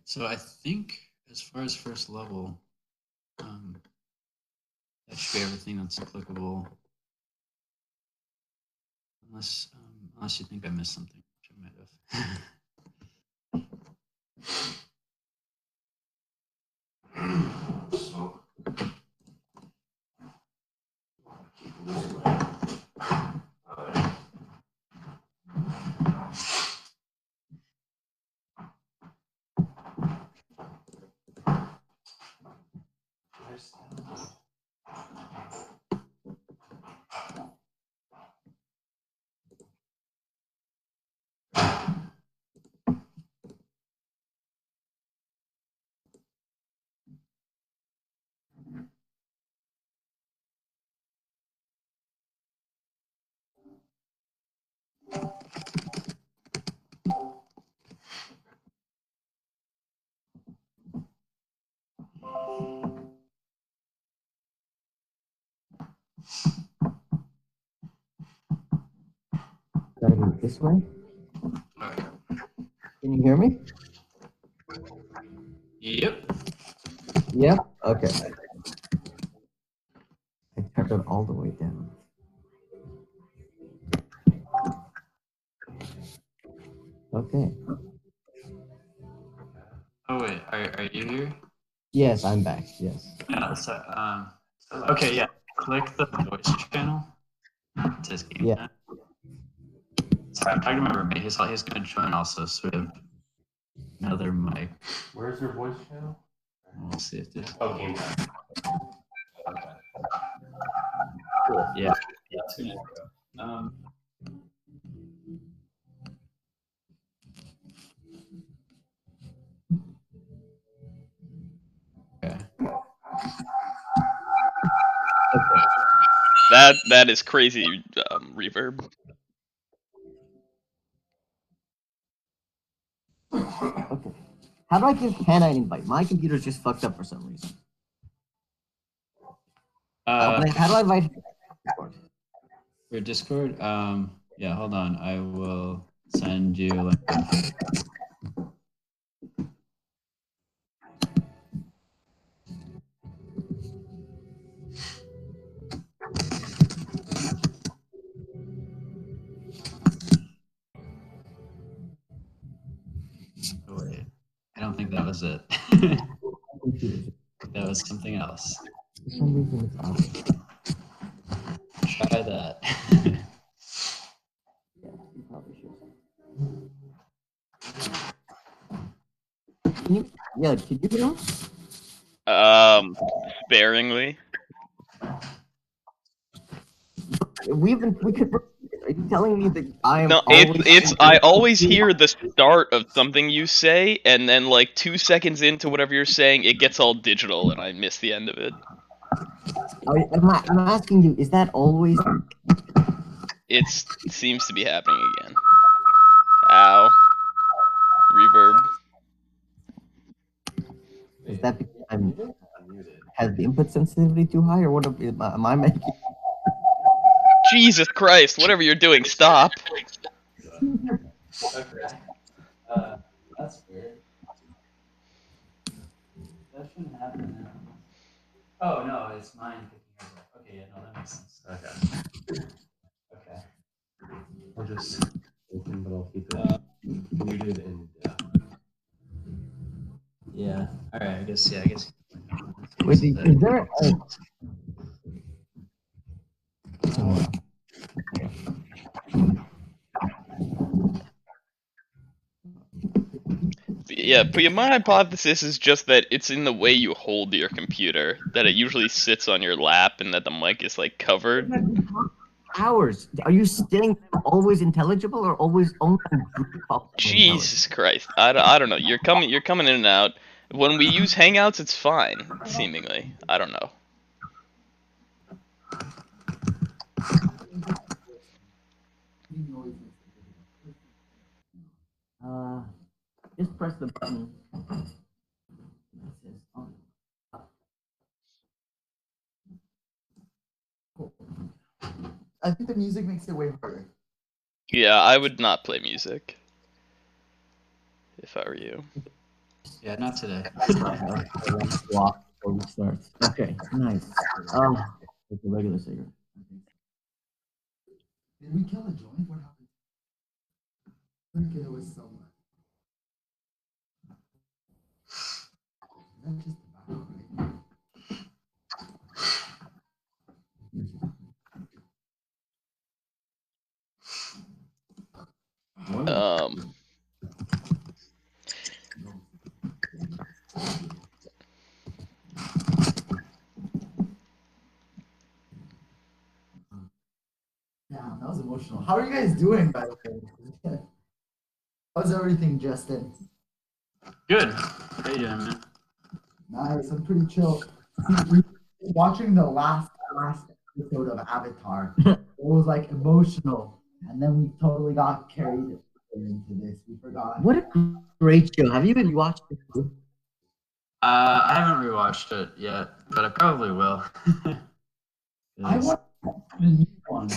So I think as far as first level, that should be everything that's applicable. Unless you think I missed something, which I might have. Gotta go this way. Okay. Can you hear me? Yep. Yep. Okay. I turned it all the way down. Okay. Oh wait, are you here? Yes, I'm back. Yes. Yeah. Okay. Yeah. Click the voice channel. It says game Yeah. chat. So I'm talking to my roommate. He's going to join also. So we have another mic. Where's your voice channel? We'll see if this. Oh, game time. Okay. Cool. Yeah. That's gonna go. Okay. That is crazy reverb. Okay. How do I give Hannah an invite? My computer's just fucked up for some reason. How do I invite her? For Discord, yeah, hold on. I will send you like. Oh, wait. I don't think that was it. That was something else. For some reason it's off. Try that. Yeah, you probably should. Can you hear us? Sparingly. We could. Are you telling me that I am No, always? I always hear the start of something you say, and then like 2 seconds into whatever you're saying, it gets all digital, and I miss the end of it. I'm asking you. Is that always? It seems to be happening again. Ow. Reverb. Is that because I'm has the input sensitivity too high, or what? Am I making? Jesus Christ! Whatever you're doing, stop. Okay. That's weird. That shouldn't happen now. Oh no, it's mine picking yours up. Okay, yeah, no, that makes sense. Okay. Okay. I'll just open, but I'll keep it muted and Yeah. All right. I guess. Wait, is there? Yeah, but my hypothesis is just that it's in the way you hold your computer, that it usually sits on your lap and that the mic is like covered. Hours. Are you saying I'm always intelligible or always only Jesus Christ. I don't know. You're coming in and out. When we use Hangouts, it's fine, seemingly. I don't know. Just press the button. I think the music makes it way harder. Yeah, I would not play music if I were you. Yeah, not today. Walk before we start. Okay, nice. It's a regular cigarette. Did we kill a joint? What happened? I think it was somewhere. That's just tobacco, right? Yeah, that was emotional. How are you guys doing, by the way? How's everything, Justin? Good. How you doing, man? Nice. I'm pretty chill. See, watching the last episode of Avatar, it was like emotional, and then we totally got carried into this. We forgot. What a great show. Have you even watched it? I haven't rewatched it yet, but I probably will. I watched the new one.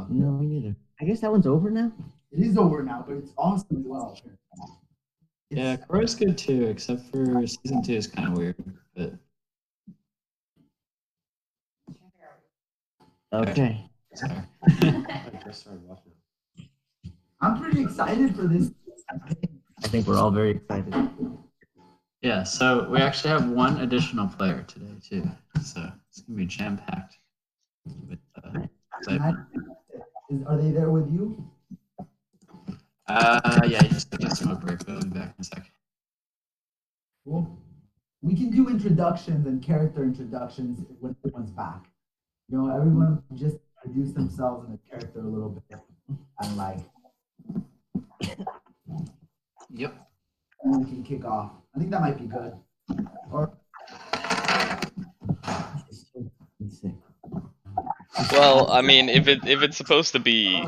No, me neither. I guess that one's over now. It is over now, but it's awesome as well. Yeah, Korra's good too, except for season 2 is kind of weird. But Okay. sorry. I just started watching it. I'm pretty excited for this. I think we're all very excited. Yeah, so we actually have one additional player today too, so it's gonna be jam packed with excitement. Are they there with you? Yeah, just took a smoke break, but I'll be back in a sec. Cool. We can do introductions and character introductions when everyone's back. You know, everyone can just introduce themselves and the character a little bit, and like, Yep. and we can kick off. I think that might be good. Or Well, I mean, if it's supposed to be,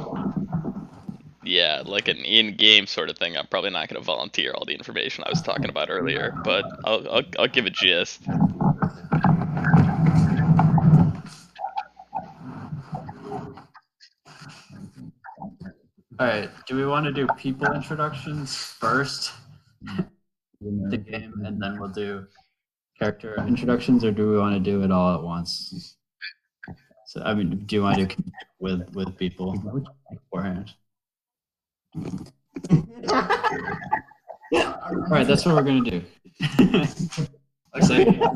yeah, like an in-game sort of thing, I'm probably not going to volunteer all the information I was talking about earlier, but I'll give a gist. All right. Do we want to do people introductions first, the game, and then we'll do character introductions, or do we want to do it all at once? So, I mean, do you want to do with people beforehand? All right, that's what we're gonna do. Excited. All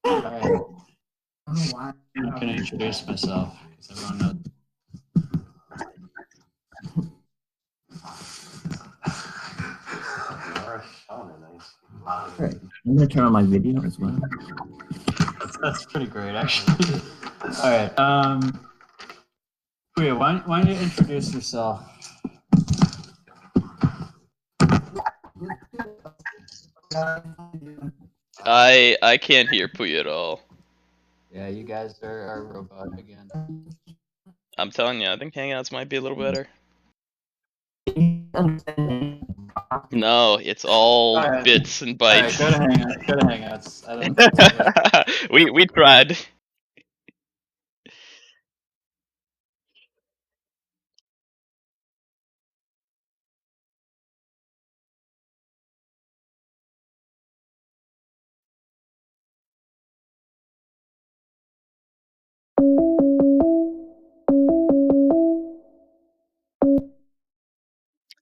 right, I don't know why. I'm gonna introduce myself because everyone knows. Alright, I'm gonna turn on my video as well. That's pretty great, actually. All right. Wait, why don't you introduce yourself? I can't hear Puya at all. Yeah, you guys are robot again. I'm telling you, I think Hangouts might be a little better. No, it's all Alright. bits and All right, bytes. go to Hangouts. Go to Hangouts. I don't. we tried.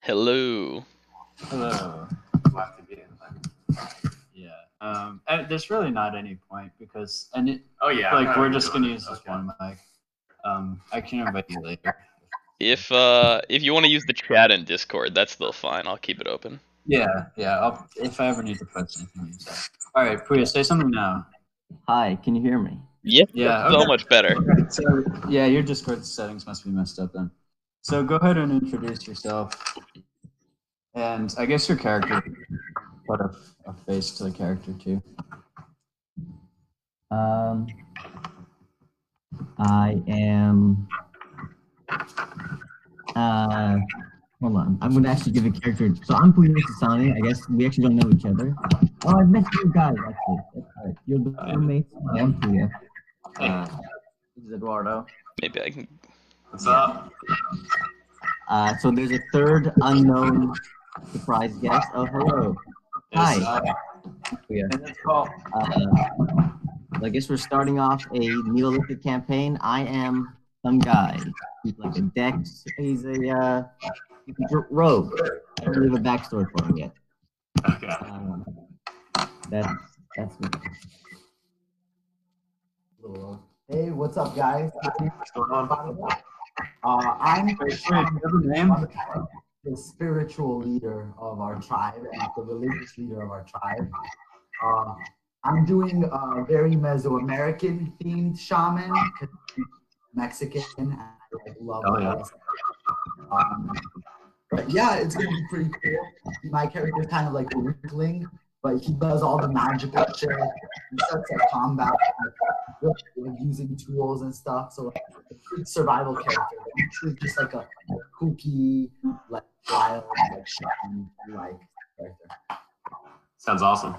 Hello. Hello. Yeah. There's really not any point because like we're just gonna use this one mic. I can invite you later. If you want to use the chat in Discord, that's still fine. I'll keep it open. Yeah. If I ever need to put something, use that. All right, Puya, say something now. Hi, can you hear me? Yep. Yeah. So Okay. much better. Okay, so yeah, your Discord settings must be messed up then. So go ahead and introduce yourself, and I guess your character. Put a face to the character too. I am. Hold on. I'm gonna actually give a character. So I'm Puya Sasani. I guess we actually don't know each other. Oh, I've met you guys actually. That's right. You're the roommates. I am Puya. This is Eduardo. Maybe I can. What's up? So there's a third unknown surprise guest. Oh, hello. Hi. Yeah. And it's called. I guess we're starting off a Neolithic campaign. I am some guy. He's like a Dex. He's a rogue. I don't have a backstory for him yet. Okay. That's me. Hey, what's up, guys? What's going on? I'm Name? the spiritual leader of our tribe and the religious leader of our tribe. I'm doing a very Mesoamerican themed shaman, Mexican, and I love it. But yeah, it's gonna be pretty cool. My character's kind of like a weakling, but he does all the magical shit. He starts at combat, like using tools and stuff. So like, a good survival character. Actually, just like a kooky, like wild, like shaman, like character. Sounds awesome.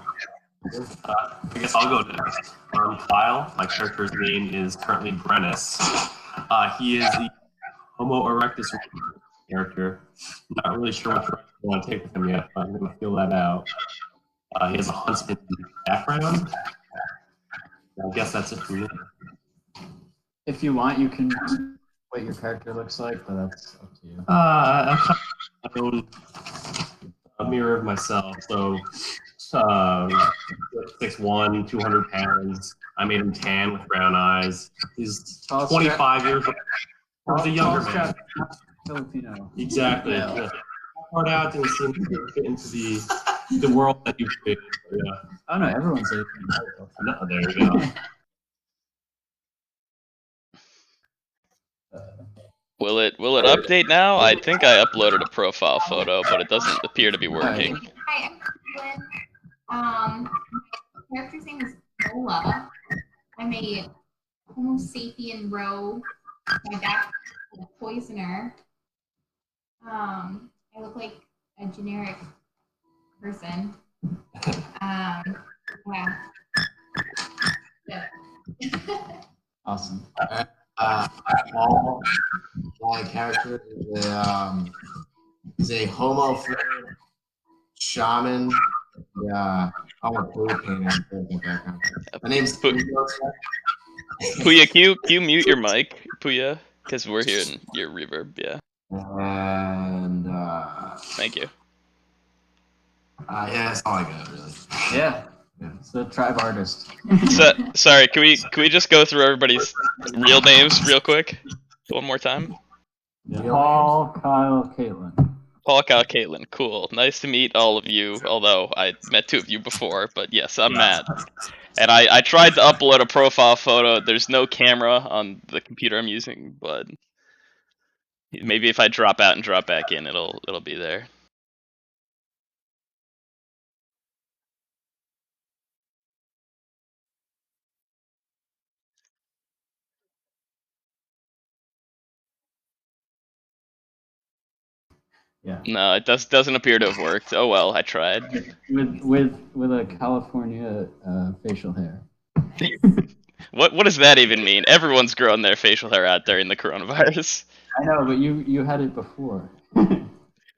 I guess I'll go next. Kyle, my character's name is currently Brennis. He is the Homo erectus character. Not really sure what direction I want to take with him yet, but I'm going to feel that out. He has a huntsman background. I guess that's it for me. If you want, you can what your character looks like, but that's up to you. I'm kind of my own mirror of myself. So 6'1", 200 pounds. I made him tan with brown eyes. He's 25 years old. He's a younger man. Filipino. Exactly. Yeah. Hard out didn't seem to fit into the world that you picked. Yeah. Oh no, everyone's a No, there you go. Will it update now? I think I uploaded a profile photo, but it doesn't appear to be working. Hi, I'm Caitlin. My character's name is Nola. I'm a Homo sapien rogue. My back is a poisoner. I look like a generic person. Yeah. awesome. Paul, my character is a homo shaman. Yeah, I'm a blue painter. My name's Puya, can you mute your mic, Puya? Because we're hearing your reverb, yeah. And Thank you. yeah, that's all I got really. Yeah. It's the tribe artist. So, sorry, can we just go through everybody's real names real quick? One more time? Paul, Kyle, Caitlin. Paul, Kyle, Caitlin, cool. Nice to meet all of you, although I met two of you before, but yes, I'm Matt. And I tried to upload a profile photo. There's no camera on the computer I'm using, but maybe if I drop out and drop back in, it'll be there. Yeah. No, it doesn't appear to have worked. Oh well, I tried. With a California facial hair. What does that even mean? Everyone's growing their facial hair out during the coronavirus. I know, but you had it before.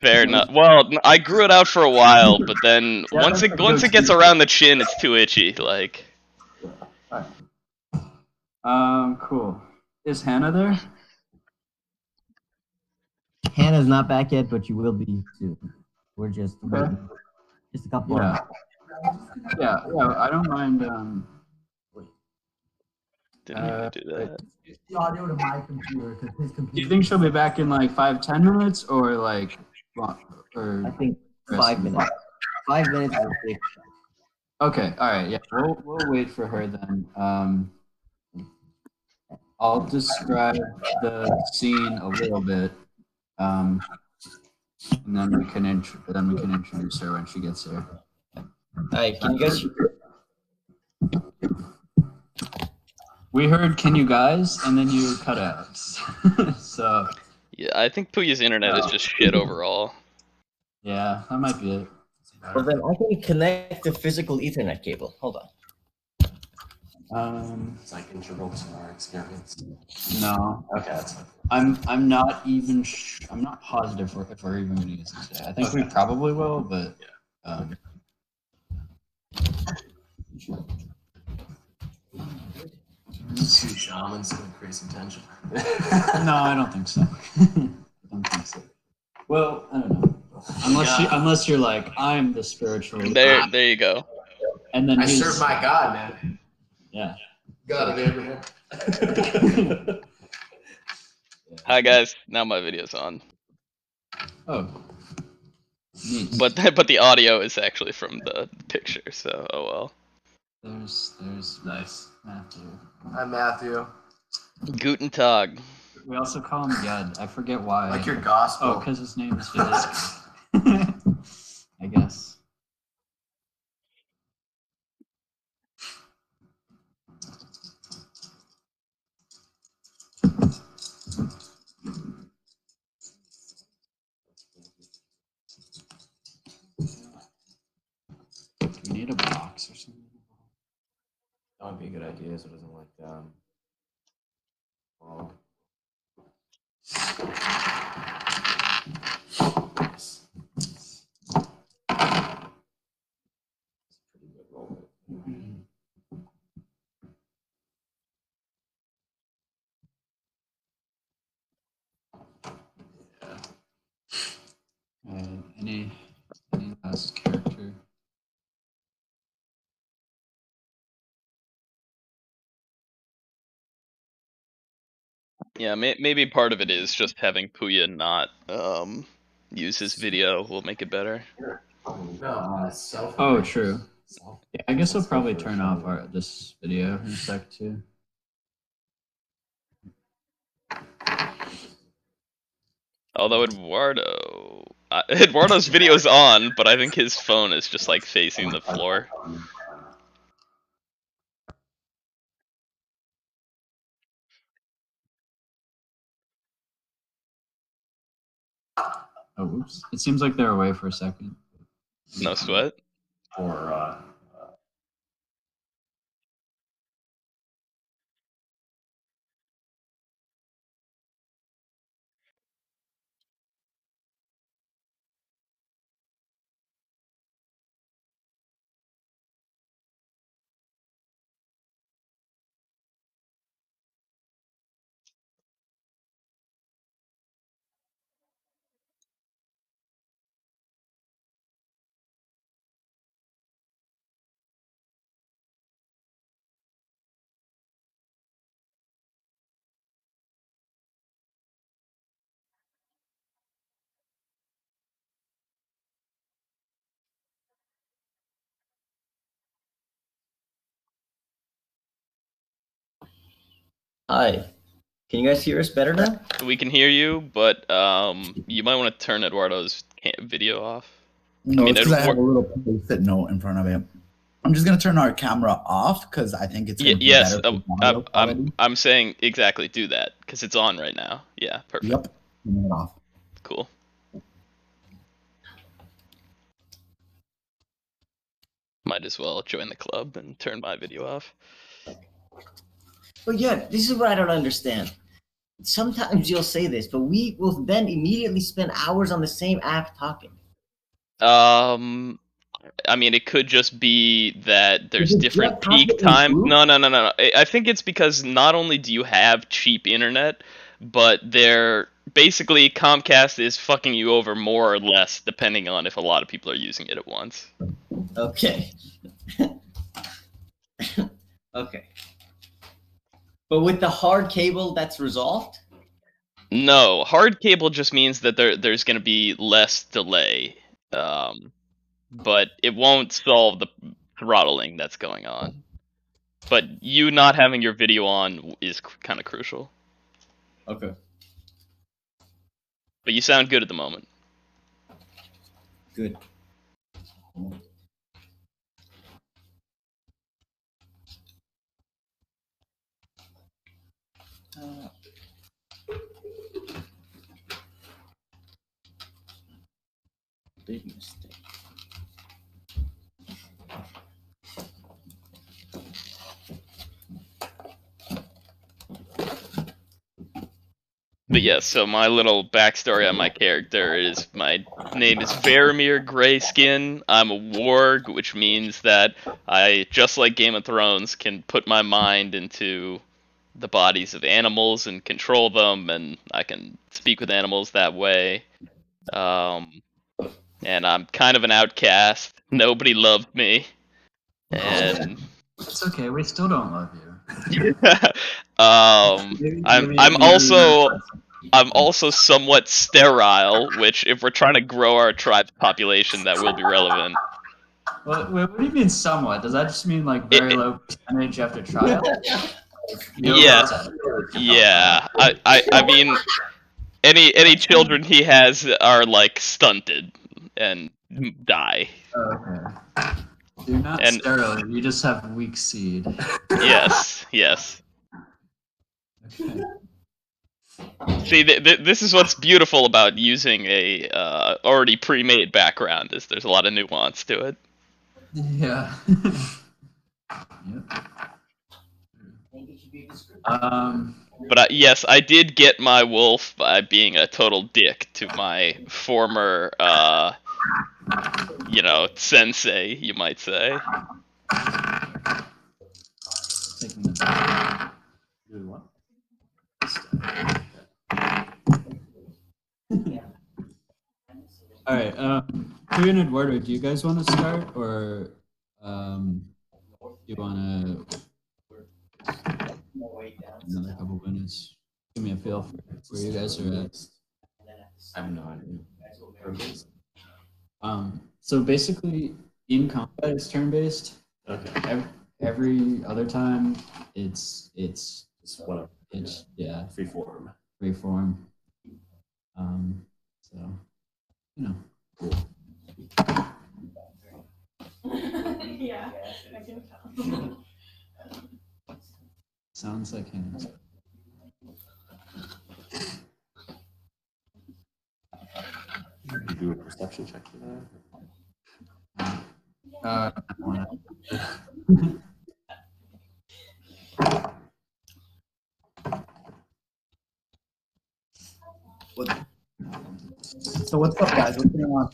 Fair enough. Well, I grew it out for a while, but then Yeah, once that's it gets around the chin, it's too itchy. Like. Cool. Is Hannah there? Hannah's not back yet, but you will be soon. We're just waiting. Just a couple Yeah. Yeah, I don't mind. Didn't mean to do that. Use the audio to my computer because his Do computer. you think she'll be back in like 5-10 minutes or like or I think 5 minutes. 5 minutes is a big. okay, all right, yeah, we'll wait for her then. I'll describe the scene a little bit, and then we can introduce her when she gets here. Hi, can you guys? We heard "Can you guys?" and then you cut out. So Yeah, I think Puya's internet is just shit overall. yeah, that might be it. Well, then I can connect the physical Ethernet cable. Hold on. It's like integral to our experience. No. Okay, that's fine. I'm not even. I'm not positive if we're even going to use it today. I think we probably will, but. Two shamans gonna create some tension. No, I don't think so. I don't think so. Well, I don't know. Unless you're like, I'm the spiritual leader. There you go. And then I serve my God, man. Yeah. God of Abraham. Hi guys, now my video's on. Oh. Neat. But the audio is actually from the picture, so oh well. There's Nice. Matthew. Hi, Matthew. Guten Tag. We also call him Yed. I forget why. Like your gospel. Oh, because his name is Fidisky. I guess. Do we need a box or something? That would be a good idea, so it doesn't like fall. Pretty good roll. Any last character? Yeah, maybe part of it is just having Puya not use his video will make it better. No, self. Oh, true. Yeah, I guess I'll probably turn off this video in a sec too. Although Eduardo's video's on, but I think his phone is just like facing the floor. Oh, whoops. It seems like they're away for a second. No sweat. Or Hi. Can you guys hear us better now? We can hear you, but you might want to turn Eduardo's video off. No, mean, it's because I have Edward- a little post-it note in front of it. I'm just gonna turn our camera off because I think it's gonna be Yes, better for audio quality. I'm saying exactly do that because it's on right now. Yeah, perfect. Yep, turn it off. Cool. Might as well join the club and turn my video off. But yeah, this is what I don't understand. Sometimes you'll say this, but we will then immediately spend hours on the same app talking. I mean, it could just be that there's Is it different just peak happening time. in No. I think it's because not only do you have cheap internet, but they're basically Comcast is fucking you over more or less depending on if a lot of people are using it at once. Okay. Okay. But with the hard cable, that's resolved? No, hard cable just means that there's going to be less delay. But it won't solve the throttling that's going on. But you not having your video on is kind of crucial. Okay. But you sound good at the moment. Good. Big mistake. But yes, so my little backstory on my character is my name is Varamir Grayskin. I'm a warg, which means that I, just like Game of Thrones, can put my mind into the bodies of animals and control them, and I can speak with animals that way. And I'm kind of an outcast. Nobody loved me, and It's okay. We still don't love you. I'm also somewhat sterile, which, if we're trying to grow our tribe's population, that will be relevant. Well, wait, what do you mean somewhat? Does that just mean like very low percentage after trial? Yeah, yeah. I mean, any children he has are like stunted and die. Oh, okay. You're not And- sterile. You just have weak seed. Yes, yes. Okay. See, this is what's beautiful about using a already pre-made background. Is there's a lot of nuance to it. Yeah. Yep. But yes, I did get my wolf by being a total dick to my former, sensei, you might say. Taking the do what? All right. Pooh and Eduardo, do you guys want to start, or you want to another couple minutes? Give me a feel for where you guys are at. I have no idea. So basically, in combat, it's turn-based. Okay. Every other time, it's Just whatever. yeah, Free form. free form. So Yeah, I can tell. sounds like him. You do a perception check for that? I wanna- So what's up, guys? What's going on?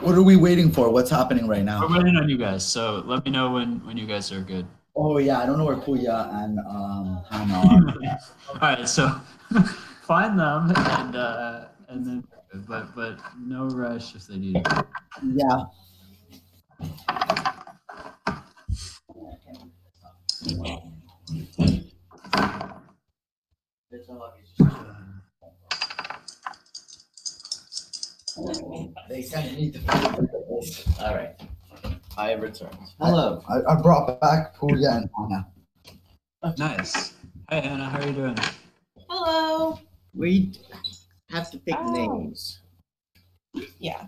What are we waiting for? What's happening right now? We're waiting on you guys, so let me know when you guys are good. Oh yeah, I don't know where Puya and Hannah are. All right, so find them and then, but no rush if they need it. Yeah. They sent me to. All right. I returned. Hello. I brought back Puya and Hannah. Nice. Hey Anna, how are you doing? Hello. We have to pick Oh. names. Yeah.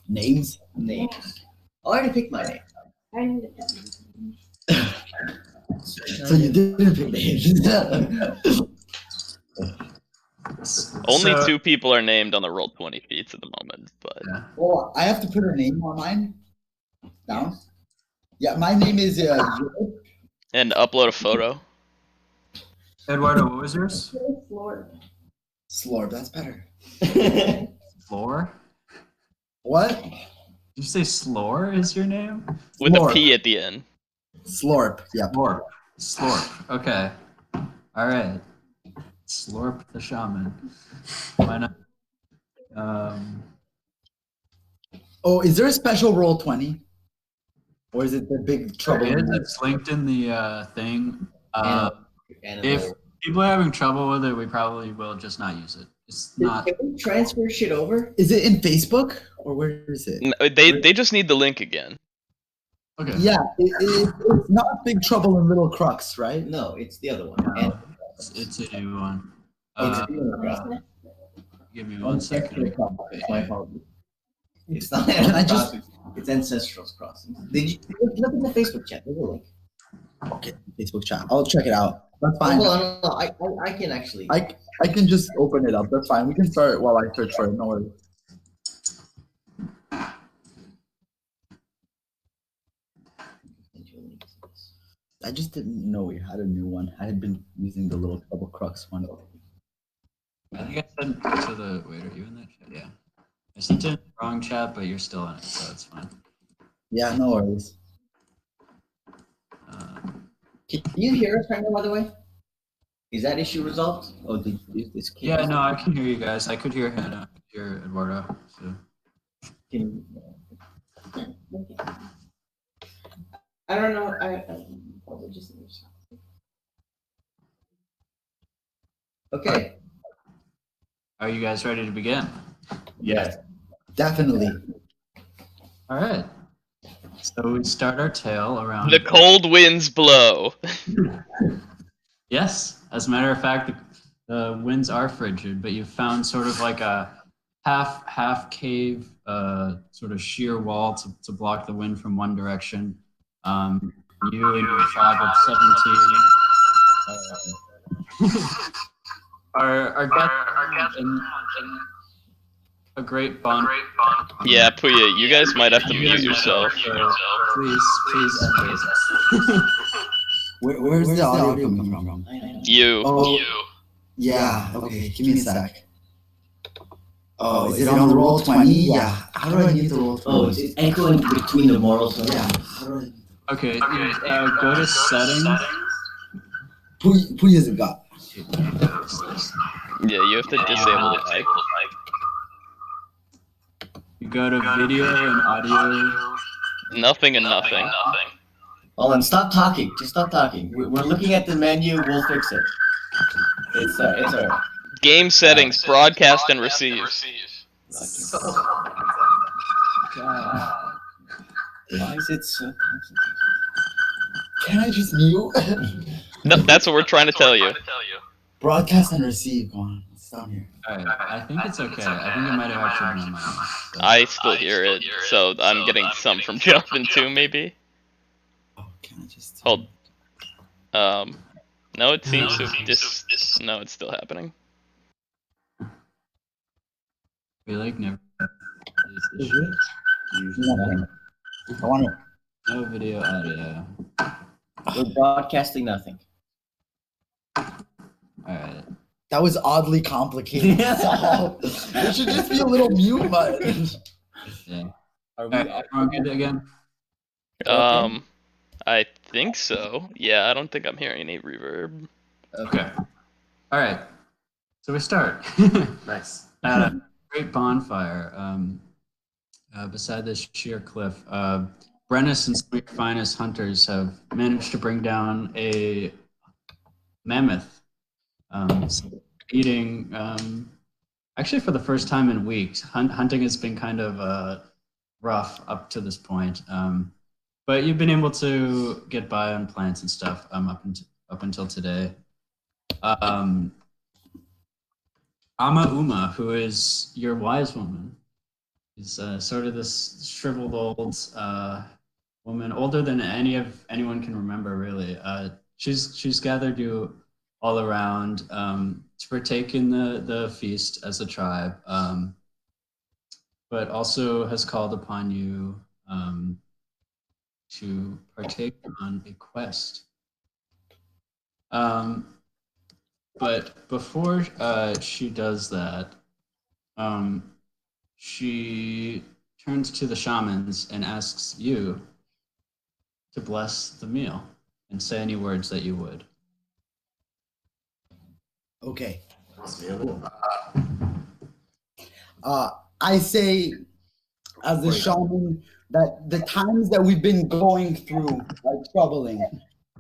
Names? Names. I already picked my name. I need it. So you didn't pick names. Only So- 2 people are named on the Roll20 sheets at the moment, but Yeah. Oh, I have to put her name on mine. Down. Yeah, my name is and upload a photo. Eduardo, what was yours? Floor. Slorb. That's better. Floor? What? Did you say Slor is your name? With Slorp. a P at the end. Slorp. Yeah. Slorp. Slorp. Okay. All right. Slorp the shaman. Why not? Oh, is there a special roll 20? Or is it the big trouble? It's linked in the thing. And If people are having trouble with it, we probably will just not use it. It's not. Can we transfer shit over? Is it in Facebook or where is it? No, they just need the link again. Okay. Yeah, it's not Big Trouble in Little Crux, right? No, it's the other one. No, And it's a new one. it's Give me 1 second. my apologies. It's not. I just- It's Ancestral's Crossing. Did you look in the Facebook chat? There's a link. Okay, Facebook chat. I'll check it out. That's fine. Hold on, hold on. I can actually. I can just open it up. That's fine. We can start while I search for it. No worries. I just didn't know we had a new one. I had been using the little double crux one. I think I sent to the. Wait, are you in that chat? Yeah. I sent it in the wrong chat, but you're still in it, so it's fine. Yeah, no worries. Can you hear us right now, by the way? Is that issue resolved? Oh, this kid. Yeah, no, I can hear you guys. I could hear Hannah, I could hear Eduardo. So. I don't know. I probably just Okay. Are you guys ready to begin? Yes. Definitely. All right. So we start our tale around. The cold winds blow. Yes, as a matter of fact, the winds are frigid, but you've found sort of like a half cave, sort of sheer wall to block the wind from one direction. You and your tribe of 17 are gathered in a great bond. Yeah, Puya, you guys might have to mute yourself. Please end this. Where's the audio coming from? You. Oh, yeah. Okay, give me a sec. Oh, is it on the roll 20? Yeah. How do I mute the roll 20? Oh, it's echoing between the morals. Yeah. How do I? Okay, go to settings. Who is it got? Yeah, you have to disable the mic. You go to video and audio. Nothing and nothing. Hold on, stop talking. Just stop talking. We're looking at the menu. We'll fix it. It's a Game settings, broadcast and receive. God. Why is it so? Can I just mute? No, that's what we're trying to tell you. Broadcast and receive. Go on. It's down here. Alright, I think it's okay. I think it might have actually been on my end. So. I still hear it, so I'm getting some from Jonathan too, maybe. Oh, can I just? Hold. No, it seems to just. No, it's still happening. We like never. I want to. No video audio. We're broadcasting nothing. Alright. That was oddly complicated. So, it should just be a little mute button. Yeah. Are we? Alright, everyone good again? I think so. Yeah, I don't think I'm hearing any reverb. Okay. Alright. So we start. Nice. At a great bonfire beside this sheer cliff. Brennis and some of your finest hunters have managed to bring down a mammoth. Eating, actually for the first time in weeks. Hunting has been kind of rough up to this point. But you've been able to get by on plants and stuff up until today. Ama Uma, who is your wise woman, is sort of this shriveled old woman, older than anyone can remember, really. She's gathered you all around to partake in the feast as a tribe, but also has called upon you to partake on a quest. But before she does that, she turns to the shamans and asks you to bless the meal and say any words that you would. Okay. I say, as the shaman, that the times that we've been going through are troubling,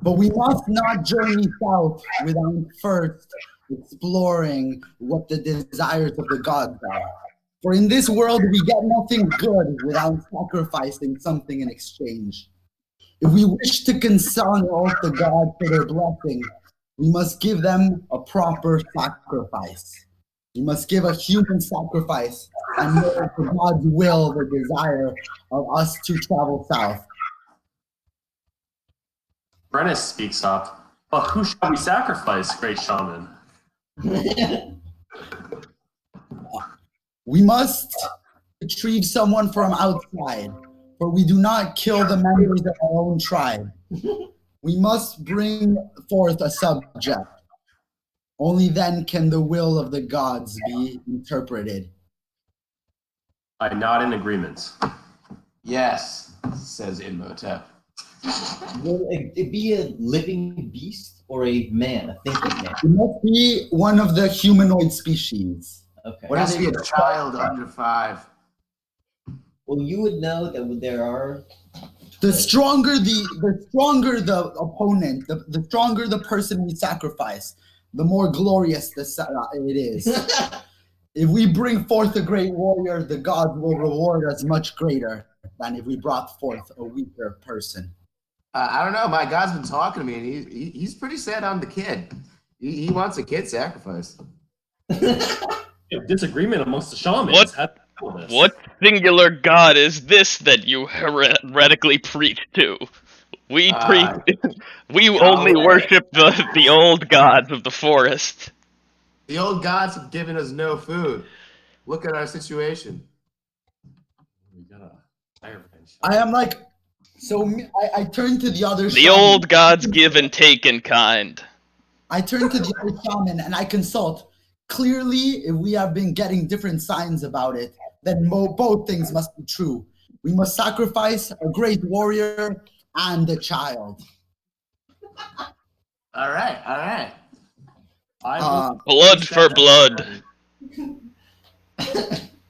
but we must not journey south without first exploring what the desires of the gods are. For in this world, we get nothing good without sacrificing something in exchange. If we wish to consult the gods for their blessing, we must give them a proper sacrifice. We must give a human sacrifice and know for God's will the desire of us to travel south. Brennis speaks up Well, who shall we sacrifice, great shaman? We must retrieve someone from outside, for we do not kill the members of our own tribe. We must bring forth a subject. Only then can the will of the gods be interpreted. I nod in agreement. Yes, says Imhotep. Will it be a living beast or a man, a thinking man? It must be one of the humanoid species. Okay. It has to be a child under 5. Well, you would know that there are. The stronger the opponent, the stronger the person we sacrifice, the more glorious it is. If we bring forth a great warrior, the gods will reward us much greater than if we brought forth a weaker person. I don't know. My god's been talking to me, and he's pretty set on the kid. He wants a kid sacrifice. Disagreement amongst the shamans. What singular god is this that you heretically preach to? We only worship the old gods of the forest. The old gods have given us no food. Look at our situation. I am like, so I turn to the other The shaman. old gods give and take in kind. I turn to the other shaman and I consult. Clearly, if we have been getting different signs about it, then both things must be true. We must sacrifice a great warrior and a child. All right. Blood for blood.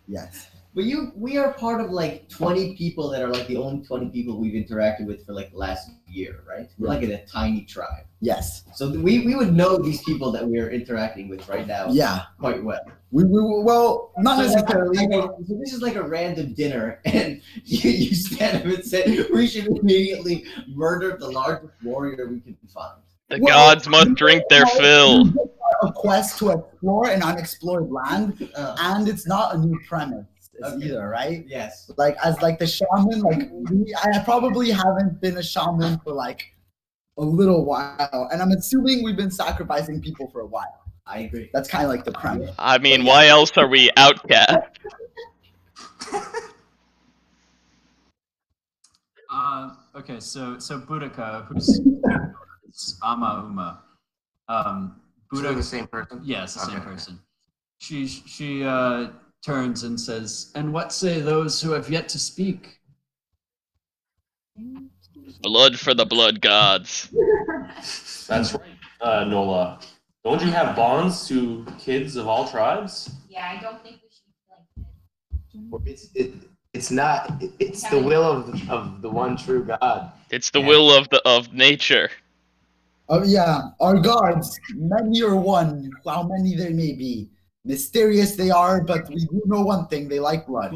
Yes. But we are part of like 20 people that are like the only 20 people we've interacted with for like the last year, right? We're like in a tiny tribe. Yes. So we would know these people that we're interacting with right now. Yeah. Quite well. Well, not necessarily. So this is like a random dinner, and you stand up and say we should immediately murder the largest warrior we can find. The gods must drink their fill. A quest to explore an unexplored land, and it's not a new premise either, right? Yes. Like as like the shaman, like I probably haven't been a shaman for like a little while, and I'm assuming we've been sacrificing people for a while. I agree. That's kind of like the premise. I mean, why else are we outcast? Okay, so Boudica, who's Uma. Boudica, the same person? Yes, the same person. She turns and says, "And what say those who have yet to speak?" Blood for the blood gods. That's right, Nola. Don't you have bonds to kids of all tribes? Yeah, I don't think we should like. It's not. It's the will of the one true God. It's the will of nature. Oh yeah, our gods, many or one, how many there may be. Mysterious they are, but we do know one thing: they like blood.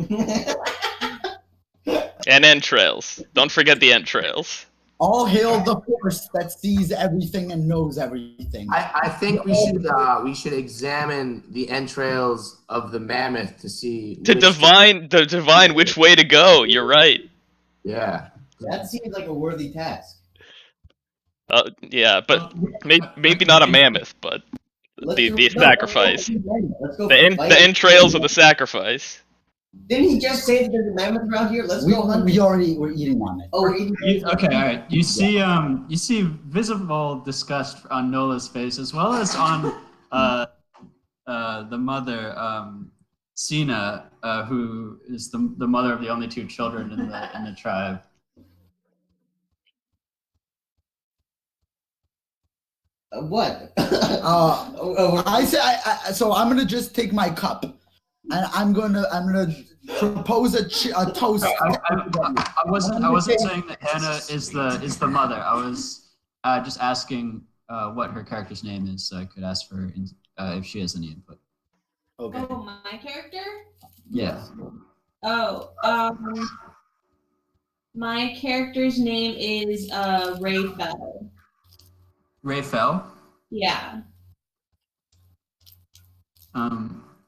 And entrails. Don't forget the entrails. All hail the force that sees everything and knows everything. I think we should examine the entrails of the mammoth to see divine which way to go. You're right. Yeah. That seems like a worthy task. Yeah, but maybe not a mammoth, but the sacrifice. Let's go The entrails of the sacrifice. Didn't he just say that there's a mammoth around here? Let's go hunt. We're eating on it. Oh, we're eating. Okay, all right. You see visible disgust on Nola's face, as well as on the mother, Sina, who is the mother of the only 2 children in the tribe. What? I say. So I'm gonna just take my cup, and I'm gonna propose a toast. I wasn't saying that Hannah is the mother. I was just asking what her character's name is, so I could ask for if she has any input. Okay. Oh, my character? Yeah. Oh, my character's name is Rayfell. Rayfell? Yeah.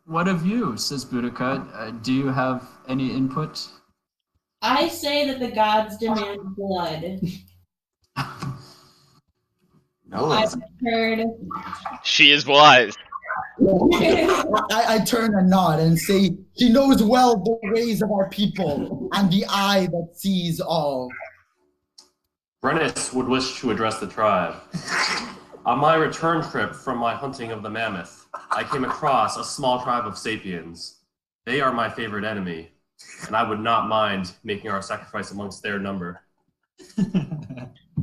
What of you, says Boudica? Do you have any input? I say that the gods demand blood. No, I've heard. She is wise. I turn and nod and say, she knows well the ways of our people and the eye that sees all. Brennus would wish to address the tribe. On my return trip from my hunting of the mammoth, I came across a small tribe of sapiens. They are my favorite enemy, and I would not mind making our sacrifice amongst their number.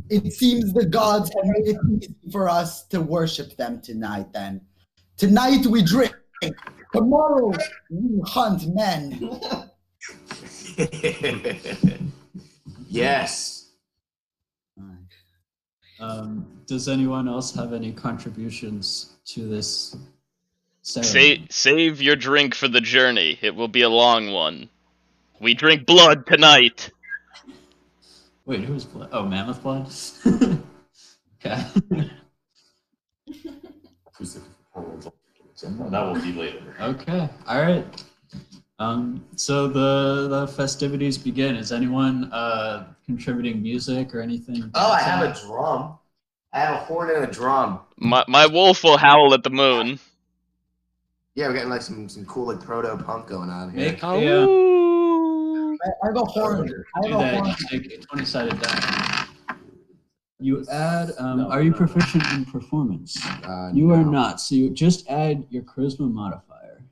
It seems the gods have made it easy for us to worship them tonight, then. Tonight we drink. Tomorrow we hunt men. Yes. Does anyone else have any contributions to this ceremony? Save your drink for the journey. It will be a long one. We drink blood tonight. Wait, who's blood? Oh, mammoth blood? Okay. That will be later. Okay, all right. So the festivities begin. Is anyone contributing music or anything? Oh, I have a drum. I have a horn and a drum. My wolf will howl at the moon. Yeah, we're getting like some cool like proto punk going on here. Make a, I have a horn. I do have a that. horn. Make a 20-sided die. You add. Are you proficient in performance? You are not. So you just add your charisma modifier.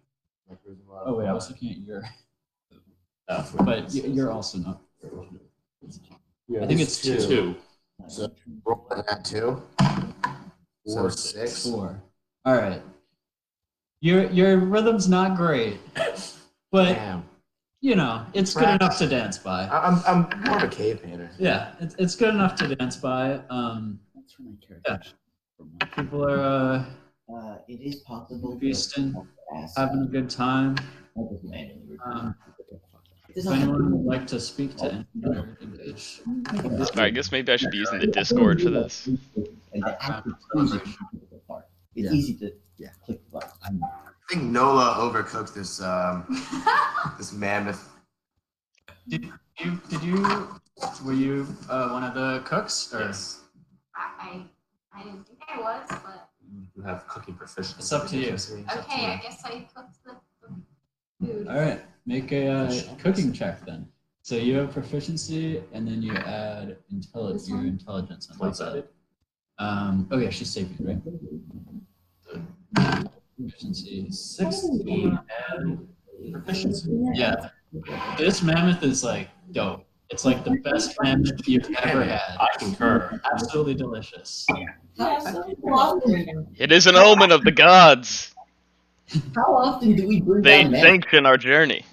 Oh wait, I was looking at your. But you're also not. I think it's two. So roll that 2. So 6. 4. All right. Your rhythm's not great, but Damn. you know it's good enough to dance by. I'm more of a cave painter. Yeah, it's good enough to dance by. Yeah. People are it is possible. feasting, having a good time. If anyone would like to speak to anyone, or engage. Alright, I guess maybe I should be using the Discord for this. And the active music is the difficult part. It's easy to click the button. I think Nola overcooked this this mammoth. Were you one of the cooks? Or? Yes. I didn't think I was, but You have cooking proficiency. It's up to you. okay, I guess I cooked the food. All right, make a cooking check then. So you have proficiency, and then you add your intelligence on top of that. Oh yeah, she's saving, right? Proficiency 16 and proficiency. Yeah, this mammoth is like dope. It's like the best mammoth you've ever had. I concur. Absolutely delicious. It is an omen of the gods. How often do we bring They down men? sanction our journey.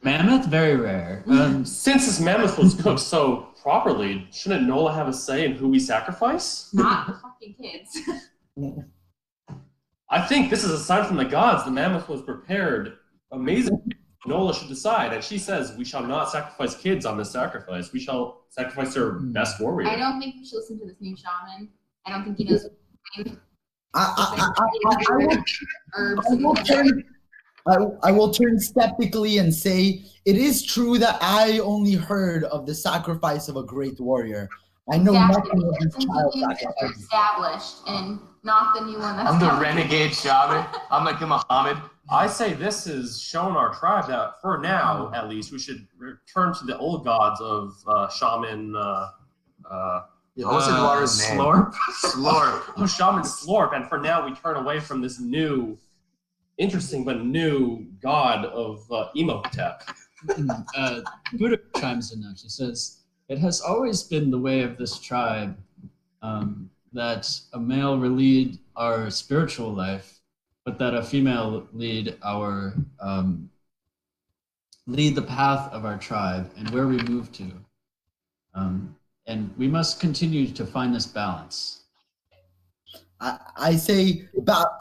Mammoth, very rare. Since this mammoth was cooked so properly, shouldn't Nola have a say in who we sacrifice? Not the fucking kids. I think this is a sign from the gods. The mammoth was prepared amazingly. Nola should decide, and she says we shall not sacrifice kids on this sacrifice. We shall sacrifice our best warrior. I don't think we should listen to this new shaman. I don't think he knows what I will turn skeptically and say it is true that I only heard of the sacrifice of a great warrior. I know nothing of these child sacrifices. Established and not the new one that's I'm the coming. renegade shaman. I'm like the Muhammad. I say this has shown our tribe that, for now at least, we should return to the old gods of shaman. What's his water's name? Slorp. Slorp. Oh, shaman Slorp, and for now we turn away from this new, interesting but new god of Emotep. Buddha chimes in now. She says, "It has always been the way of this tribe that a male will lead our spiritual life, but that a female lead the path of our tribe and where we move to. And we must continue to find this balance." I say,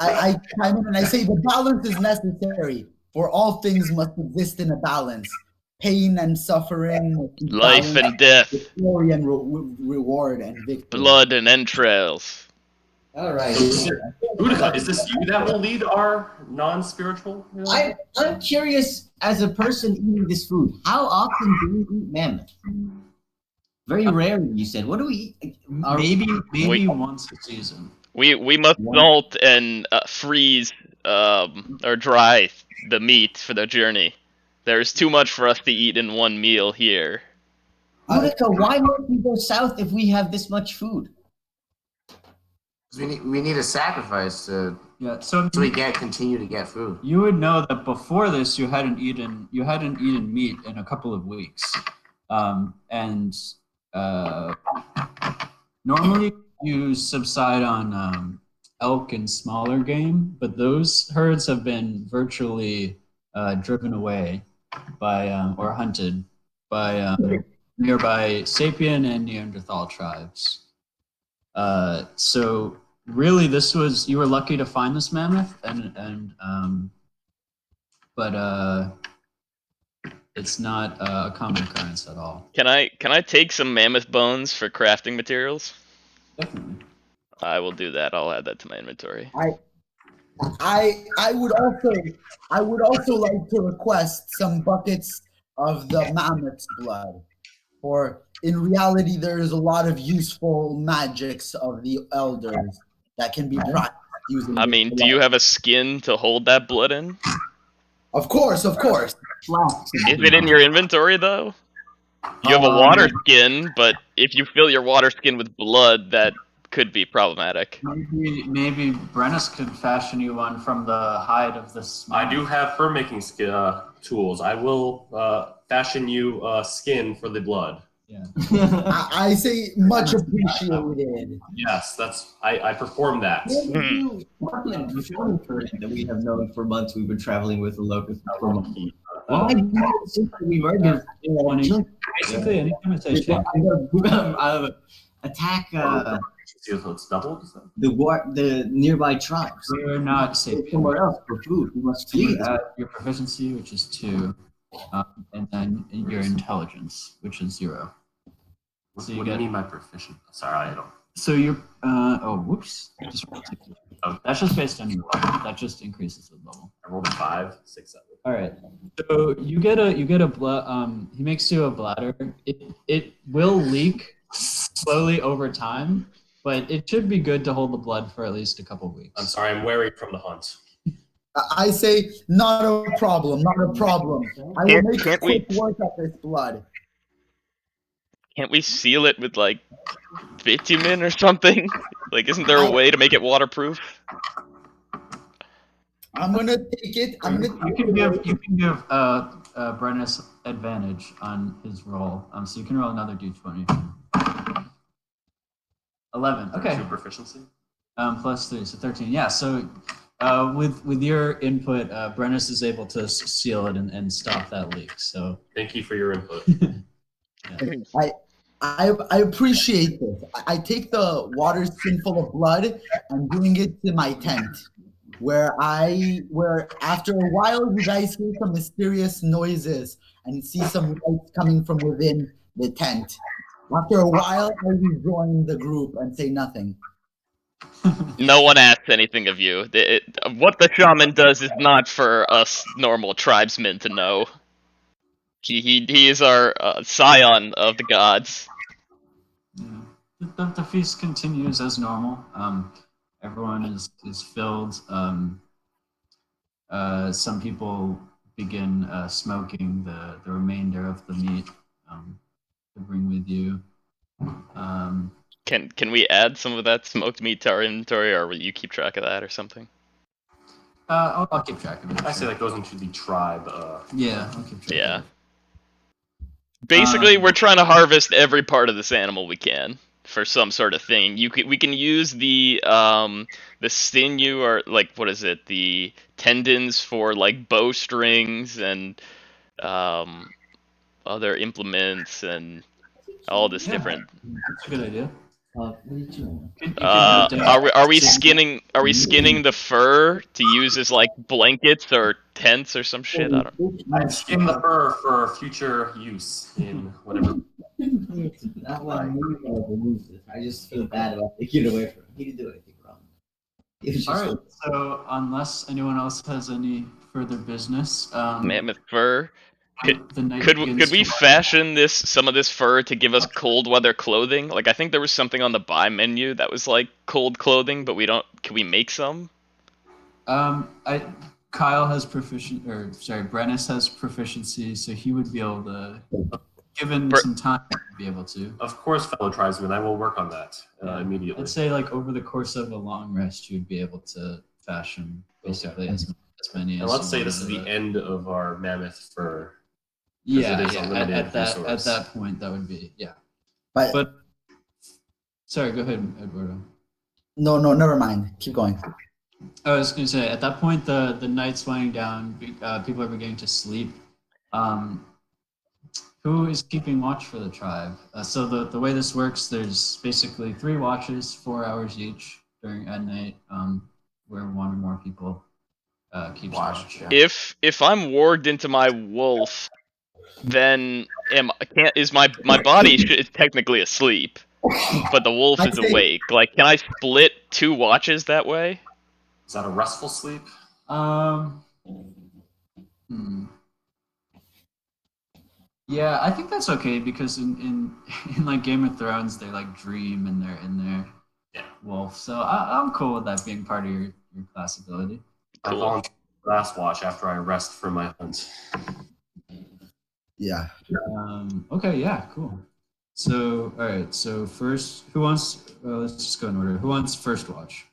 I chime in and I say the balance is necessary, for all things must exist in a balance. Pain and suffering, Life and death, glory and reward and victory. blood and entrails. All right. Buddha, is this you that will lead our non-spiritual? I'm curious, as a person eating this food, how often do you eat mammoth? Very rarely, you said. What do we eat? Maybe Wait. once a season. We must salt and freeze or dry the meat for the journey. There is too much for us to eat in one meal here. Utica, why must we go south if we have this much food? We need a sacrifice to Yeah, so we can continue to get food. you would know that before this you hadn't eaten meat in a couple of weeks, and normally you subside on elk and smaller game, but those herds have been virtually driven away by or hunted by nearby Sapien and Neanderthal tribes. So really, you were lucky to find this mammoth, but it's not a common occurrence at all. Can I take some mammoth bones for crafting materials? Definitely. I will do that. I'll add that to my inventory. I would also like to request some buckets of the mammoth's blood. For in reality, there is a lot of useful magics of the elders that can be practiced using. I mean, do you have a skin to hold that blood in? Of course. Is it in your inventory though? You have a water skin, but if you fill your water skin with blood, that could be problematic. Maybe Brennus could fashion you one from the hide of this. I do have fur making tools. I will fashion you skin for the blood. Yeah. I say much appreciated. Yes, I perform that. That we have known for months. We've been traveling with a locust for months. Why do you insist that we murder? Basically, anytime it's a check. Attack So it's doubled? the nearby tribes. We're not safe. Somewhere else for food. We must flee. Your proficiency, which is 2, and then your intelligence, which is 0. What do you mean by proficient? Sorry, I don't. So you're whoops. That's just based on your level. That just increases the level. I rolled a 5, 6, 7. All right. So you get a blood. He makes you a bladder. It will leak slowly over time, but it should be good to hold the blood for at least a couple of weeks. I'm sorry, I'm wary from the hunt. I say not a problem. I will make quick work of this blood. Can't we seal it with like bitumen or something? Like, isn't there a way to make it waterproof? I'm gonna take it. You can give Brennus advantage on his roll. So you can roll another d20. 11. Okay. 2 proficiency. Plus 3, so 13. Yeah. So with your input, Brennus is able to seal it and stop that leak. So thank you for your input. Yeah. I appreciate this. I take the water skin full of blood and bring it to my tent, where after a while you guys hear some mysterious noises and see some lights coming from within the tent. After a while, I rejoin the group and say nothing. No one asks anything of you. What the shaman does is not for us normal tribesmen to know. He is our scion of the gods. Yeah. The feast continues as normal. Everyone is filled. Some people begin smoking the remainder of the meat to bring with you. Can we add some of that smoked meat to our inventory, or will you keep track of that or something? I'll keep track of it. I say that goes into the tribe. Yeah, I'll keep track. Yeah. Basically, we're trying to harvest every part of this animal we can for some sort of thing. We can use the sinew, or like, what is it? The tendons for like bowstrings and other implements and all this different. That's a good idea. Are we skinning the fur to use as like blankets or tents or some shit? I don't. I skin the fur for future use in whatever. Not what I'm moving. I just feel bad about taking it away from him. He didn't do anything wrong. All right. So unless anyone else has any further business, mammoth fur. the night Could begins we to run. fashion some of this fur to give us cold weather clothing? Like I think there was something on the buy menu that was like cold clothing, but we don't. Can we make some? Kyle has Brennis has proficiency, so he would be able to, given some time, be able to. Of course, fellow tribesmen, I will work on that immediately. I'd say like over the course of a long rest, you'd be able to fashion basically as many. And as let's you say wanted this is the of it. end of our mammoth fur. Yeah, it is a limited at resource. that point, that would be But sorry, go ahead, Eduardo. no, never mind. Keep going. I was going to say, at that point, the night's winding down. People are beginning to sleep. Who is keeping watch for the tribe? So the way this works, there's basically 3 watches, 4 hours each at night, where one or more people keeps watch. Yeah. If I'm warged into my wolf, then is my body is technically asleep, but the wolf is awake. Like, can I split 2 watches that way? Is that a restful sleep? Yeah, I think that's okay because in like Game of Thrones, they like dream and they're in their wolf. So I'm cool with that being part of your class ability. I volunteer last watch after I rest from my hunt. Yeah. Okay. Yeah. Cool. So all right. So first, who wants? Let's just go in order. Who wants first watch?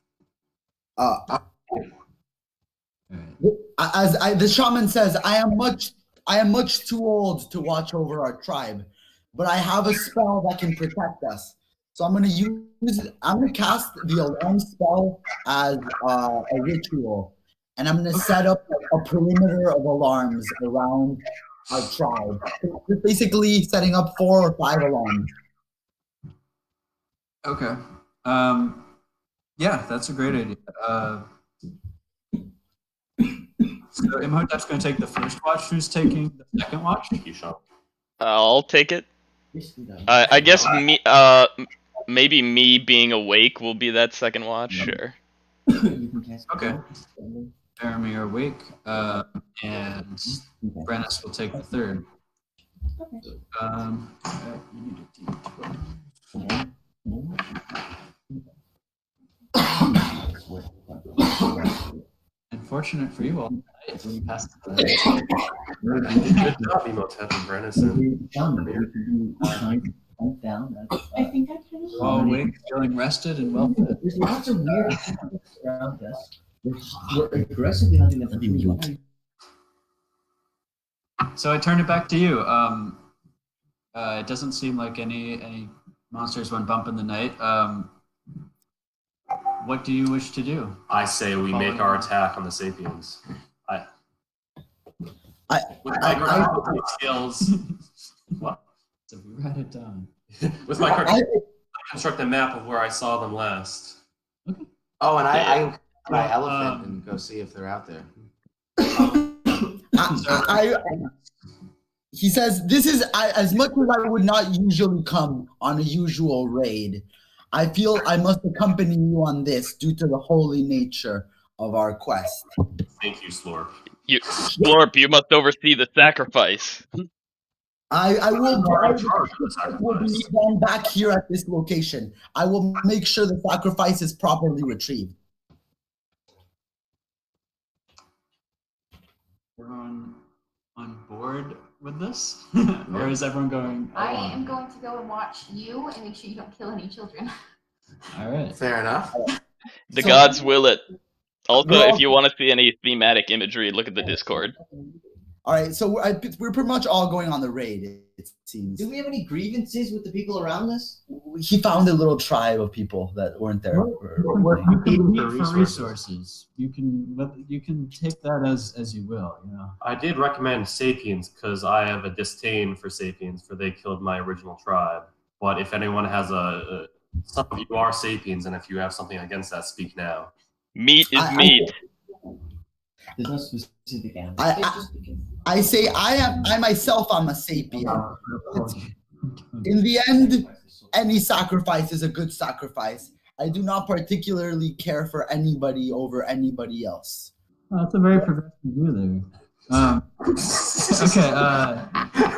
As the shaman says, I am much too old to watch over our tribe, but I have a spell that can protect us. So I'm gonna cast the alarm spell as a ritual, and I'm gonna set up a perimeter of alarms around our tribe. Just basically setting up 4 or 5 alarms. Okay. Yeah, that's a great idea. So Imhotep's going to take the first watch. Who's taking the second watch? I'll take it. I guess maybe me being awake will be that second watch. Sure. Okay. Jeremy are awake, and Brennis will take the third. Unfortunate for you all, you passed the Good job, Imhotep and Brennis. I think I can. all awake, feeling rested and well fed. There's lots of weird things around us. We're aggressively hunting them for food. So I turn it back to you. It doesn't seem like any monsters went bump in the night. What do you wish to do? I say we make our attack on the Sapiens. With my cartography skills. What? So we write it down. With my cartography, I construct a map of where I saw them last. Okay. Oh, and I my elephant and go see if they're out there. He says, this is as much as I would not usually come on a usual raid. I feel I must accompany you on this due to the holy nature of our quest. Thank you, Slorp. Slorp, you must oversee the sacrifice. I will be done back here at this location. I will make sure the sacrifice is properly retrieved. Everyone on board with this? Or is everyone going? I am going to go and watch you and make sure you don't kill any children. All right. Fair enough. The gods will it. Also, if you want to see any thematic imagery, look at the Discord. All right, so we're pretty much all going on the raid, it seems. Do we have any grievances with the people around us? He found a little tribe of people that weren't there. You can meet for resources. You can take that as you will. You know. I did recommend Sapiens because I have a disdain for Sapiens, for they killed my original tribe. But if anyone has some of you are Sapiens, and if you have something against that, speak now. Meat is meat. There's no specific answer. I say I myself am a sapien. In the end, any sacrifice is a good sacrifice. I do not particularly care for anybody over anybody else. That's a very progressive view there. Okay.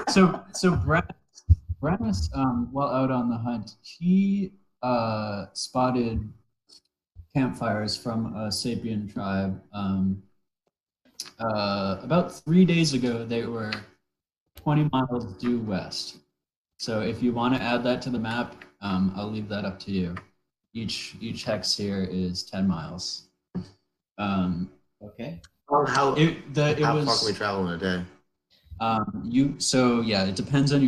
So Brennus, while out on the hunt, he spotted campfires from a Sapien tribe. About 3 days ago, they were 20 miles due west. So if you want to add that to the map, I'll leave that up to you. Each hex here is 10 miles. Okay. How far can was we travel in a day? it depends on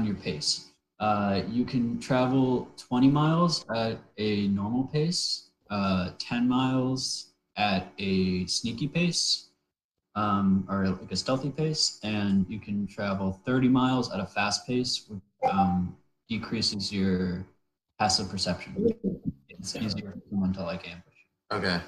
your pace. You can travel 20 miles at a normal pace, 10 miles at a sneaky pace, or like a stealthy pace, and you can travel 30 miles at a fast pace, which decreases your passive perception. It's easier for someone to like ambush. Okay.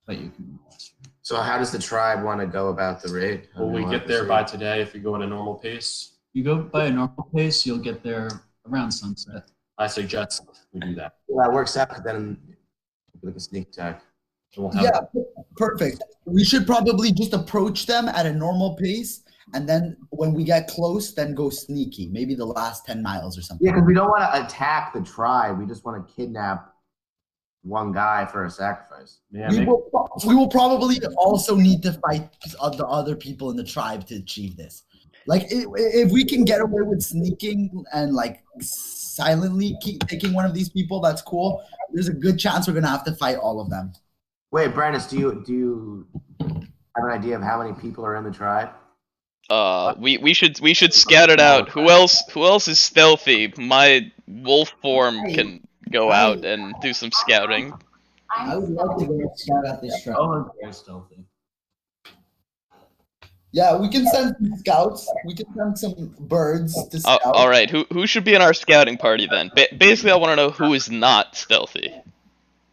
But you can move faster. So how does the tribe want to go about the raid? Will we get there by today if we go at a normal pace? You go by a normal pace, you'll get there around sunset. I suggest we do that. Well, that works out, because then like a sneak attack. So we'll Yeah, perfect. We should probably just approach them at a normal pace, and then when we get close, then go sneaky. Maybe the last 10 miles or something. Yeah, because we don't want to attack the tribe. We just want to kidnap one guy for a sacrifice. Yeah, We will probably also need to fight the other people in the tribe to achieve this. Like, if we can get away with sneaking and like silently keep taking one of these people, that's cool. There's a good chance we're gonna have to fight all of them. Wait, Brandis, do you have an idea of how many people are in the tribe? We should scout it out. Who else is stealthy? My wolf form can go out and do some scouting. I would love to go scout out this tribe. Oh, very stealthy. Yeah, we can send some scouts. We can send some birds to scout. All right, who should be in our scouting party then? Basically, I want to know who is not stealthy.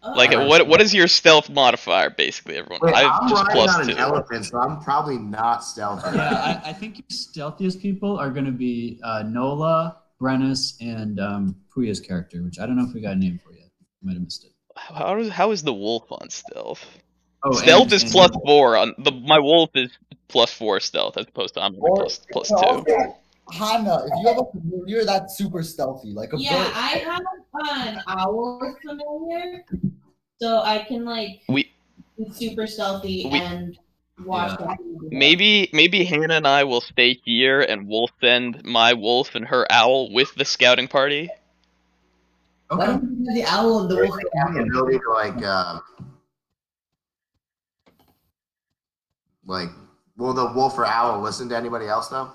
Like, what is your stealth modifier, basically, everyone? Wait, I've I'm just riding on +2. an elephant, so I'm probably not stealthy. Yeah, I think your stealthiest people are going to be Nola, Brennus, and Puya's character, which I don't know if we got a name for yet. I might have missed it. How is the wolf on stealth? Oh, Stealth is +4 on my wolf is +4 stealth as opposed to I'm +2. Hannah, if you have a familiar that's super stealthy, like a Yeah, bird. I have an owl familiar, so I can like be super stealthy and watch them. Maybe Hannah and I will stay here and we'll send my wolf and her owl with the scouting party. Why don't we have the owl and the wolf? The ability to will the wolf or owl listen to anybody else though?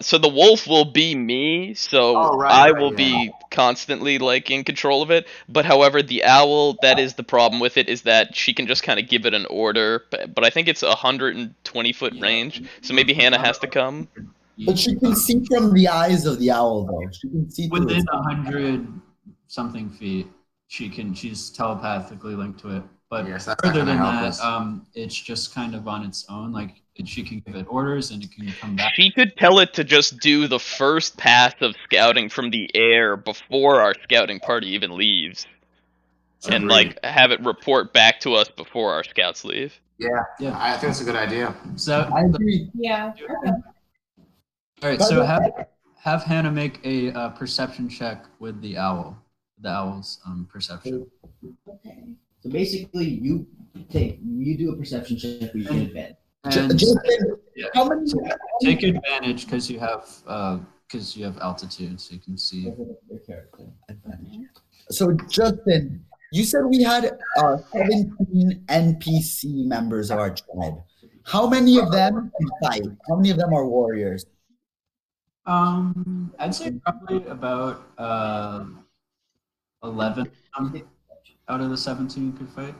So the wolf will be me, so I will be constantly like in control of it. But however, the owl, that is the problem with it, is that she can just kind of give it an order. But I think it's 120-foot range, so maybe Hannah has to come. But she can see from the eyes of the owl, though. She can see within 100-something feet. She's telepathically linked to it. But further than that, it's just kind of on its own. Like, she can give it orders and it can come back. She could tell it to just do the first pass of scouting from the air before our scouting party even leaves. And, like, have it report back to us before our scouts leave. Yeah, I think that's a good idea. So, I agree. Yeah. All right, so have Hannah make a perception check with the owl. The owl's perception. Okay. So basically, you do a perception check where you get advantage. How many? Take advantage because you have altitude, so you can see. So Justin, you said we had 17 NPC members of our tribe. How many of them can fight? How many of them are warriors? I'd say probably about 11 out of the 17 could fight.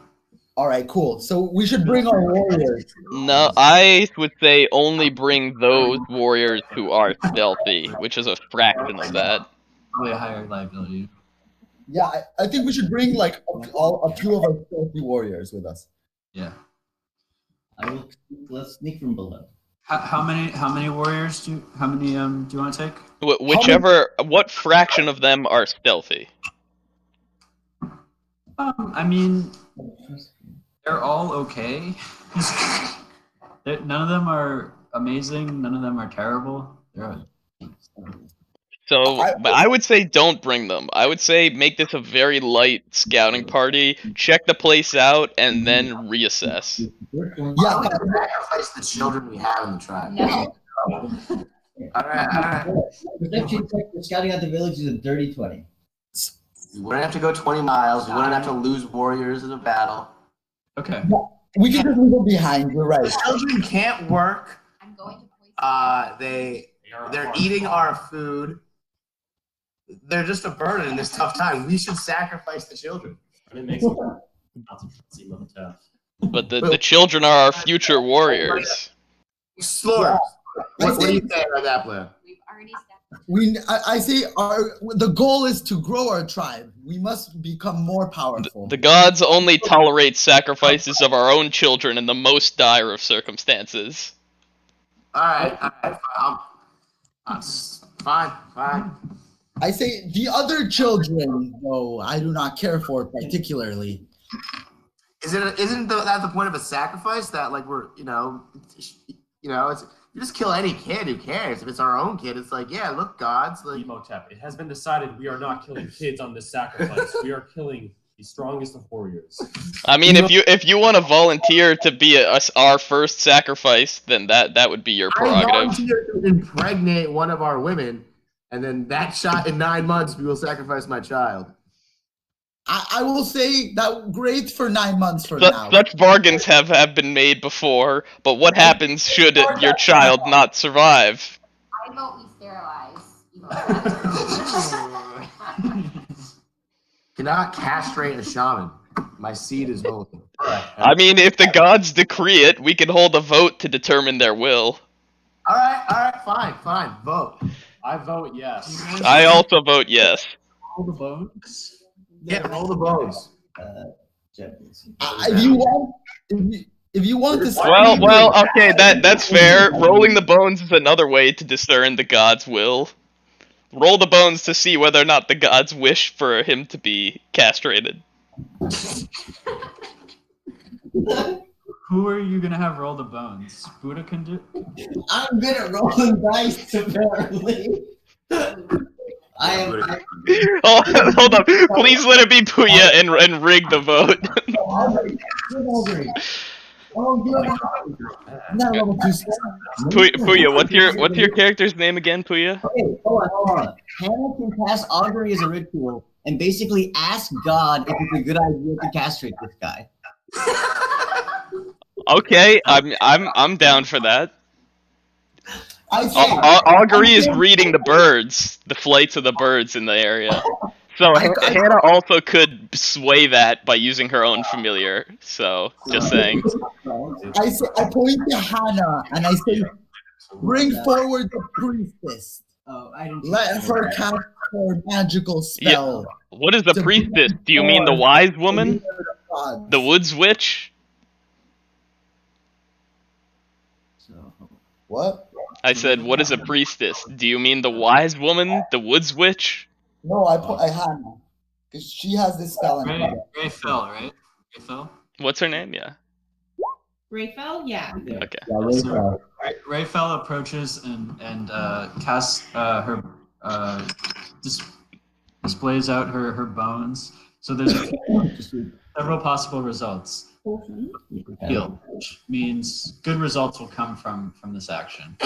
All right, cool. So we should bring our warriors. No, I would say only bring those warriors who are stealthy, which is a fraction of that. Probably a higher liability. Yeah, I think we should bring like a few of our stealthy warriors with us. Yeah. Let's sneak from below. How many warriors do you want to take? What fraction of them are stealthy? I mean, they're all okay. None of them are amazing. None of them are terrible. So I would say don't bring them. I would say make this a very light scouting party, check the place out, and then reassess. Yeah, sacrifice the children we have in the tribe. No. All right. Perception check for scouting out the village is a dirty 20. We wouldn't have to go 20 miles. We wouldn't have to lose warriors in a battle. Okay. We can just leave them behind. You're right. Children can't work. I'm going to poison. They're eating our food. They're just a burden in this tough time. We should sacrifice the children. It makes it seem tough. But the children are our future warriors. Slurs. What do you say about that plan? We've already I say the goal is to grow our tribe. We must become more powerful. The gods only tolerate sacrifices of our own children in the most dire of circumstances. All right. Fine. I say the other children, though, I do not care for particularly. Isn't that the point of a sacrifice? That like we're it's you just kill any kid. Who cares if it's our own kid? It's like, yeah, look, gods. Like Emotep, it has been decided we are not killing kids on this sacrifice. We are killing the strongest of warriors. I mean, if you want to volunteer to be our first sacrifice, then that would be your prerogative. I volunteer to impregnate one of our women, and then that shot in 9 months, we will sacrifice my child. I will say that great for 9 months from now. Such bargains have been made before, but what happens should your child not survive? I vote we sterilize. Cannot castrate a shaman. My seed is holy. I mean, if the gods decree it, we can hold a vote to determine their will. All right, fine. Vote. I vote yes. I also vote yes. Roll the bones. Yeah, roll the bones. If you want to. Well, okay, that's fair. Rolling the bones is another way to discern the god's will. Roll the bones to see whether or not the gods wish for him to be castrated. Who are you gonna have roll the bones? Buddha can do. I'm good at rolling dice, apparently. I am. Oh, hold up! Please let it be Puya and rig the vote. Puya, what's your character's name again, Puya? Okay, hold on. Hannah can cast augury as a ritual and basically ask God if it's a good idea to castrate this guy. Okay, I'm down for that. Augury is reading the birds, the flights of the birds in the area. So Hannah also could sway that by using her own familiar. So just saying. I point to Hannah and I say, bring forward the priestess. Let her cast her magical spell. Yeah. What is the priestess? Do you mean the wise woman? The woods witch? What? I said, what is a priestess? Do you mean the wise woman? The woods witch? No, I Hannah. Because she has this spell in her. Rayfell, right? Rayfell? What's her name? Yeah. Rayfell? Yeah. Okay. Yeah, Rayfell approaches and casts her displays out her bones. So there's several possible results. Heal, which means good results will come from this action.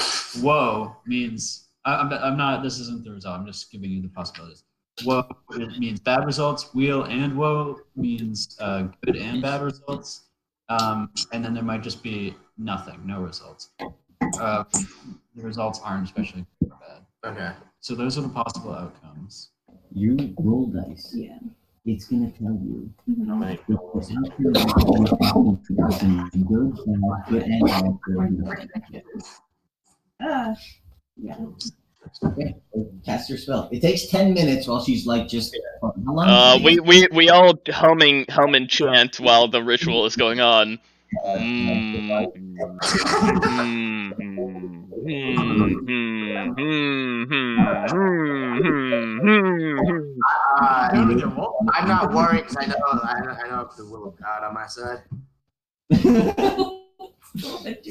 Woe means I'm not. This isn't the result. I'm just giving you the possibilities. Woe it means bad results. Wheel and woe means good and bad results. And then there might just be nothing, no results. The results aren't especially good or bad. Okay. So those are the possible outcomes. You roll dice. Yeah. It's gonna tell you. Yeah. Okay, cast your spell. It takes 10 minutes while she's like just. We all hum and chant while the ritual is going on. I'm not worried because I know the will of God on my side.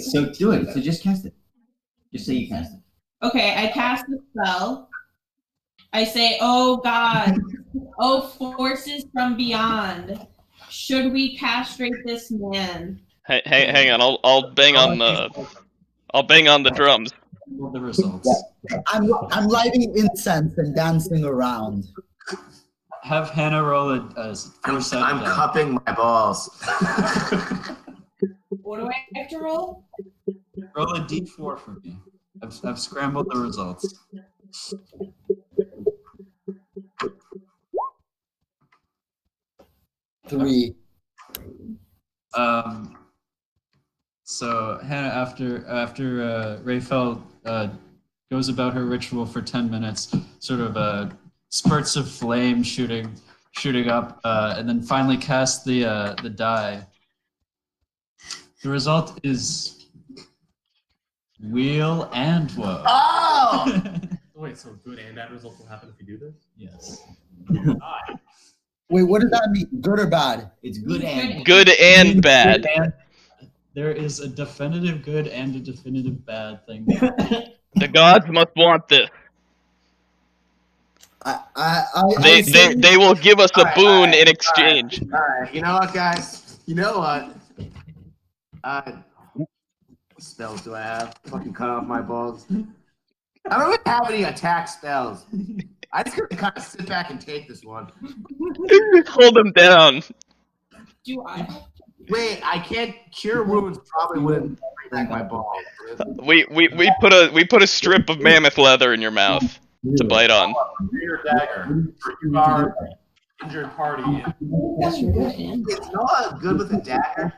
So do it. So just cast it. Just say you cast it. Okay, I cast the spell. I say, oh God, oh forces from beyond, should we castrate this man? Hey, hang on. I'll bang on the drums. The results. I'm lighting incense and dancing around. Have Hannah roll a percent. I'm cupping my balls. What do I have to roll? Roll a d4 for me. I've scrambled the results. Three. So Hannah, after Rayfel goes about her ritual for 10 minutes, sort of spurts of flame shooting up, and then finally casts the die. The result is wheel and woe. Oh! Wait, so good and bad results will happen if you do this? Yes. Wait, what does that mean? Good or bad? It's good and Good and bad. There is a definitive good and a definitive bad thing. The gods must want this. They will give us a boon in exchange. All right, you know what, guys? You know what? What spells do I have? Fucking cut off my balls. I don't even have any attack spells. I just gonna kind of sit back and take this one. Hold them down. Do I? Wait, I can't cure wounds. Probably wouldn't bring back my balls. We put a strip of mammoth leather in your mouth to bite on. Your dagger. You are injured party. It's not good with a dagger.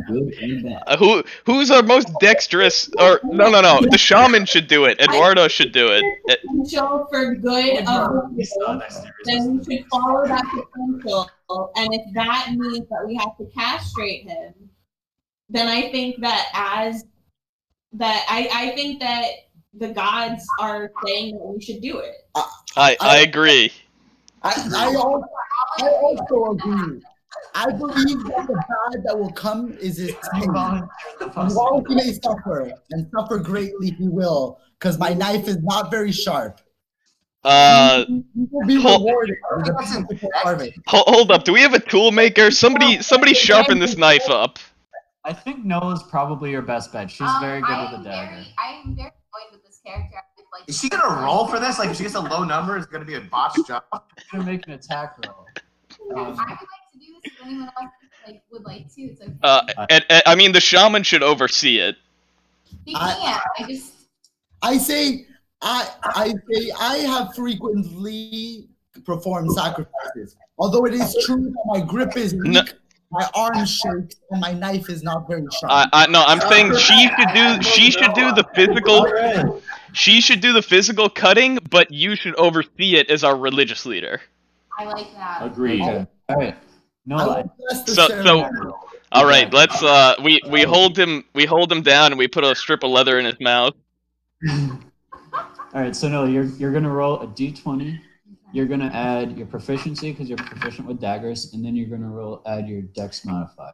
Good and bad. Who's our most dexterous? Or no. The shaman should do it. Eduardo should do it. Potential for good of then we should follow that potential. And if that means that we have to castrate him, then I think that I think that the gods are saying that we should do it. I agree. I also agree. I believe that the bad that will come is his team. While he may suffer, and suffer greatly he will, because my knife is not very sharp. He will be rewarded with a plentiful harvest. Hold up. Do we have a tool maker? Somebody sharpen this knife up. I think Nola's probably your best bet. She's very good with a dagger. I am very annoyed with this character. Like, Is she gonna roll for this? Like, if she gets a low number, it's gonna be a botched job. I'm gonna make an attack roll. I would like to do this if anyone else would like to. It's okay. I mean, the shaman should oversee it. He can't. I say I have frequently performed sacrifices. Although it is true that my grip is weak, my arm shakes, and my knife is not very sharp. No, I'm saying she should do the physical. She should do the physical cutting, but you should oversee it as our religious leader. I like that. Agreed. Okay. All right. No. So all right, let's we hold him down and we put a strip of leather in his mouth. All right, so Nola, you're gonna roll a d20. You're gonna add your proficiency because you're proficient with daggers, and then you're gonna add your dex modifier.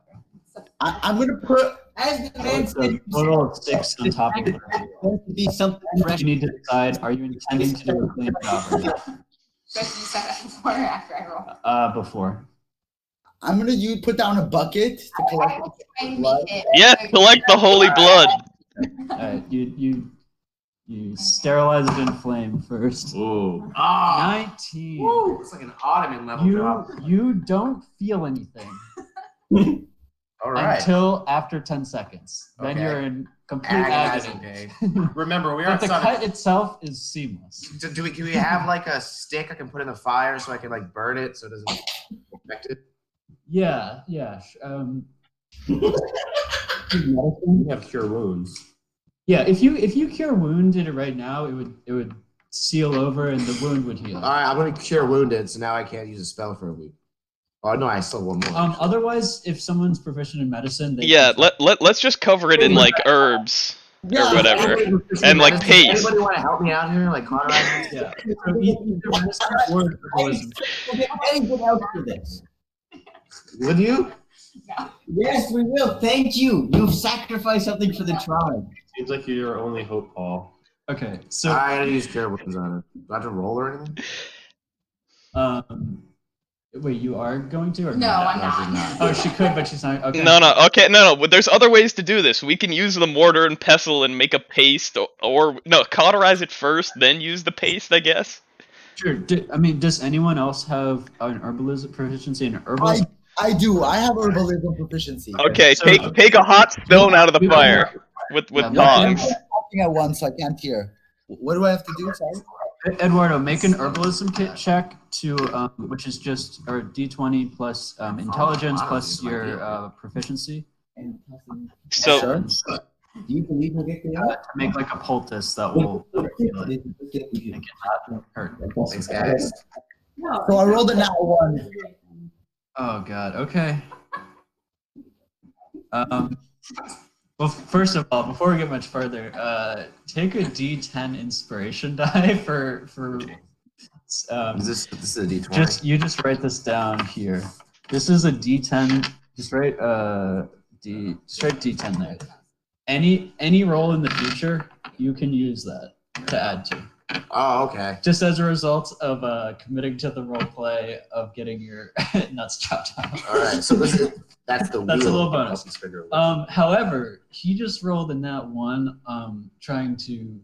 I'm gonna put as the man So a total of 6 on top of it. to be something fresh. You need to decide: are you intending to do a clean job or not? Before or after I roll? Before. I'm gonna put down a bucket to collect blood. Yes, collect the holy blood. All right, you sterilize it in flame first. Ooh. 19. It's like an ottoman level job. You don't feel anything All right. until after 10 seconds. Then Okay. you're in complete agony. Okay. Remember, we are But the cut itself is seamless. Can we have like a stick I can put in the fire so I can like burn it so it doesn't affect it? Yeah. We have cure wounds. Yeah, if you cure wounded right now, it would seal over and the wound would heal. All right, I'm gonna cure wounded, so now I can't use a spell for a week. Oh no, I still have one more. Otherwise, if someone's proficient in medicine, let's just cover it in like herbs or whatever, and like paste. Anybody want to help me out here, like cauterize? Yeah. So either medicine or poison. Anything else for this? Would you? Yes, we will. Thank you. You've sacrificed something for the tribe. Seems like you're your only hope, Paul. Okay, so I gotta use cure wounds on it. Do I have to roll or anything? wait, you are going to or No, not? I'm not. Oh, she could, but she's not. Okay. No, okay, no. But there's other ways to do this. We can use the mortar and pestle and make a paste, or no, cauterize it first, then use the paste, I guess. Sure. I mean, does anyone else have an herbalism proficiency in herbalism? I do. I have herbalism proficiency. Okay, So- take a hot stone out of the You- fire with Yeah, tongs. I'm talking at once, so I can't hear. What do I have to do? Sorry. Eduardo, make an herbalism kit check to which is just or D20 plus intelligence plus your proficiency. So Sure. Do you believe we'll get To there? make like a poultice that will make it not hurt. Thanks, guys. No. So I rolled a nat 1. Oh God. Okay. Well, first of all, before we get much further, take a D10 inspiration die for. This is a D20. Just write this down here. This is a D10. Just write D10 there. Any roll in the future, you can use that to add to. Oh, okay. Just as a result of committing to the role play of getting your nuts chopped off. All right. So that's the That's a wheel. little bonus. However, he just rolled in that one trying to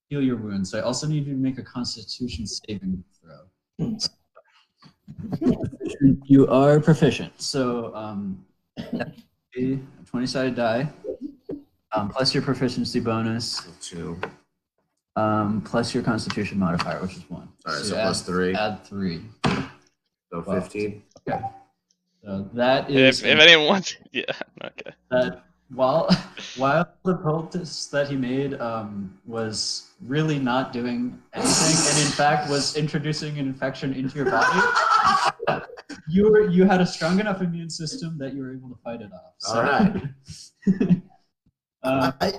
heal your wounds. So I also need you to make a Constitution saving throw. You are proficient, so a 20-sided die plus your proficiency bonus. 2. Plus your Constitution modifier, which is 1. All right, so you plus 3. Add 3. So 15. Okay. So that is if anyone wants, yeah, okay. that while the poultice that he made was really not doing anything, and in fact was introducing an infection into your body, you had a strong enough immune system that you were able to fight it off. So. All right.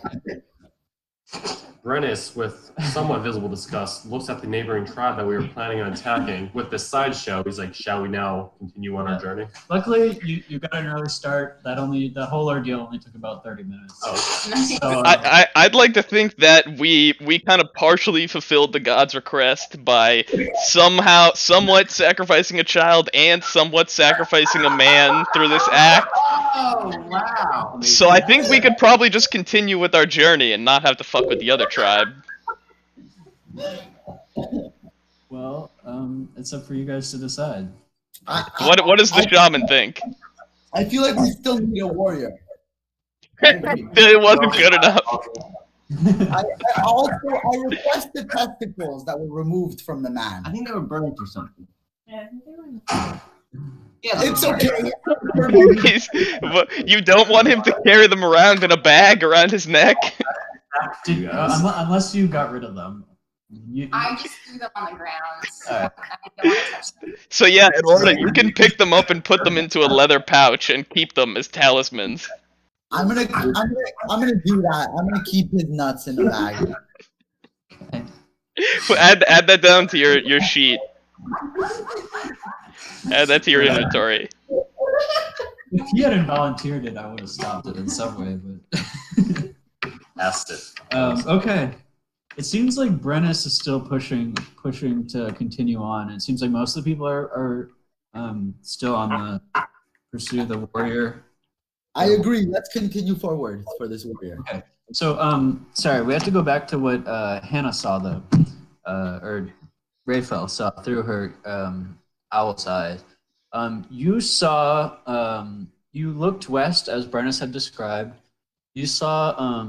Brennis, with somewhat visible disgust, looks at the neighboring tribe that we were planning on attacking. With this sideshow, he's like, "Shall we now continue on our journey?" Luckily, you got an early start. The whole ordeal only took about 30 minutes. Oh, So, I'd like to think that we kind of partially fulfilled the god's request by somewhat sacrificing a child and somewhat sacrificing a man through this act. Oh, wow. So I think we could probably just continue with our journey and not have to fuck with the other tribe. well, it's up for you guys to decide. What does the shaman think? I feel like we still need a warrior. It wasn't good enough. I requested testicles that were removed from the man. I think they were burnt or something. Yeah, I think they were- Yeah, It's okay. You don't want him to carry them around in a bag around his neck? Unless you got rid of them. I just threw them on the ground. So Alright. I don't want to touch them. So yeah, Eduardo, you can pick them up and put them into a leather pouch and keep them as talismans. I'm gonna do that. I'm gonna keep his nuts in the bag. Add that down to your sheet. Add that to your inventory. If he hadn't volunteered it, I would have stopped it in some way. But asked it. okay, it seems like Brennis is still pushing to continue on. It seems like most of the people are still on the pursuit of the warrior. I agree. Let's continue forward for this warrior. Okay. So sorry, we have to go back to what Hannah saw though, or Rayfel saw through her owl's eye. You saw, you looked west as Brennis had described. You saw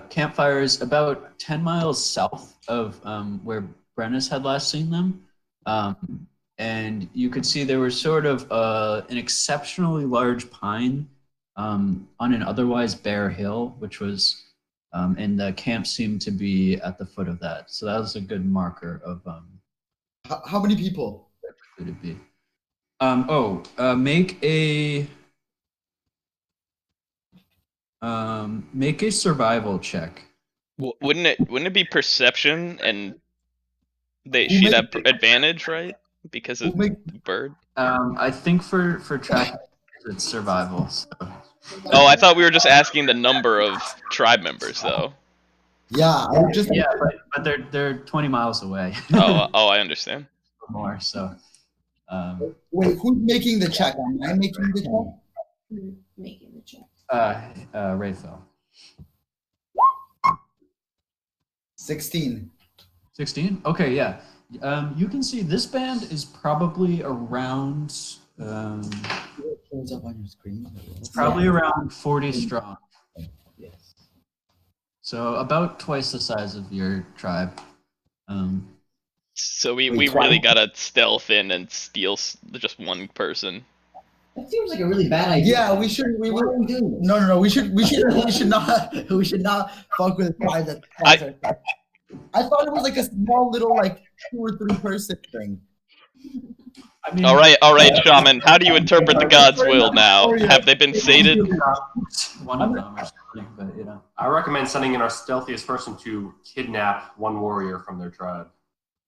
campfires about 10 miles south of where Brennis had last seen them. And you could see there was sort of an exceptionally large pine on an otherwise bare hill, which was, and the camp seemed to be at the foot of that. So that was a good marker of How many people? could it be? Make a survival check. Wouldn't it be perception and she'd have advantage, right? Because of bird. I think for track it's survival. So. Oh, I thought we were just asking the number of tribe members, though. Yeah, I would just. Yeah, but they're 20 miles away. Oh, I understand. More so. Wait, who's making the check? Am I making the check? Making the check. Rayfell. 16. 16? Okay, yeah. You can see this band is probably around It shows up on your screen. it's probably around 40 strong. Yes. So about twice the size of your tribe. So we really gotta stealth in and steal just one person. That seems like a really bad idea. Yeah, we should. We Why will. are we doing this? No. We should not. We should not fuck with private. I thought it was like a small little like 2 or 3 person thing. I mean, All right, shaman. How do you interpret the god's will now? Have they been sated? one of them or something, but you know. I recommend sending in our stealthiest person to kidnap one warrior from their tribe.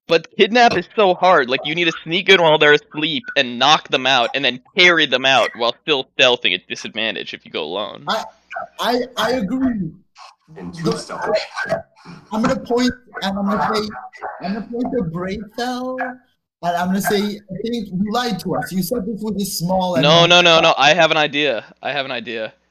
But kidnap is so hard. Like, you need to sneak in while they're asleep and knock them out, and then carry them out while still stealthing at disadvantage if you go alone. I agree. In true stealth. I'm gonna point and I'm gonna point to Brayfell and I'm gonna say, I think you lied to us. You said this was a small. No. I have an idea.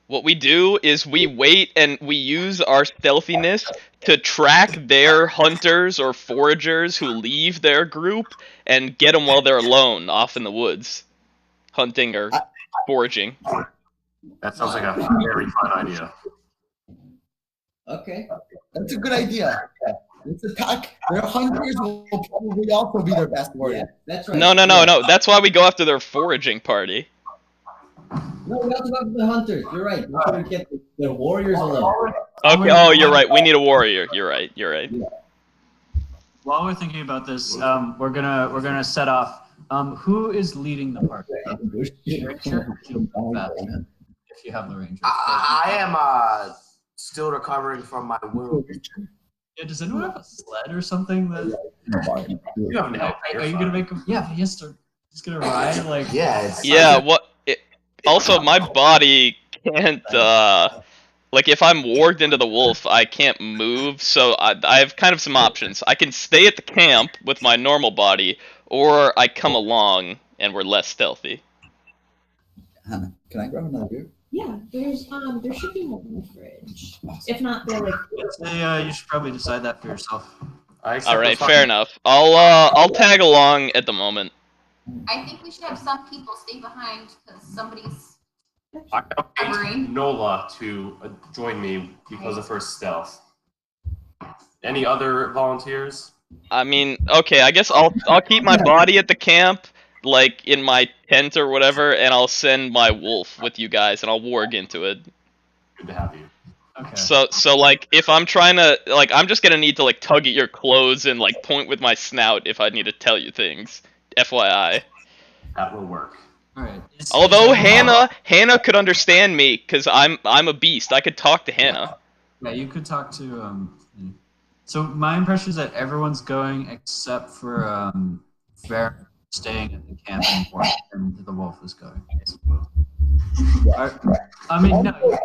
What we do is we wait and we use our stealthiness to track their hunters or foragers who leave their group and get them while they're alone off in the woods, hunting or foraging. That sounds like a very fun idea. Okay. That's a good idea. Let's attack. Their hunters will probably also be their best warrior. Yeah, that's right. No. That's why we go after their foraging party. No, we also got the hunters. You're right. We should get the warriors alone. Okay. Oh, you're right. We need a warrior. You're right. While we're thinking about this, we're gonna set off. Who is leading the party? Ranger? If you have the ranger. I am still recovering from my wound. Yeah, does anyone have a sled or something that? You have no. Are you gonna make him? Yeah, but he's gonna ride like. Yeah. It's, Yeah. Also, my body can't. Like, if I'm warged into the wolf, I can't move. So I have kind of some options. I can stay at the camp with my normal body, or I come along and we're less stealthy. Hannah, can I grab another beer? Yeah, there should be more in the fridge. If not, they're like. You should probably decide that for yourself. All right, fair enough. I'll tag along at the moment. I think we should have some people stay behind because somebody's I covering. invite Nola to join me because of her stealth. Any other volunteers? I mean, okay, I guess I'll keep my body at the camp, like in my tent or whatever, and I'll send my wolf with you guys, and I'll warg into it. Good to have you. Okay. So like, if I'm trying to, like, I'm just gonna need to like tug at your clothes and like point with my snout if I need to tell you things. FYI. That will work. All right. Although Hannah could understand me because I'm a beast. I could talk to Hannah. Yeah, you could talk to So my impression is that everyone's going except for Fair staying at the camp and the wolf is going. I mean, no.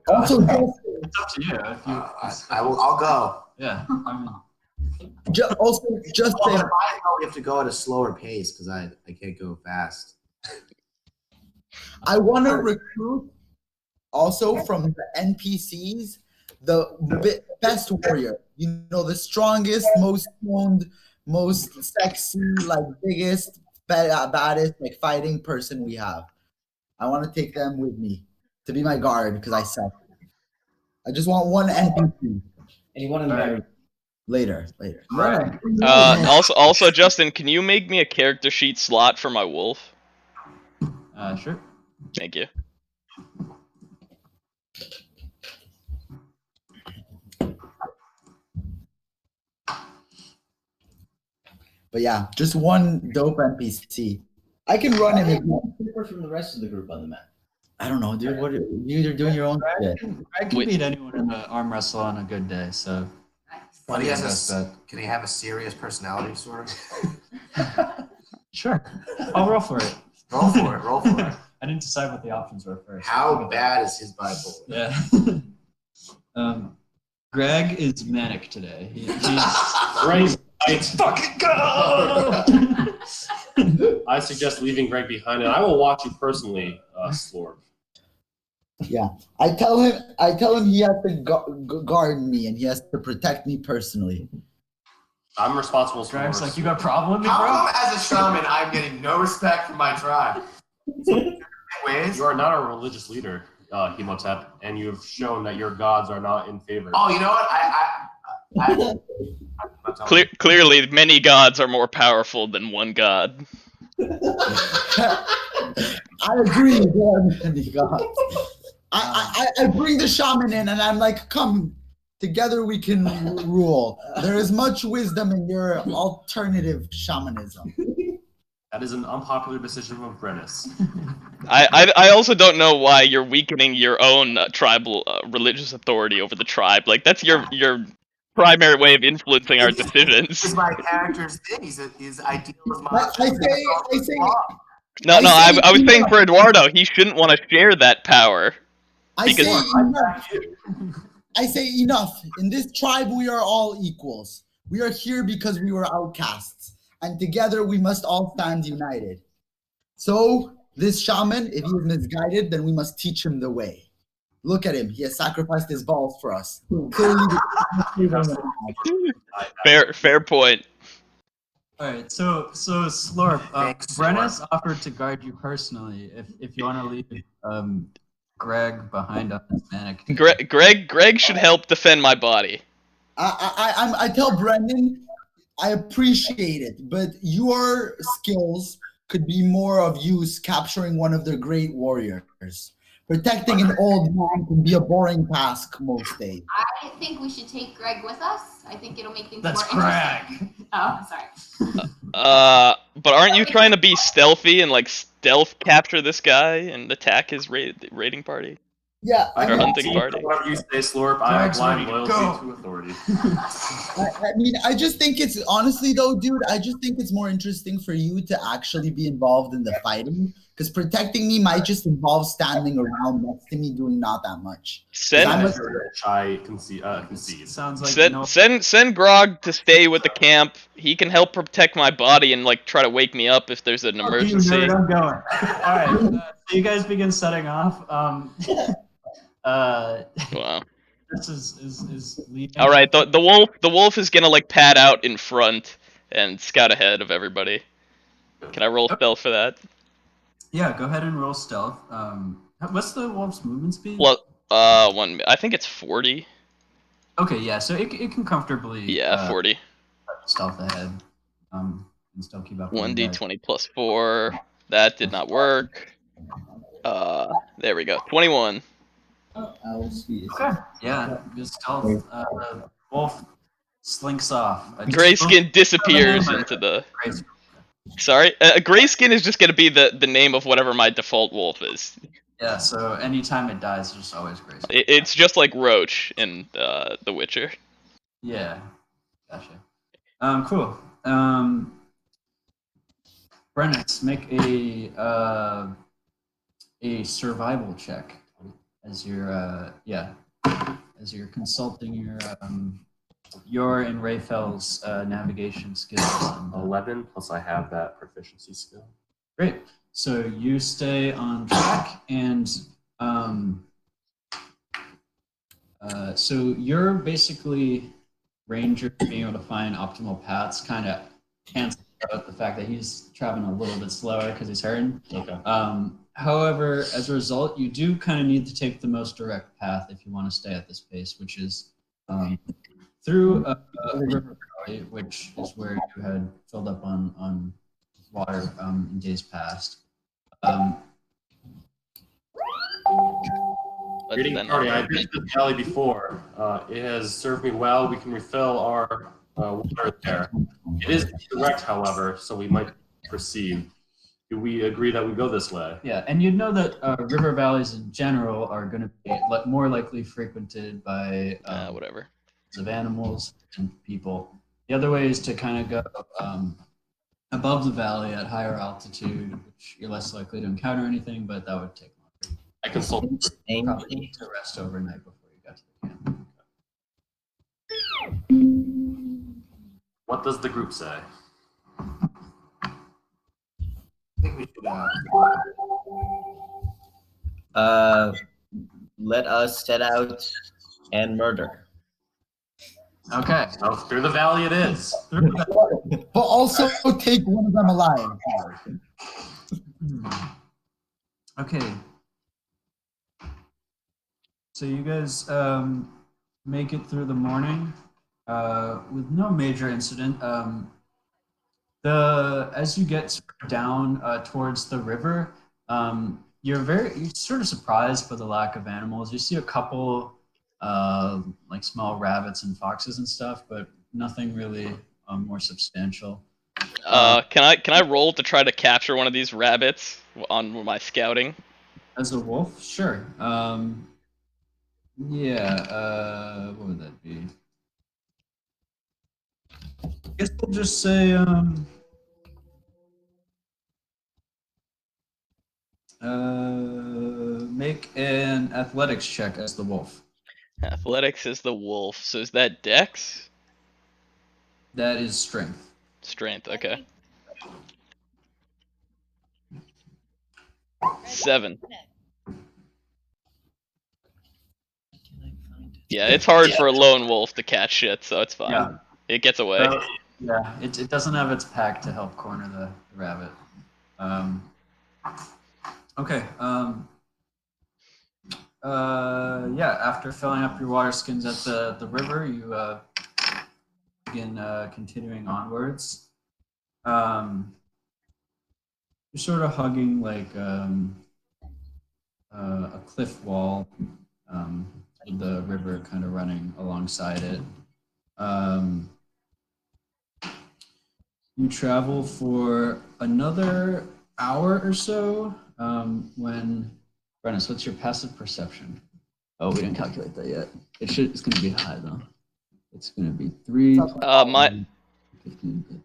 Also, It's up to you. If you I'll go. yeah. I mean, just Well, we have to go at a slower pace because I can't go fast. I want to recruit also from the NPCs the best warrior. You know, the strongest, most toned, most sexy, like biggest, baddest, like fighting person we have. I want to take them with me to be my guard because I suck. I just want one NPC. And you want to marry. Later. Right. Also, Justin, can you make me a character sheet slot for my wolf? sure. Thank you. But yeah, just one dope NPC. I can run him. Different from the rest of the group on the map. I don't know, dude. What you're doing your own shit. I can beat anyone in the arm wrestle on a good day. So. But can he have a serious personality, sort of? Sure. I'll roll for it. Roll for it. I didn't decide what the options were first. How bad is his bipolar? Yeah. Greg is manic today. Greg, fucking go! I suggest leaving Greg behind, and I will watch you personally, Slorp. Yeah, I tell him he has to guard me and he has to protect me personally. I'm responsible for Greg's like, you got a problem with me, How bro? come as a shaman I'm getting no respect from my tribe? Ways? You are not a religious leader, Hemotep, and you have shown that your gods are not in favor. Oh, you know what? Clearly, many gods are more powerful than one god. I agree. There are many gods. I bring the shaman in and I'm like, come, together we can rule. There is much wisdom in your alternative shamanism. That is an unpopular decision from Brennus. I also don't know why you're weakening your own tribal religious authority over the tribe. Like, that's your primary way of influencing our decisions. It's my character's thing. His ideal is my. I say. No, I was saying for Eduardo, he shouldn't want to share that power. I say enough. In this tribe, we are all equals. We are here because we were outcasts. And together we must all stand united. So this shaman, if he is misguided, then we must teach him the way. Look at him. He has sacrificed his balls for us. Fair point. All right, so Slorp, Brennus offered to guard you personally if you want to leave Greg behind on this manic. Greg should help defend my body. I tell Brendan, I appreciate it, but your skills could be more of use capturing one of the great warriors. Protecting an old man can be a boring task most days. I think we should take Greg with us. I think it'll make things That's more Greg. interesting. Oh, sorry. But aren't you trying to be stealthy and like stealth capture this guy and attack his raiding party? Yeah, Or hunting party. Whatever you say, Slorp, I have blind loyalty to authority. I mean, I just think it's honestly though, dude. I just think it's more interesting for you to actually be involved in the fighting, because protecting me might just involve standing around next to me doing not that much. I concede. Sounds like send Grog to stay with the camp. He can help protect my body and like try to wake me up if there's an emergency. You nerd, I'm going. All right, so you guys begin setting off. Wow. This is leading. All right, the wolf is gonna like pad out in front and scout ahead of everybody. Can I roll stealth for that? Yeah, go ahead and roll stealth. What's the wolf's movement speed? Well, I think it's 40. Okay, yeah, so it can comfortably. Yeah, 40. Stealth ahead. And still keep up. 1d20 plus 4. That did not work. There we go. 21. Okay. Yeah, good stealth. Wolf slinks off. Grayskin disappears into the. Sorry, Grayskin is just gonna be the name of whatever my default wolf is. Yeah. So anytime it dies, it's just always Grayskin. It's just like Roach in The Witcher. Yeah. Gotcha. Cool. Brennus, make a survival check. As you're consulting your and Rayfel's navigation skills. 11 plus I have that proficiency skill. Great. So you stay on track, and so you're basically ranger being able to find optimal paths. Kind of cancels out the fact that he's traveling a little bit slower because he's hurting. Okay. However, as a result, you do kind of need to take the most direct path if you want to stay at this pace, which is through a river valley, which is where you had filled up on water in days past. Greeting party. I've been to this valley before. It has served me well. We can refill our water there. It is direct, however, so we might proceed. Do we agree that we go this way? Yeah, and you know that river valleys in general are going to be more likely frequented by whatever of animals and people. The other way is to kind of go above the valley at higher altitude, which you're less likely to encounter anything, but that would take longer. I consult. Probably need to rest overnight before you got to the camp. What does the group say? I think we should. Let us set out and murder. Okay. So through the valley it is. But also take one of them alive. Okay. So you guys make it through the morning with no major incident. As you get down towards the river, you're sort of surprised by the lack of animals. You see a couple like small rabbits and foxes and stuff, but nothing really more substantial. Can I roll to try to capture one of these rabbits on my scouting? As a wolf, sure. Yeah. What would that be? I guess we'll just say make an athletics check as the wolf. Athletics is the wolf. So is that Dex? That is strength. Strength. Okay. 7. Yeah, it's hard for a lone wolf to catch shit, so it's fine. Yeah. It gets away. Yeah, it doesn't have its pack to help corner the rabbit. Okay. Yeah, after filling up your water skins at the river, you begin continuing onwards. You're sort of hugging like a cliff wall, with the river kind of running alongside it. You travel for another hour or so when, Brennis, what's your passive perception? Oh, we didn't calculate that yet. It's going to be high though. It's going to be 3. My 15.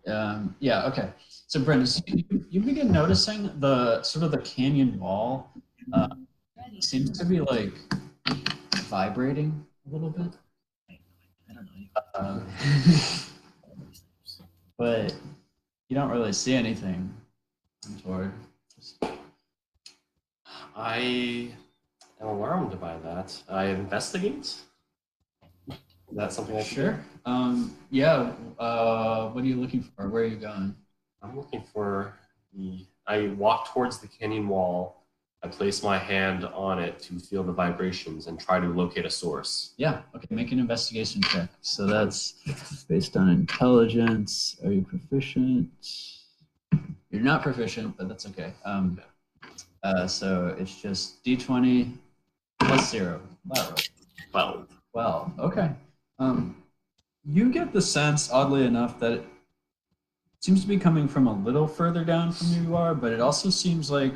Yeah. Okay. So, Brennis, you begin noticing the sort of the canyon wall seems to be like vibrating a little bit. But you don't really see anything untoward. I am alarmed by that. I investigate. Is that something I should do? Sure. Yeah. What are you looking for? Where are you going? I'm looking for the. I walk towards the canyon wall. I place my hand on it to feel the vibrations and try to locate a source. Yeah. Okay. Make an investigation check. So that's based on intelligence. Are you proficient? You're not proficient, but that's okay. So it's just D20 plus 0. Wow. 12. Okay. You get the sense, oddly enough, that it seems to be coming from a little further down from where you are, but it also seems like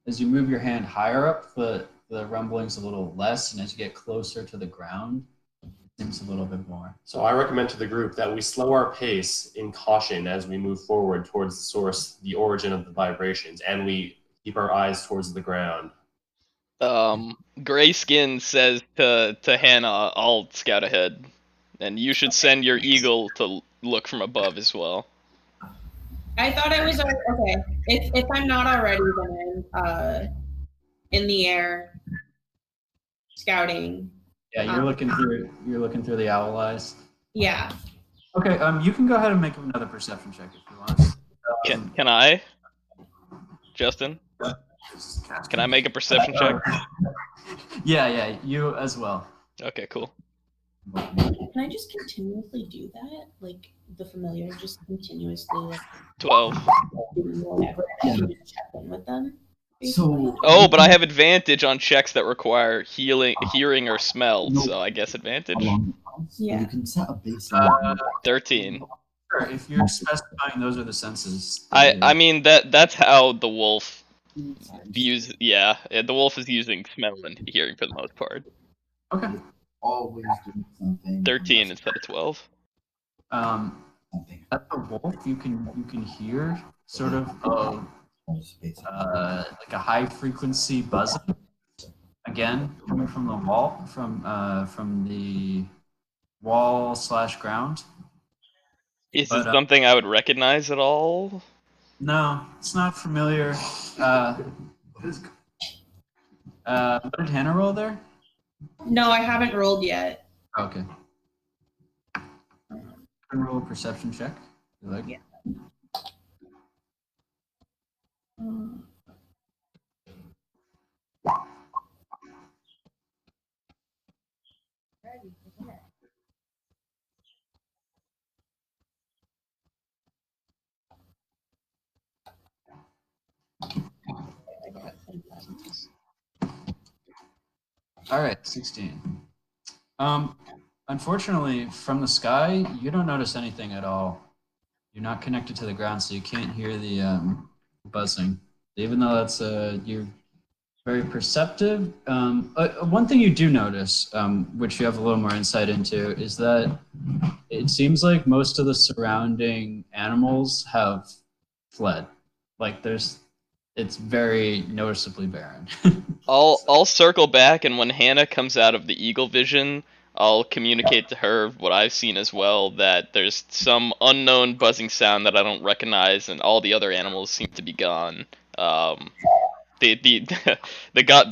as you move your hand higher up, the rumbling's a little less, and as you get closer to the ground, it seems a little bit more. So I recommend to the group that we slow our pace in caution as we move forward towards the source, the origin of the vibrations, and we keep our eyes towards the ground. Grayskin says to Hannah, I'll scout ahead. And you should send your eagle to look from above as well. I thought I was okay. If I'm not already, then I'm in the air scouting. Yeah, you're looking through the owl eyes. Yeah. Okay, you can go ahead and make another perception check if you want. Can I? Justin? Can I make a perception check? Yeah, you as well. Okay, cool. Can I just continuously do that? Like the familiar, just continuously like 12. whatever. I can just check in with them. So Oh, but I have advantage on checks that require hearing or smell, so I guess advantage. Yeah. You can set a baseline. 13. Sure, if you're specifying those are the senses. I mean that's how the wolf views. Yeah, the wolf is using smell and hearing for the most part. Okay. Always doing something. 13 instead of 12. Something. at the wolf, you can hear sort of like a high frequency buzzing. Again, coming from the wall, from the wall / ground. Is But, it something I would recognize at all? No, it's not familiar. What did Hannah roll there? No, I haven't rolled yet. Okay. Roll a perception check. You like? Yeah. All right, 16. Unfortunately, from the sky, you don't notice anything at all. You're not connected to the ground, so you can't hear the buzzing. Even though that's you're very perceptive. One thing you do notice, which you have a little more insight into, is that it seems like most of the surrounding animals have fled. Like it's very noticeably barren. I'll circle back, and when Hannah comes out of the eagle vision, I'll communicate to her what I've seen as well, that there's some unknown buzzing sound that I don't recognize, and all the other animals seem to be gone. The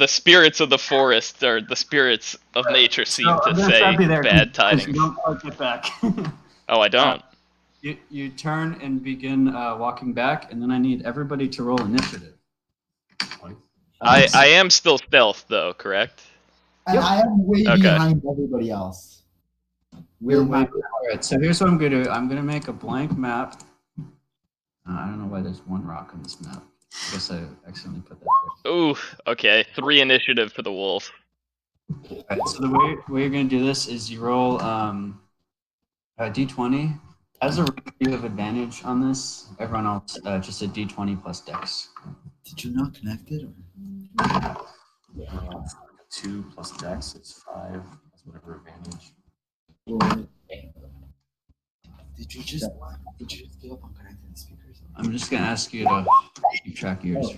spirits of the forest, or the spirits of nature, seem to say bad tidings. You don't quite get back. Oh, I don't. You turn and begin walking back, and then I need everybody to roll initiative. I am still stealth, though, correct? And I am way behind everybody else. All right, so here's what I'm going to do. I'm going to make a blank map. I don't know why there's one rock on this map. I guess I accidentally put that there. Ooh, okay. 3 initiative for the wolf. All right, so the way you're going to do this is you roll a d20. As a ranger, you have advantage on this. Everyone else, just a d20 plus dex. Did you not connect it? Yeah. 2 plus dex is 5. That's whatever advantage. Did you just give up on connecting the speakers? I'm just going to ask you to keep track of yours.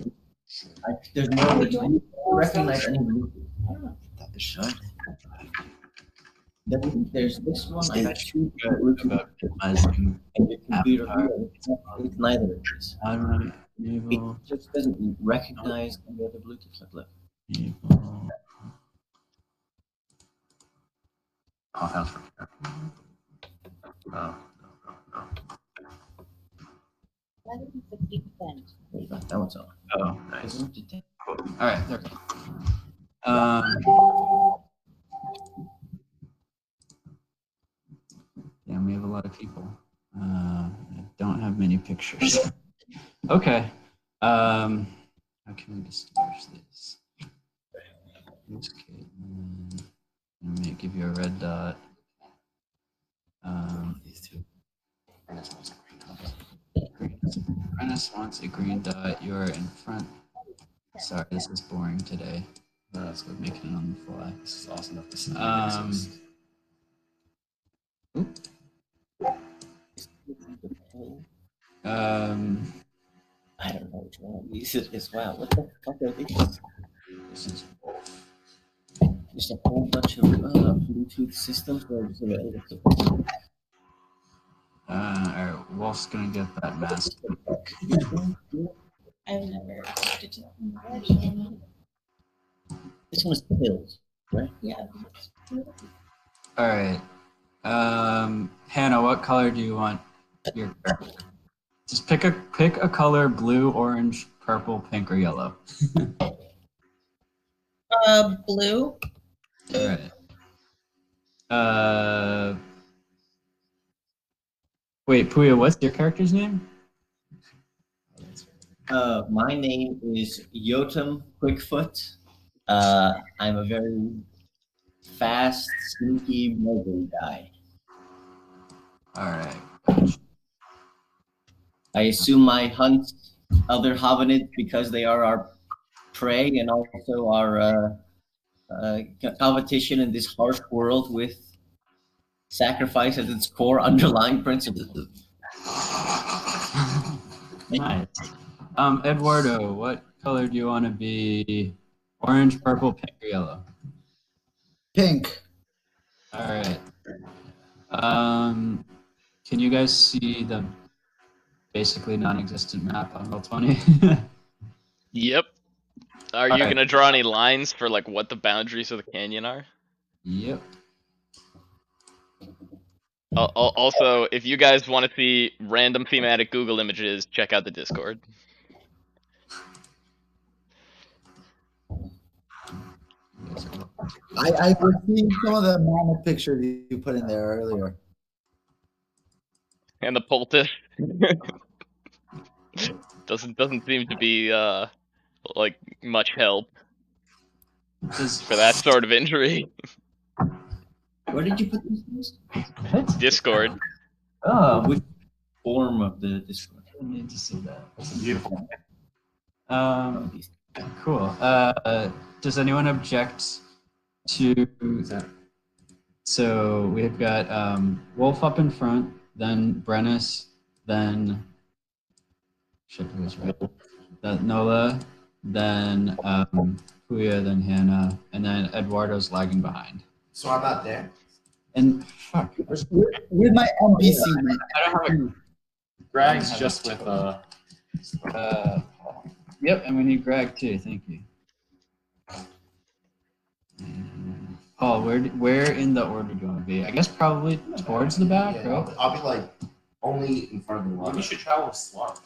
There's no way to recognize any Bluetooth. That is shut. There's this one. I got 2 About minimizing and your computer. Avatar. It's neither of these. enable. It just doesn't recognize any other Bluetooth. Look. Enable. Oh, that's right. Oh, no. 50%. There you go. That one's on. Oh, Nice. all right. There we go. Yeah, we have a lot of people. I don't have many pictures. Okay. How can we distinguish this? I'm gonna give you a red dot. These two. Prentice wants a green dot. You are in front. Sorry, this is boring today. Let's go making it on the fly. This is awesome enough to see. I don't know which one of these it is. Wow, what the fuck are these? This is wolf. Just a whole bunch of Bluetooth systems where it's available. All right, Wolf's gonna get that mask. I've never connected to that one. This one's pills, right? Yeah. All right. Hannah, what color do you want your character? Just pick a color: blue, orange, purple, pink, or yellow. Blue. All right. Wait, Puya, what's your character's name? My name is Yotam Quickfoot. I'm a very fast, sneaky mobile guy. All right. I assume I hunt other hominids because they are our prey and also our competition in this harsh world with sacrifice as its core underlying principle. Nice. Eduardo, what color do you want to be? Orange, purple, pink, or yellow? Pink. All right. Can you guys see the basically non-existent map on Roll20? Yep. Are you gonna draw any lines for like what the boundaries of the canyon are? Yep. Also, if you guys want to see random thematic Google images, check out the Discord. I was seeing some of the mammoth pictures you put in there earlier. And the poultice doesn't seem to be like much help for that sort of injury. Where did you put these things? Discord. Oh, Which form of the Discord? I need to see that. It's beautiful. Cool. Does anyone object to that? So we've got Wolf up in front, then Brennis, then then Nola, then Puya, then Hannah, and then Eduardo's lagging behind. So I'm not there. And fuck, With my NPC. I don't have a. Greg's just with Yep, and we need Greg too. Thank you. Paul, where in the order do you want to be? I guess probably towards the back, Yeah, right? I'll be like only in front of the water. We should travel with Slurp.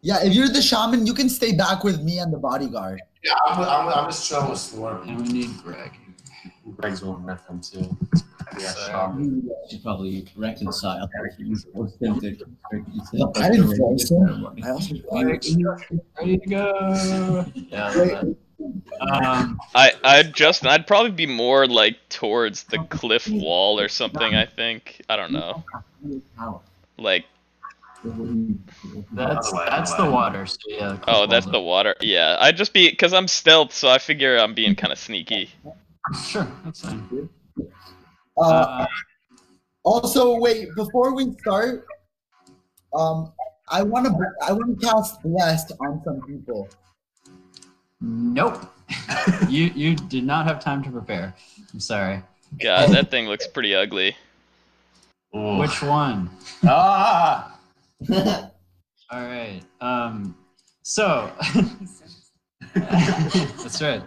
Yeah, if you're the shaman, you can stay back with me and the bodyguard. Yeah, I'm just chilling with Slurp. And we need Greg. Greg's going with them too. You should probably reconcile. You forced them to constrict yourself. I didn't force him. I also Ready to go. Yeah. I'd probably be more like towards the cliff wall or something. I think. I don't know. Like. That's the water. So yeah. Oh, that's the water. Yeah, I'd just be because I'm stealth, so I figure I'm being kind of sneaky. Sure, that's fine. Also, wait, before we start, I want to cast Blessed on some people. Nope. you did not have time to prepare. I'm sorry. God, that thing looks pretty ugly. Ooh. Which one? Ah! All right. So that's right.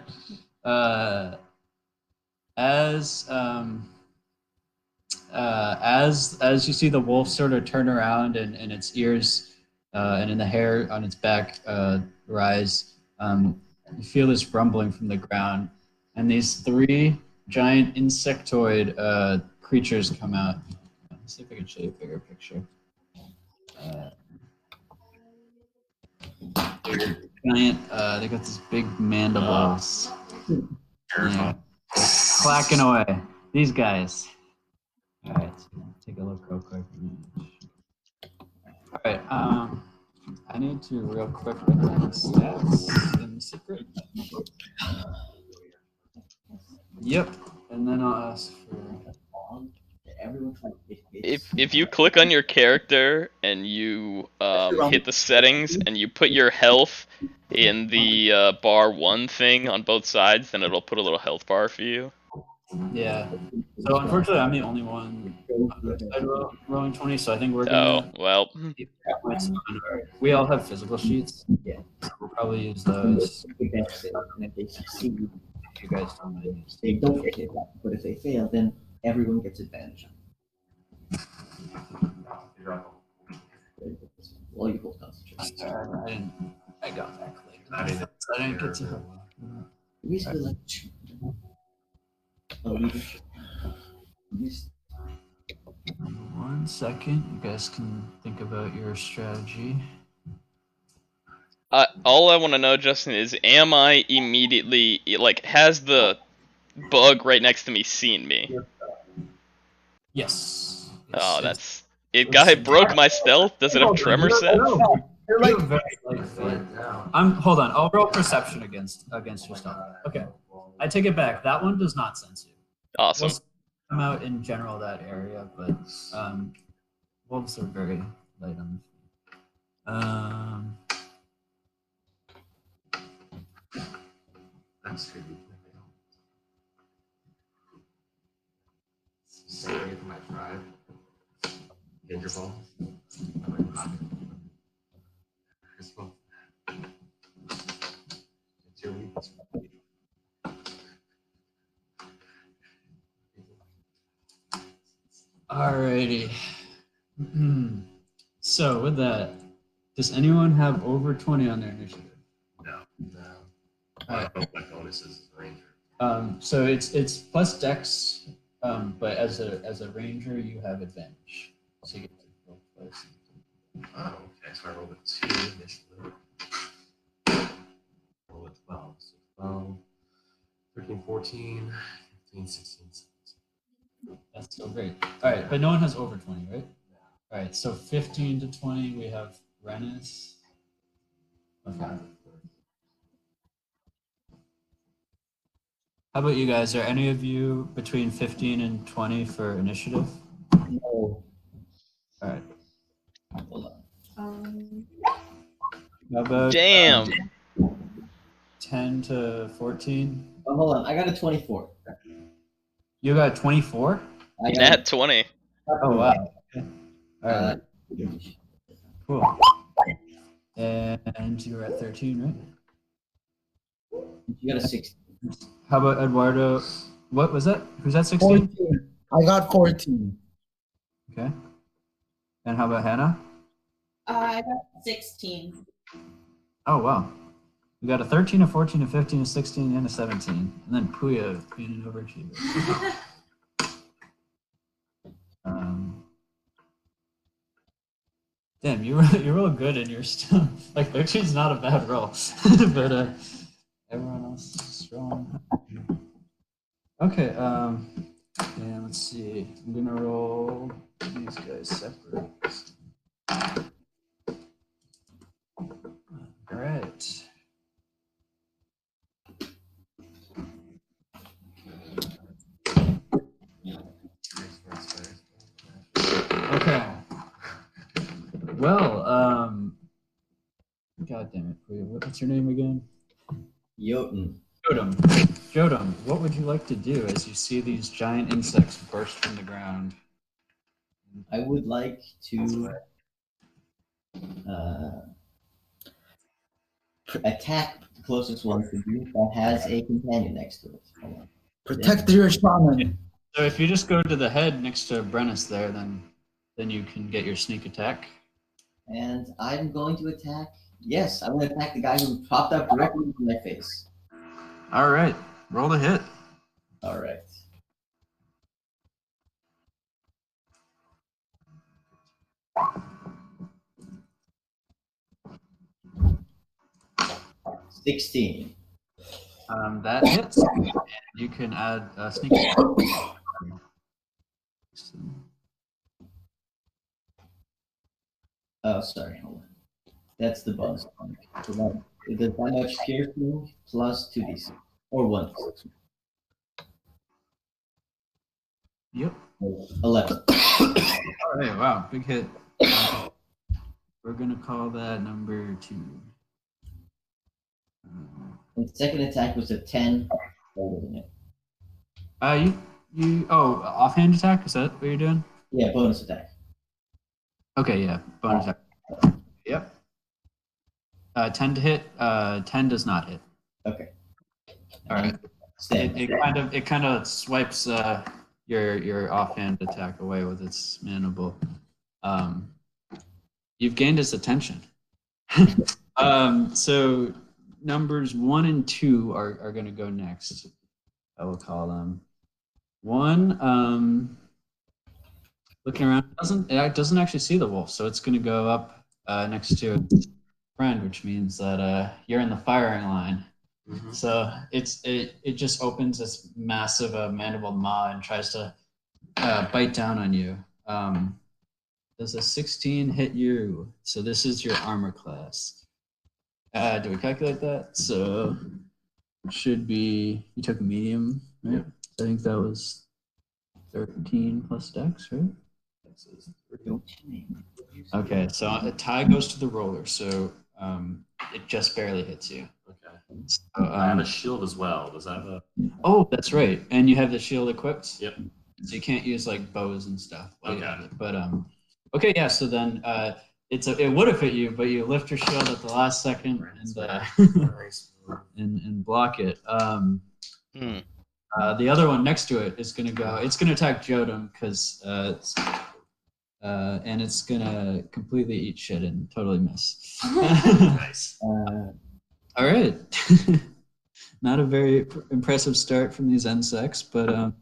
As you see the wolf sort of turn around and its ears and in the hair on its back rise, you feel this rumbling from the ground, and these three giant insectoid creatures come out. Let's see if I can show you a bigger picture. Giant, they got these big mandibles. Yeah. Clacking away. These guys. All right, so take a look real quick. All right, I need to real quick look at the stats in secret. Yep, and then I'll ask for. If you click on your character and you hit the settings and you put your health in the bar 1 thing on both sides, then it'll put a little health bar for you. Yeah. So unfortunately, I'm the only one rolling 20, so I think we're gonna. Oh well. We all have physical sheets. Yeah. So we'll probably use those. And if they succeed, You guys don't mind. they don't get hit back. But if they fail, then everyone gets advantage. Well, you both concentrate. I got back later. I didn't get to. We still like a leadership. Yes. 1 second. You guys can think about your strategy. All I want to know, Justin, is am I immediately like has the bug right next to me seen me? Yes. Oh, that's it. Guy broke my stealth. Does it have tremor set? You're like very light feet. Hold on. I'll roll perception against your stuff. Okay. I take it back. That one does not sense you. Awesome. Wolves come out in general that area, but wolves are very light on That's good. Say it for my tribe. Danger ball. This one. It's your week. Alrighty. So with that, does anyone have over 20 on their initiative? No. I don't know what my bonus is as a ranger. So it's plus dex, but as a ranger you have advantage. So you get to roll twice. Oh, okay. So I rolled a 2 initially. Roll a 12. So 12, 13, 14, 15, 16, 17. That's still great. All right, but no one has over 20, right? All right, so 15 to 20 we have Rennis. Okay. How about you guys? Are any of you between 15 and 20 for initiative? No. All right. Hold on. How about Damn. 10 to 14? Oh, hold on. I got a 24. You got 24? I got Nat 20. Oh, wow. Okay. All right. Cool. And you were at 13, right? You got a 16. How about Eduardo? What was that? Who's that, 16? 14. I got 14. Okay. And how about Hannah? I got 16. Oh, wow. We got a 13, a 14, a 15, a 16, and a 17. And then Puya being an overachiever. Damn, you're real good and you're still like 13's not a bad roll. But everyone else is strong. Okay, and let's see. I'm gonna roll these guys separate. All right. Okay. Well, God damn it, what's your name again? Jotun. Jodam, what would you like to do as you see these giant insects burst from the ground? I would like to attack the closest one to you that has a companion next to it. Hold on. Protect your shaman. So if you just go to the head next to Brennus there, then you can get your sneak attack. And I'm going to attack. Yes, I'm going to attack the guy who popped up directly into my face. All right, roll the hit. All right. $16. That hits. And you can add a sneak attack. Oh, sorry. Hold on. That's the bonus. So that, the damage piercing plus 2d6 or 1. Yep. 11. All right, wow, big hit. We're gonna call that number 2. And the second attack was a 10. Offhand attack? Is that what you're doing? Yeah, bonus attack. Okay, yeah, bonus attack. Yep. 10 to hit. 10 does not hit. Okay. All right. It kind of swipes your offhand attack away with its mandible. You've gained his attention. So numbers 1 and 2 are going to go next. I will call them. 1, looking around, it doesn't actually see the wolf, so it's going to go up next to a friend, which means that you're in the firing line. Mm-hmm. So it just opens its massive mandible maw and tries to bite down on you. Does a 16 hit you? So this is your armor class. Do we calculate that? So it should be, you took medium, right? I think that was 13 plus dex, right? Okay, so a tie goes to the roller, so it just barely hits you. Okay. So, I have a shield as well. Does that have a? Oh, that's right. And you have the shield equipped? Yep. So you can't use like bows and stuff. while you Okay. have it. But okay, yeah, so then it would have hit you, but you lift your shield at the last second and block it. The other one next to it is gonna go. It's gonna attack Jodam because and it's gonna completely eat shit and totally miss. Nice. All right. Not a very impressive start from these insects, but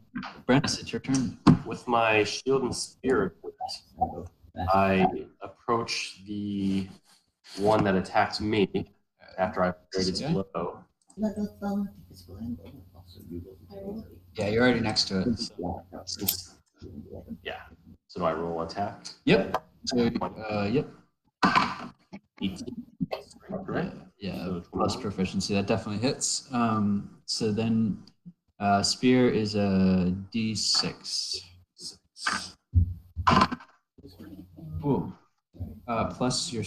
Brent, it's your turn. With my shield and spear equipped, I approach the one that attacked me after I parried its blow. Yeah, you're already next to it. So. Yeah. So do I roll attack? Yep. So, yep. 18. Right? Yeah, So plus proficiency. That definitely hits. So then spear is a D6. Ooh. Plus your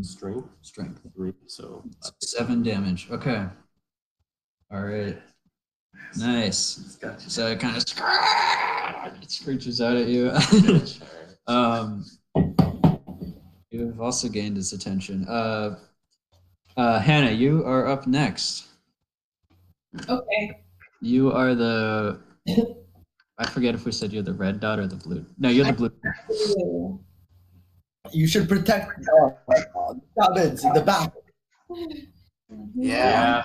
strength 3. So 7 damage. Okay. All right. Nice. So it kind of screeches out at you. You've also gained his attention. Hannah, you are up next. Okay. You are the. I forget if we said you're the red dot or the blue. No, you're the blue. You should protect cabins in the back. Yeah.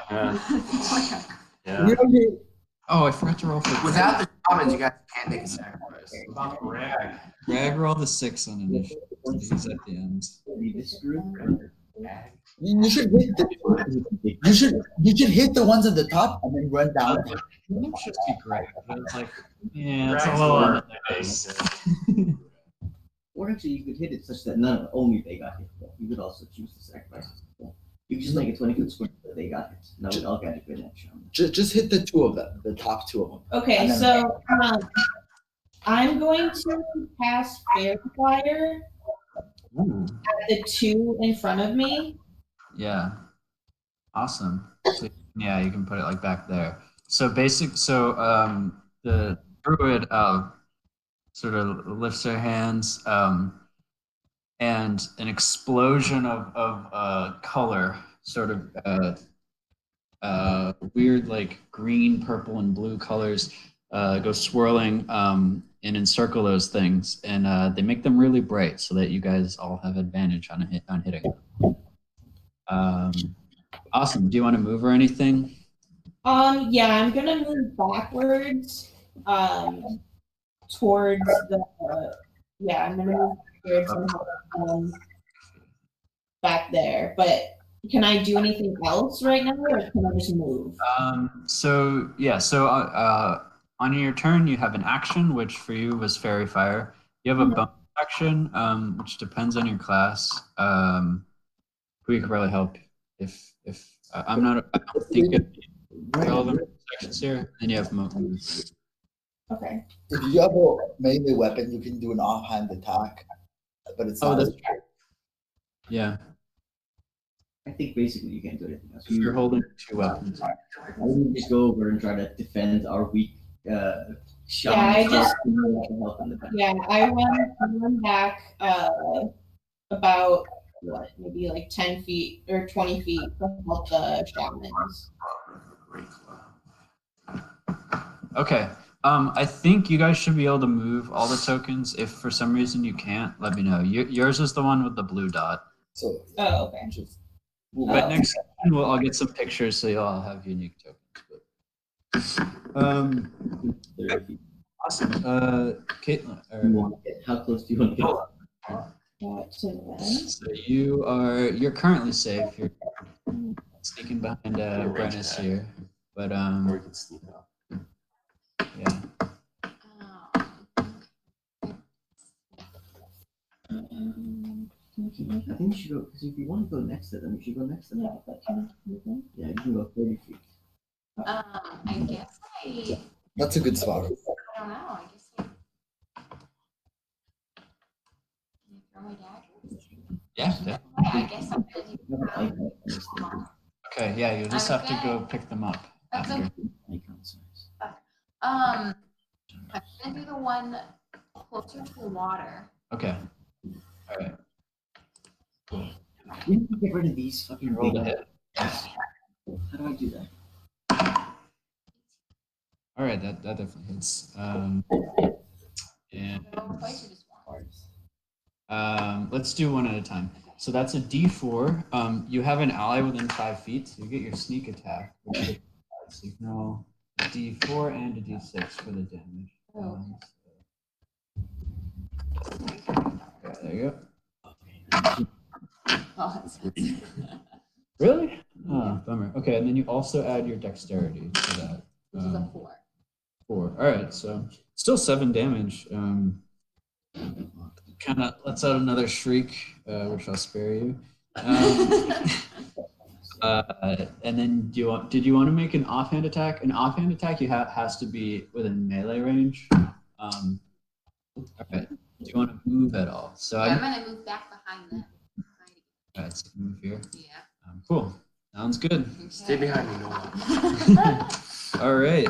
Oh, I forgot to roll for. Without the shamans, you guys can't make a sacrifice. What about Greg? Greg rolled a 6 on initiative. So he's at the end. You should hit you should hit the ones at the top and then run down. It should be Greg, but it's like, yeah, it's a little on the nice. Or actually, you could hit it such that not only they got hit, but you could also choose to sacrifice. You could just make a 20-foot square that they got hit. Now we all got a good edge on them. Just hit the two of them, the top two of them. Okay, so I'm going to cast Fair Fire at the 2 in front of me. Yeah. Awesome. So, yeah, you can put it like back there. So the druid sort of lifts her hands and an explosion of color, sort of weird like green, purple, and blue colors go swirling and encircle those things, and they make them really bright so that you guys all have advantage on hitting. Awesome. Do you want to move or anything? Yeah, I'm gonna move backwards towards the I'm gonna move backwards back there. But can I do anything else right now, or can I just move? So on your turn you have an action, which for you was Fairy Fire. You have a bonus action, which depends on your class. We could probably help if I don't think it relevant sections here. Then you have move. Okay. If you have a melee weapon, you can do an offhand attack, but it's not. That's true. Yeah. I think basically you can't do anything else. You're holding 2 weapons. I would just go over and try to defend our weak shot. I run back about maybe like 10 feet or 20 feet to help the shamans. Okay. I think you guys should be able to move all the tokens. If for some reason you can't, let me know. Yours is the one with the blue dot. So. Oh, okay. But next session, I'll get some pictures so you'll all have unique tokens. Awesome. Caitlin. How close do you want to get? So you're currently safe. You're sneaking behind Brennis here, but Or you can sneak up. yeah. I think you should go, because if you want to go next to them, you should go next to them. Yeah, but can I move in? Yeah, you can go 30 feet. I guess That's a good spot. I don't know. I guess Throw my daggers? Yeah. Yeah. I guess I'm gonna do Okay. Yeah. You just have to go pick them up That's after. I'm gonna do the one closer to the water. Okay. All right. Cool. We need to get rid of these fucking Roll the big. hit. How do I do that? All right. That definitely hits. And Roll twice or just one? let's do one at a time. So that's a D4. You have an ally within 5 feet, so you get your sneak attack. Which is, so you can roll a D4 and a D6 for the damage. Yeah, there you go. Oh, that's Really? Oh, bummer. Okay, and then you also add your dexterity to that. Which is a 4. 4. All right, so still 7 damage. Kind of lets out another shriek, which I'll spare you. And then did you want to make an offhand attack? An offhand attack has to be within melee range. Okay. Do you want to move at all? So I'm gonna move back behind them. all right, so move here. Yeah. Cool. Sounds good. Stay behind me, Noah. All right.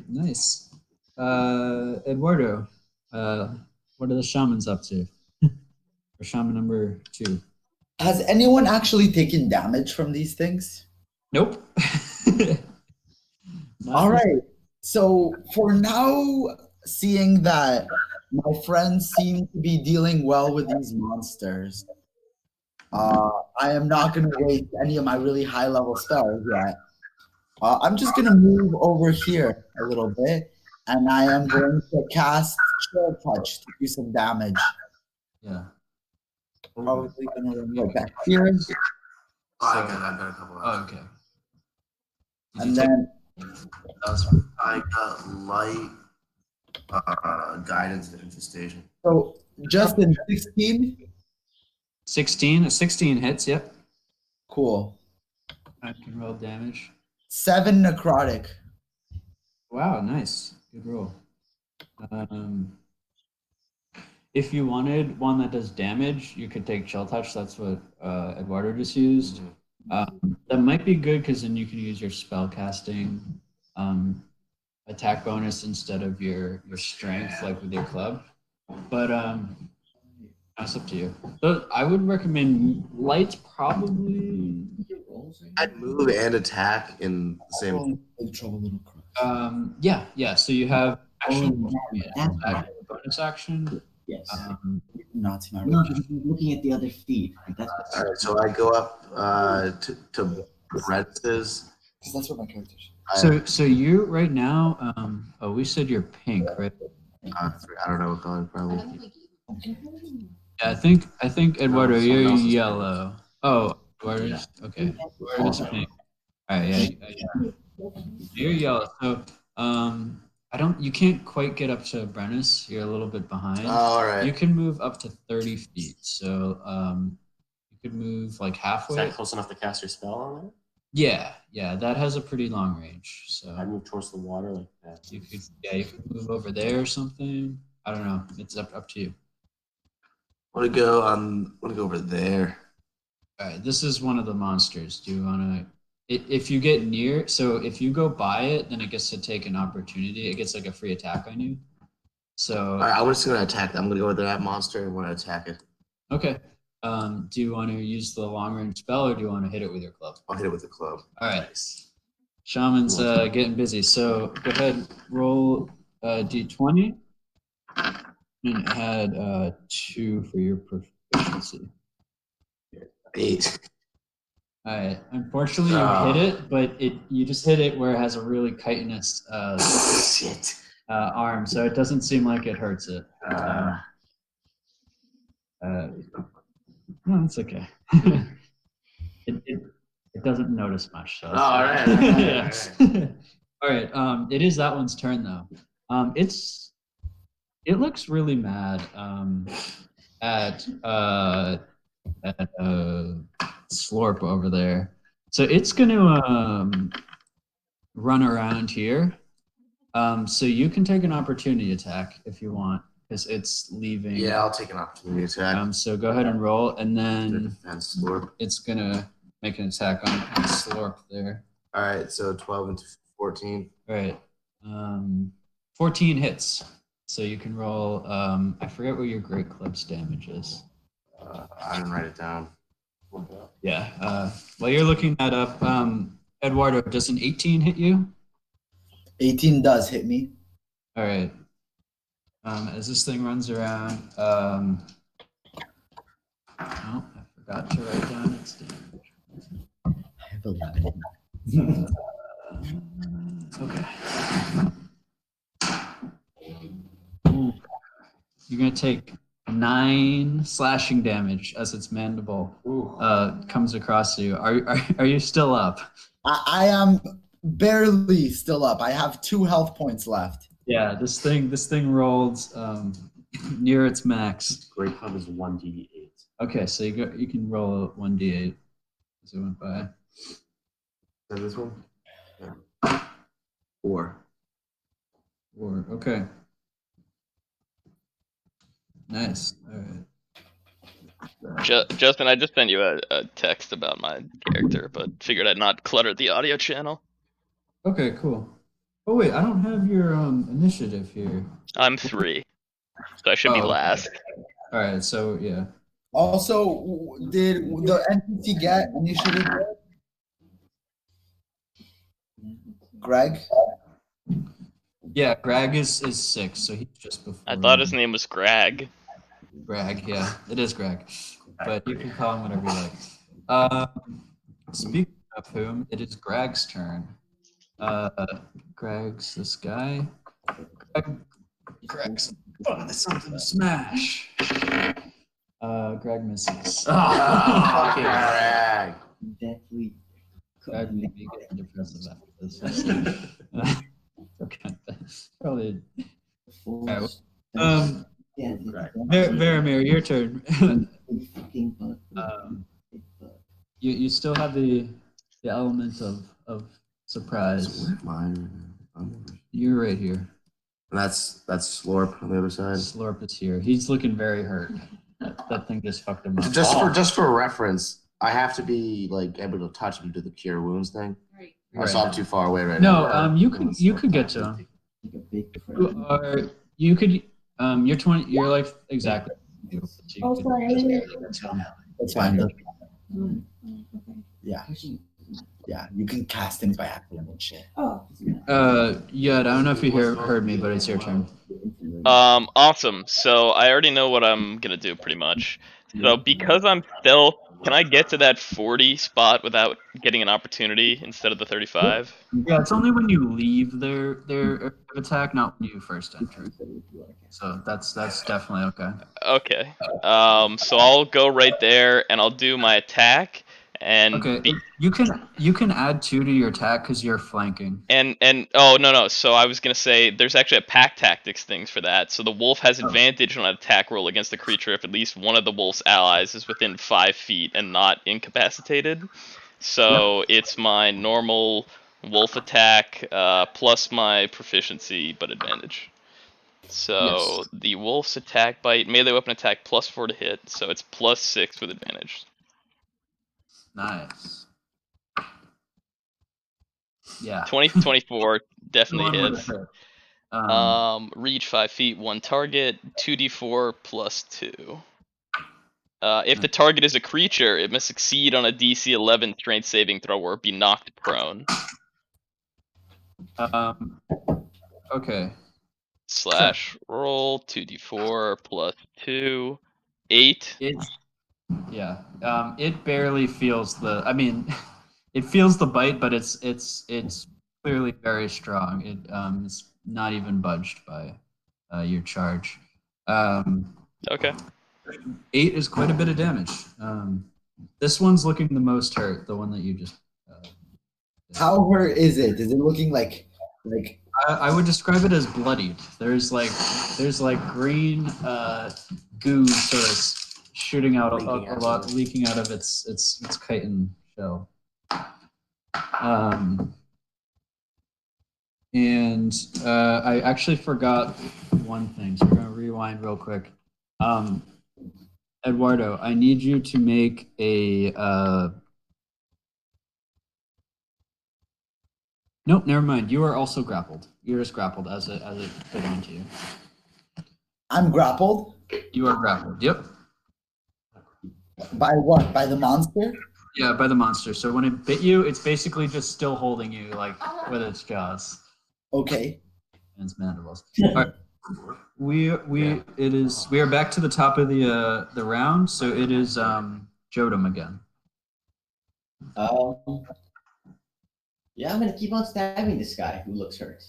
Nice. Eduardo, what are the shamans up to? Or shaman number 2? Has anyone actually taken damage from these things? Nope. All right. So for now, seeing that my friends seem to be dealing well with these monsters, I am not going to waste any of my really high level spells yet. I'm just going to move over here a little bit, and I am going to cast Chill Touch to do some damage. Yeah. Probably going to run right back here. I got a couple Oh, of okay. And then I got light guidance and infestation. so Justin, 16? 16. A 16 hits, yep. Cool. I can roll damage. 7 necrotic. Wow, nice. Good roll. If you wanted one that does damage, you could take Chill Touch. That's what Eduardo just used. That might be good because then you can use your spell casting attack bonus instead of your strength, like with your club. But that's up to you. So I would recommend light's probably. I'd move and attack in the same. Yeah. So you have action, Oh, bonus action. Yes. Nazi. No, because he's looking at the other feed. That's All right, so I go up to Brent's. Because that's what my character is. So you right now, we said you're pink, right? I don't know what color, probably. Yeah, I think Eduardo, you're yellow. Oh, Eduardo's okay. Eduardo's pink. All right, yeah. You're yellow. So you can't quite get up to Brennus. You're a little bit behind. Oh, all right. You can move up to 30 feet. So you could move like halfway. Is that close enough to cast your spell on Yeah, that has a pretty long range. So there? I move towards the water like that. you could move over there or something. I don't know. It's up to you. I want to go over there. All right, this is one of the monsters. Do you want to? If you get near, so if you go by it, then it gets to take an opportunity. It gets like a free attack on you. So. All right, I'm just gonna attack. I'm gonna go over that monster and want to attack it. Okay. Do you want to use the long range spell or do you want to hit it with your club? I'll hit it with the club. All right. Shaman's getting busy. So go ahead, roll d20 and add 2 for your proficiency. 8. All right. Unfortunately, you hit it, but you just hit it where it has a really chitinous Shit. arm, so it doesn't seem like it hurts it. No, it's okay. It doesn't notice much. So all right. Yeah. All right. It is that one's turn though. It looks really mad at Slorp over there. So it's gonna run around here. So you can take an opportunity attack if you want. because it's leaving. Yeah, I'll take an opportunity attack. So go ahead and roll, and then Defense slurp. it's gonna make an attack on Slurp there. All right, so 12 and 14. All right. 14 hits. So you can roll. I forget what your Great Club's damage is. I didn't write it down. Yeah. While you're looking that up, Eduardo, does an 18 hit you? 18 does hit me. All right. As this thing runs around, oh, I forgot to write down its damage. I have 11. Okay. You're gonna take 9 slashing damage as its mandible comes across you. Are you still up? I am barely still up. I have 2 health points left. Yeah, this thing rolled near its max. Great Club is 1d8. Okay, so you can roll 1d8 as it went by. Is that this one? Yeah. 4. Okay. Nice. All right. Justin, I just sent you a text about my character, but figured I'd not clutter the audio channel. Okay, cool. Oh wait, I don't have your initiative here. I'm 3, so I should be last. All right, so yeah. Also, did the NPC get initiative? Greg? Yeah, Greg is 6, so he's just before. I thought his name was Greg. Greg, yeah, it is Greg, but you can call him whatever you like. Speaking of whom, it is Greg's turn. Greg's this guy. Greg's something to smash. Greg misses. Fucking Greg. Deathly. Greg may be getting depressive after this. Okay, probably. Varamir, your turn. You still have the element of surprise. You're right here. That's Slorp on the other side. Slurp is here. He's looking very hurt. That thing just fucked him up. Just for reference, I have to be like able to touch him to do the cure wounds thing. Right. So I'm too far away right now. No, you could get to him. You could. You're 20. You're like exactly. Oh, sorry. That's fine. Yeah. Yeah, you can cast things by accident and shit. Oh. Yeah, I don't know if you heard me, but it's your turn. Awesome. So I already know what I'm gonna do pretty much. So because I'm stealth, can I get to that 40 spot without getting an opportunity instead of the 35? Yeah, it's only when you leave their attack, not when you first enter. So that's definitely okay. Okay. So I'll go right there and I'll do my attack. And okay, you can add 2 to your attack because you're flanking. And oh no, so I was gonna say there's actually a pack tactics things for that. So the wolf has advantage on an attack roll against the creature if at least one of the wolf's allies is within 5 feet and not incapacitated. So it's my normal wolf attack plus my proficiency but advantage. So the wolf's attack bite, melee weapon attack plus 4 to hit, so it's plus 6 with advantage. Nice. Yeah. 24 definitely hits. Reach 5 feet, 1 target, 2d4 plus 2. If the target is a creature, it must succeed on a DC 11 strength saving throw or be knocked prone. Okay. / roll 2d4 plus 2, 8. Yeah. It barely feels the. I mean, it feels the bite, but it's clearly very strong. It's not even budged by your charge. Okay. 8 is quite a bit of damage. This one's looking the most hurt. The one that you just. How hurt is it? Is it looking like? I would describe it as bloodied. There's like green goo sort of shooting out a lot, leaking out of its chitin shell. And I actually forgot one thing, so we're gonna rewind real quick. Eduardo, I need you to make a. Nope, never mind. You are also grappled. You're just grappled as it fit onto you. I'm grappled. You are grappled. Yep. By what? By the monster? Yeah, by the monster. So when it bit you, it's basically just still holding you, like with its jaws Okay. and its mandibles. All right. We are back to the top of the round. So it is Jodam again. Yeah, I'm gonna keep on stabbing this guy who looks hurt.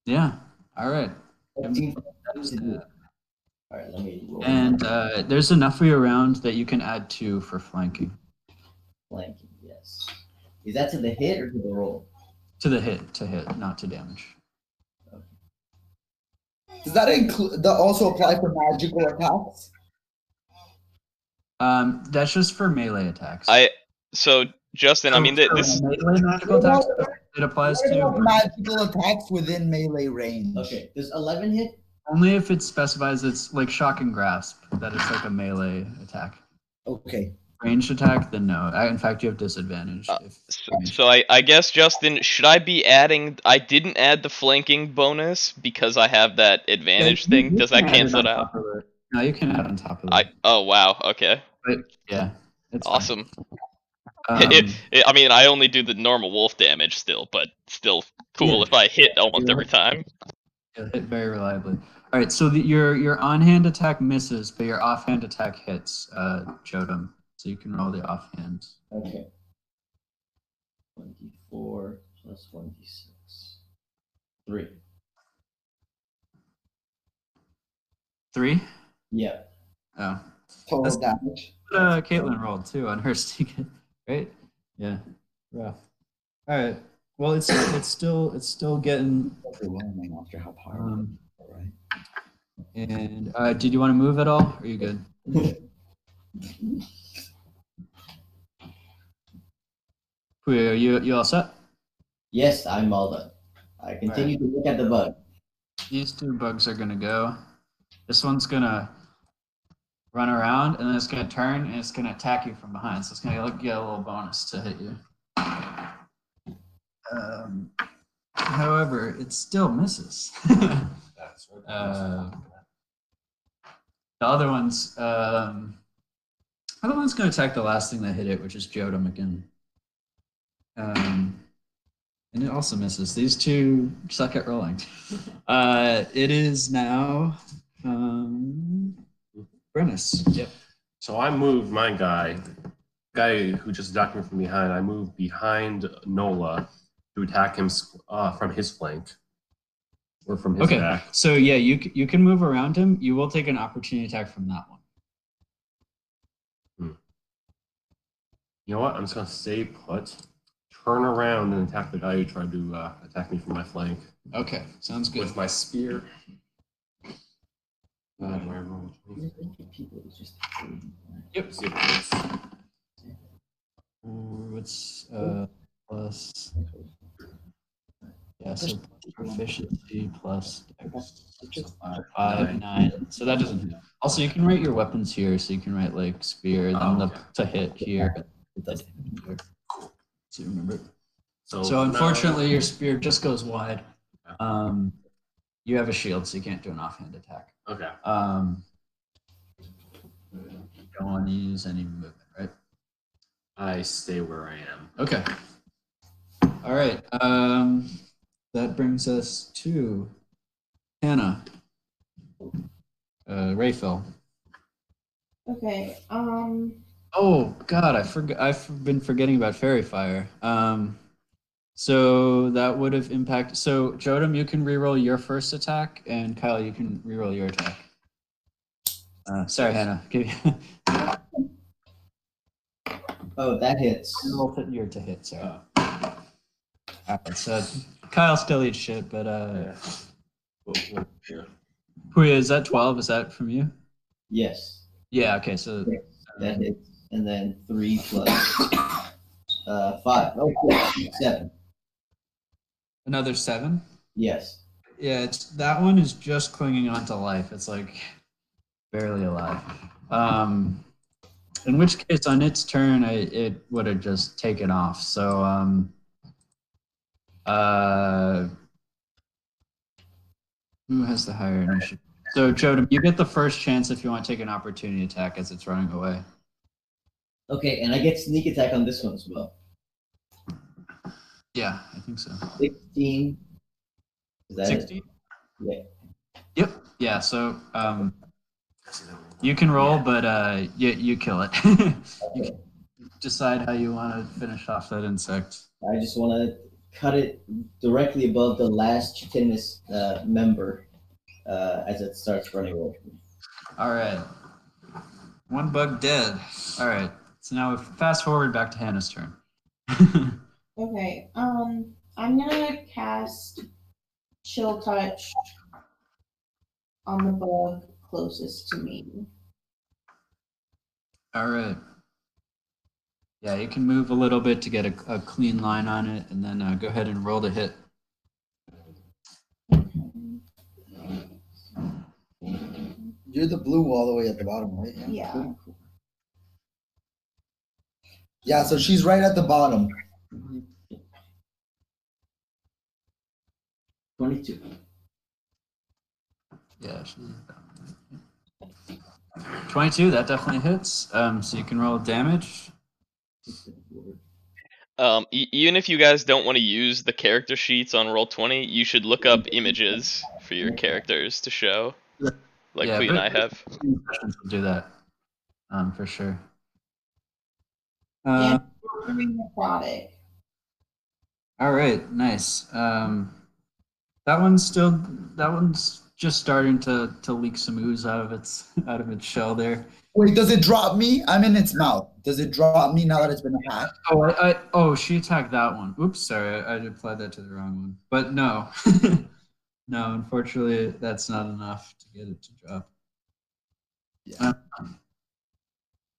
Yeah. All right. 15 to do. All right, let me roll. And there's enough of you around that you can add 2 for flanking. Flanking, yes. Is that to the hit or to the roll? To the hit, not to damage. Does that include also apply for magical attacks? That's just for melee attacks. So Justin, I mean, this melee magical attacks. It applies What to about magical attacks within melee range? Okay, does 11 hit? only if it specifies it's like shock and grasp, that it's like a melee attack. Okay. Ranged attack, then no. In fact, you have disadvantage. So I guess, Justin, should I be adding? I didn't add the flanking bonus because I have that advantage thing. Does that cancel it out? No, you can add on top of it. Oh wow, okay. But yeah, it's awesome. Fine. I mean, I only do the normal wolf damage still, but still cool if I hit almost every time. You'll hit very reliably. All right, so your on-hand attack misses, but your off-hand attack hits, Jodam. So you can roll the offhand. Okay. 24 plus 1d6. 3. 3? Yeah. Oh. Total damage. Caitlin rolled too on her stick, right? Yeah. Rough. All right. Well, it's still getting overwhelming after how powerful. Right. And did you want to move at all? Or are you good? Are you all set? Yes, I'm all done. I continue to look at the bug. These 2 bugs are gonna go. This one's gonna run around, and then it's gonna turn, and it's gonna attack you from behind. So it's gonna get a little bonus to hit you. However, it still misses. The other one's gonna attack the last thing that hit it, which is Jodam again. And it also misses. These 2 suck at rolling. It is now Brennis. Yep. So I moved my guy who just attacked me from behind. I moved behind Nola to attack him from his flank or from his back. So yeah, you can move around him. You will take an opportunity attack from that one. You know what? I'm just gonna stay put. Turn around and attack the guy who tried to attack me from my flank. Okay, sounds good. With my spear. Yep. What's plus? Yeah, so proficiency plus dex. 5, 9. So that doesn't hit. Also, you can write your weapons here. So you can write like spear, then to hit here. So you remember. So unfortunately, your spear just goes wide. You have a shield, so you can't do an offhand attack. Okay. You don't want to use any movement, right? I stay where I am. Okay. All right. That brings us to Hannah. Rayfel. Okay. Oh God, I've been forgetting about Fairy Fire. So that would have impacted. So Jodam, you can reroll your first attack, and Kyle, you can reroll your attack. Sorry, Hannah. Oh, that hits. Roll your to hit. Sorry. Alright, so Kyle still eats shit, but Puya, is that 12? Is that from you? Yes. Yeah. Okay. So that hits, and then 3 plus 5. Oh, 7. Another 7. Yes. Yeah, it's that one is just clinging on to life. It's like barely alive. In which case, on its turn, it would have just taken off. So, who has the higher initiative? So, Jodem, you get the first chance if you want to take an opportunity attack as it's running away. Okay, and I get sneak attack on this one as well. Yeah, I think so. 16. Is that 60? it? Yeah. Yep. Yeah. So, you can roll, but you kill it. You can decide how you want to finish off that insect. I just want to cut it directly above the last chitinous member as it starts running away from me. All right. One bug dead. All right. So now fast forward back to Hannah's turn. Okay. I'm gonna cast Chill Touch on the bug closest to me. All right. Yeah, you can move a little bit to get a clean line on it, and then go ahead and roll the hit. You're the blue all the way at the bottom, right? Yeah. Yeah, so she's right at the bottom. 22. Yeah, she's 22. That definitely hits. So you can roll damage. Even if you guys don't want to use the character sheets on Roll20, you should look up images for your characters to show, like Yeah, Pui and I have. Sessions will do that, for sure. And necrotic. All right, nice. That one's just starting to leak some ooze out of its shell there. Wait, does it drop me? I'm in its mouth. Does it drop me now that it's been attacked? Oh, she attacked that one. Oops, sorry, I applied that to the wrong one. But no, no, unfortunately, that's not enough to get it to drop. Yeah.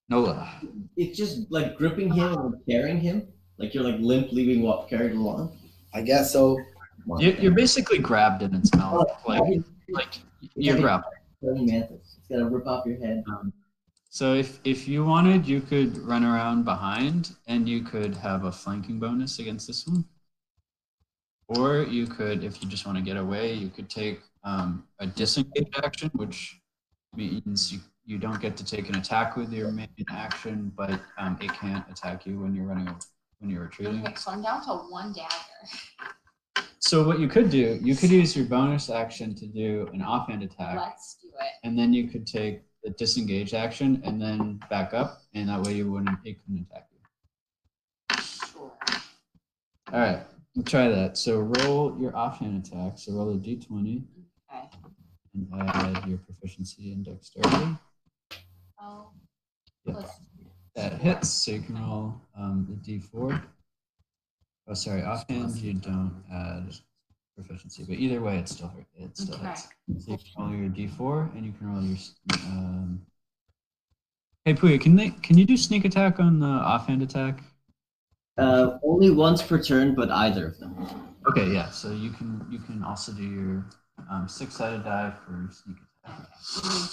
Nola. It's just like gripping him and carrying him, like you're like limp leaving what carried along. I guess so. You're basically grabbed in its mouth, like you're grabbed. Mantis. It's gonna rip off your head. So if you wanted, you could run around behind, and you could have a flanking bonus against this one. Or you could, if you just want to get away, you could take a disengage action, which means you don't get to take an attack with your main action, but it can't attack you when you're retreating. Okay, so I'm down to 1 dagger. So what you could do, you could use your bonus action to do an offhand attack. Let's do it. And then you could take the disengage action and then back up, and that way it couldn't attack you. Sure. All right, we'll try that. So roll your offhand attack. So roll a d20. Okay. And add your proficiency in dexterity. Oh. Yeah. That hits, so you can roll the d4. Oh, sorry, offhand you don't add proficiency, but either way, it still hits. So you can roll your d4, and you can roll your. Hey Puya, can you do sneak attack on the offhand attack? Only once per turn, but either of them. Okay, yeah. So you can also do your 6-sided die for sneak attack.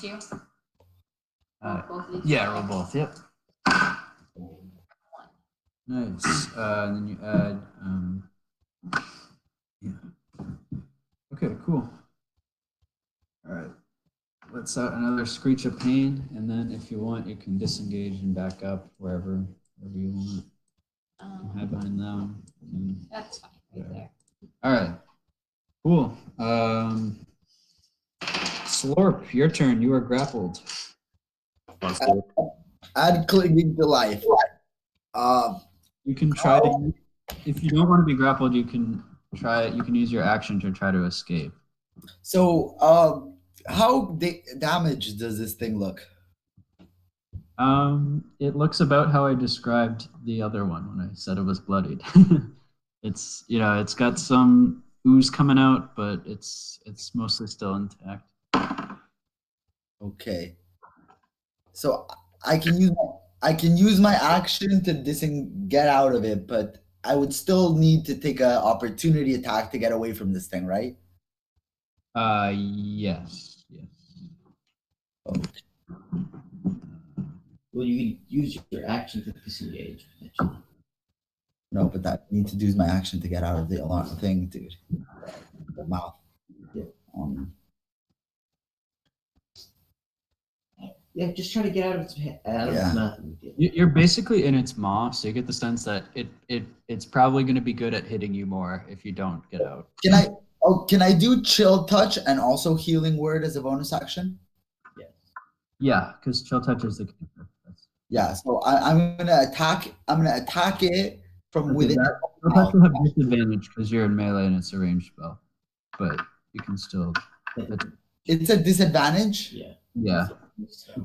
You need to? Both of these? Yeah, roll both. Yep. Nice. And then you add. Yeah. Okay, cool. All right. Let's out another screech of pain, and then if you want, you can disengage and back up wherever you want. Hide behind them. That's fine. Right there. All right. Cool. Slorp, your turn. You are grappled. Add clinging to life. You can try to, if you don't want to be grappled, you can try. You can use your action to try to escape. So, how damaged does this thing look? It looks about how I described the other one when I said it was bloodied. It's it's got some ooze coming out, but it's mostly still intact. Okay. So I can use my action to get out of it, but I would still need to take an opportunity attack to get away from this thing, right? Yes. Okay. Well, you can use your action to disengage. Potentially. No, but that need to do my action to get out of the alarm thing, dude. The mouth. Yeah. Yeah, just try to get out of its mouth. You're basically in its maw, so you get the sense that it's probably going to be good at hitting you more if you don't get out. Can I do chill touch and also healing word as a bonus action? Yes. Yeah, because chill touch is the cantrip. Yeah, so I'm gonna attack it from within. Chill touch will have disadvantage because you're in melee and it's a ranged spell, but you can still. It's a disadvantage. Yeah.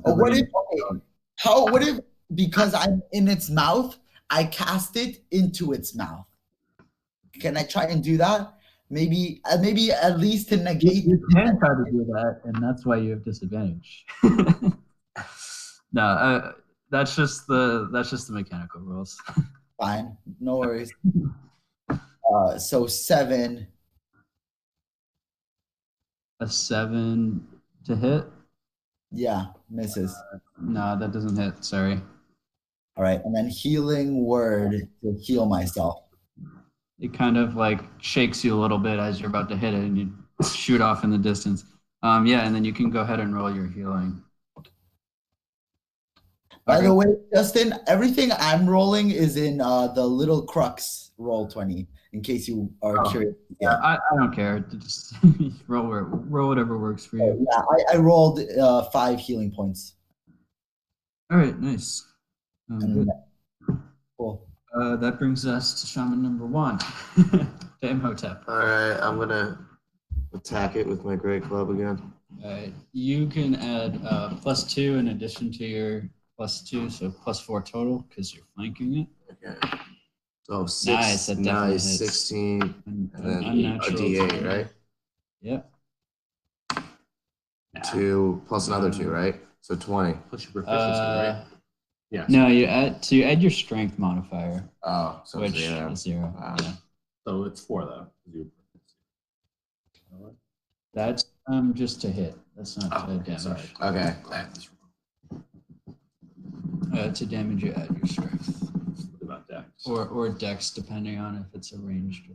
Oh, what if? Okay, what if because I'm in its mouth, I cast it into its mouth? Can I try and do that? Maybe at least to negate. You can try to do that, and that's why you have disadvantage. No, that's just the mechanical rules. Fine, no worries. So 7. A 7 to hit? Yeah, misses. No, that doesn't hit. Sorry. All right, and then healing word to heal myself. It kind of like shakes you a little bit as you're about to hit it, and you shoot off in the distance. Yeah, and then you can go ahead and roll your healing. By the way, Justin, everything I'm rolling is in the little crux roll 20. In case you are curious. Yeah, I don't care. Just roll whatever works for you. Yeah, I rolled 5 healing points. All right, nice. Good. Cool. That brings us to shaman number 1, to Imhotep. All right, I'm gonna attack it with my great club again. All right, you can add +2 in addition to your +2, so +4 total because you're flanking it. Okay. So 6, Nice, that definitely hits. 16, and then a unnatural D8, 20. right? Yep. 2 plus another 2, right? So 20. Plus your proficiency, right? Yeah. No, you add your strength modifier, Oh, so which 0. is 0. Yeah. So it's 4 though. That's just to hit. That's not to damage. Sorry. Okay. To damage, you add your strength. What about dex? Or dex, depending on if it's a ranged.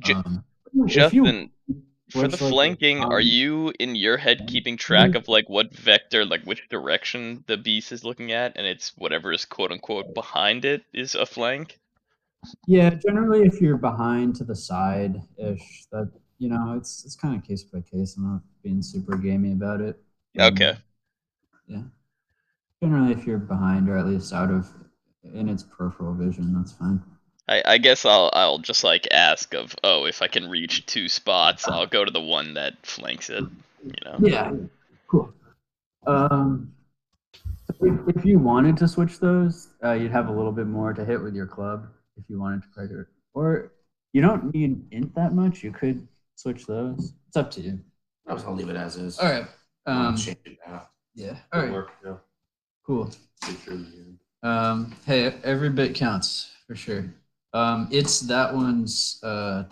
Justin, for which, the like, flanking, are you in your head keeping track of like what vector, like which direction the beast is looking at, and it's whatever is quote unquote behind it is a flank? Yeah, generally, if you're behind to the side ish, that it's kind of case by case. I'm not being super gamey about it. Okay. Yeah. Generally, if you're behind or at least out of in its peripheral vision, that's fine. I guess I'll just like ask of, if I can reach 2 spots, I'll go to the one that flanks it. Yeah. Cool. If you wanted to switch those, you'd have a little bit more to hit with your club if you wanted to try to, or you don't need int that much. You could switch those. It's up to you. I was gonna leave it as is. All right. Change it now. Yeah. All right. Work, yeah. Cool. Hey, every bit counts for sure. It's that one's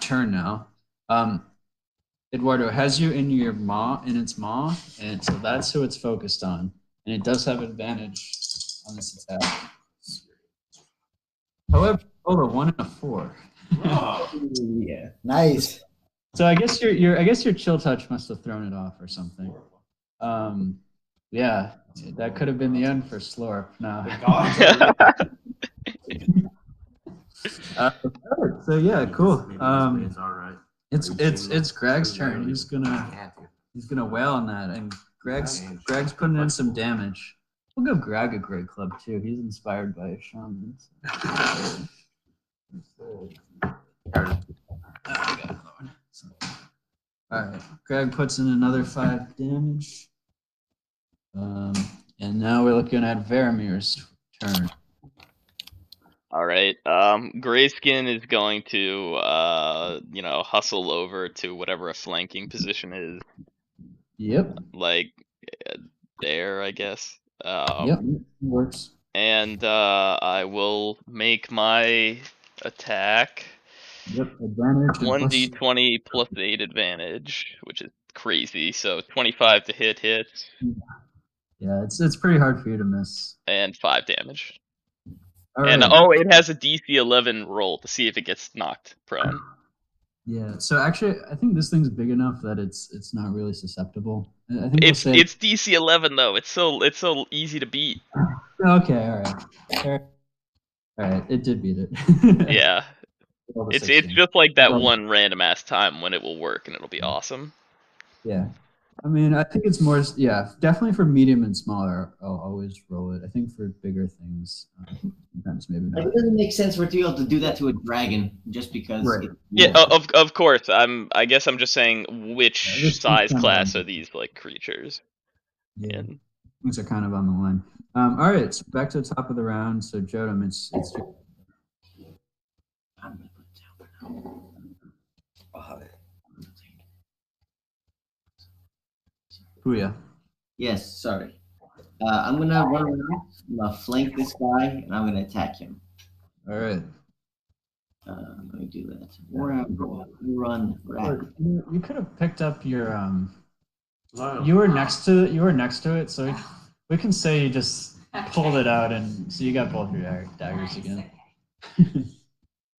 turn now. Eduardo has you in its maw, and so that's who it's focused on, and it does have advantage on this attack. However, a 1 and a 4. Yeah, nice. So I guess your chill touch must have thrown it off or something. Yeah, that could have been the end for Slorp. No. So yeah, cool. It's Greg's turn. He's gonna wail on that, and Greg's putting in some damage. We'll give Greg a great club too. He's inspired by shamans. All right, Greg puts in another 5 damage. And now we're looking at Varamir's turn. All right. Grayskin is going to, hustle over to whatever a flanking position is. Yep. Like there, I guess. Yep, works. And And I will make my attack Yep, advantage. and plus- 1d20 plus 8 advantage, which is crazy. So 25 to hit, Yeah, it's pretty hard for you to miss. and 5 damage. All And right. it has a DC 11 roll to see if it gets knocked prone. Yeah. So actually, I think this thing's big enough that it's not really susceptible. I think It's we'll say. it's DC 11 though. It's so easy to beat. Okay. All right. All right. It did beat it. Yeah. Rolled a It's 16. just like that Rolled- one random ass time when it will work and it'll be awesome. Yeah. I mean, I think it's more. Yeah, definitely for medium and smaller, I'll always roll it. I think for bigger things, sometimes maybe Like, not. it doesn't make sense for it to be able to do that to a dragon just because. Right. Yeah, of course. I guess I'm just saying which Yeah, this size kind of class on- are these like creatures? Yeah. in? Things are kind of on the line. All right, so back to the top of the round. So Jodam, it's your I'm gonna put it down for now. Puya. Yes, sorry. I'm gonna run around. I'm gonna flank this guy, and I'm gonna attack him. All right. I'm gonna do that. Run. You could have picked up your You were next to it, so we can say you just pulled it out, and so you got both your daggers again.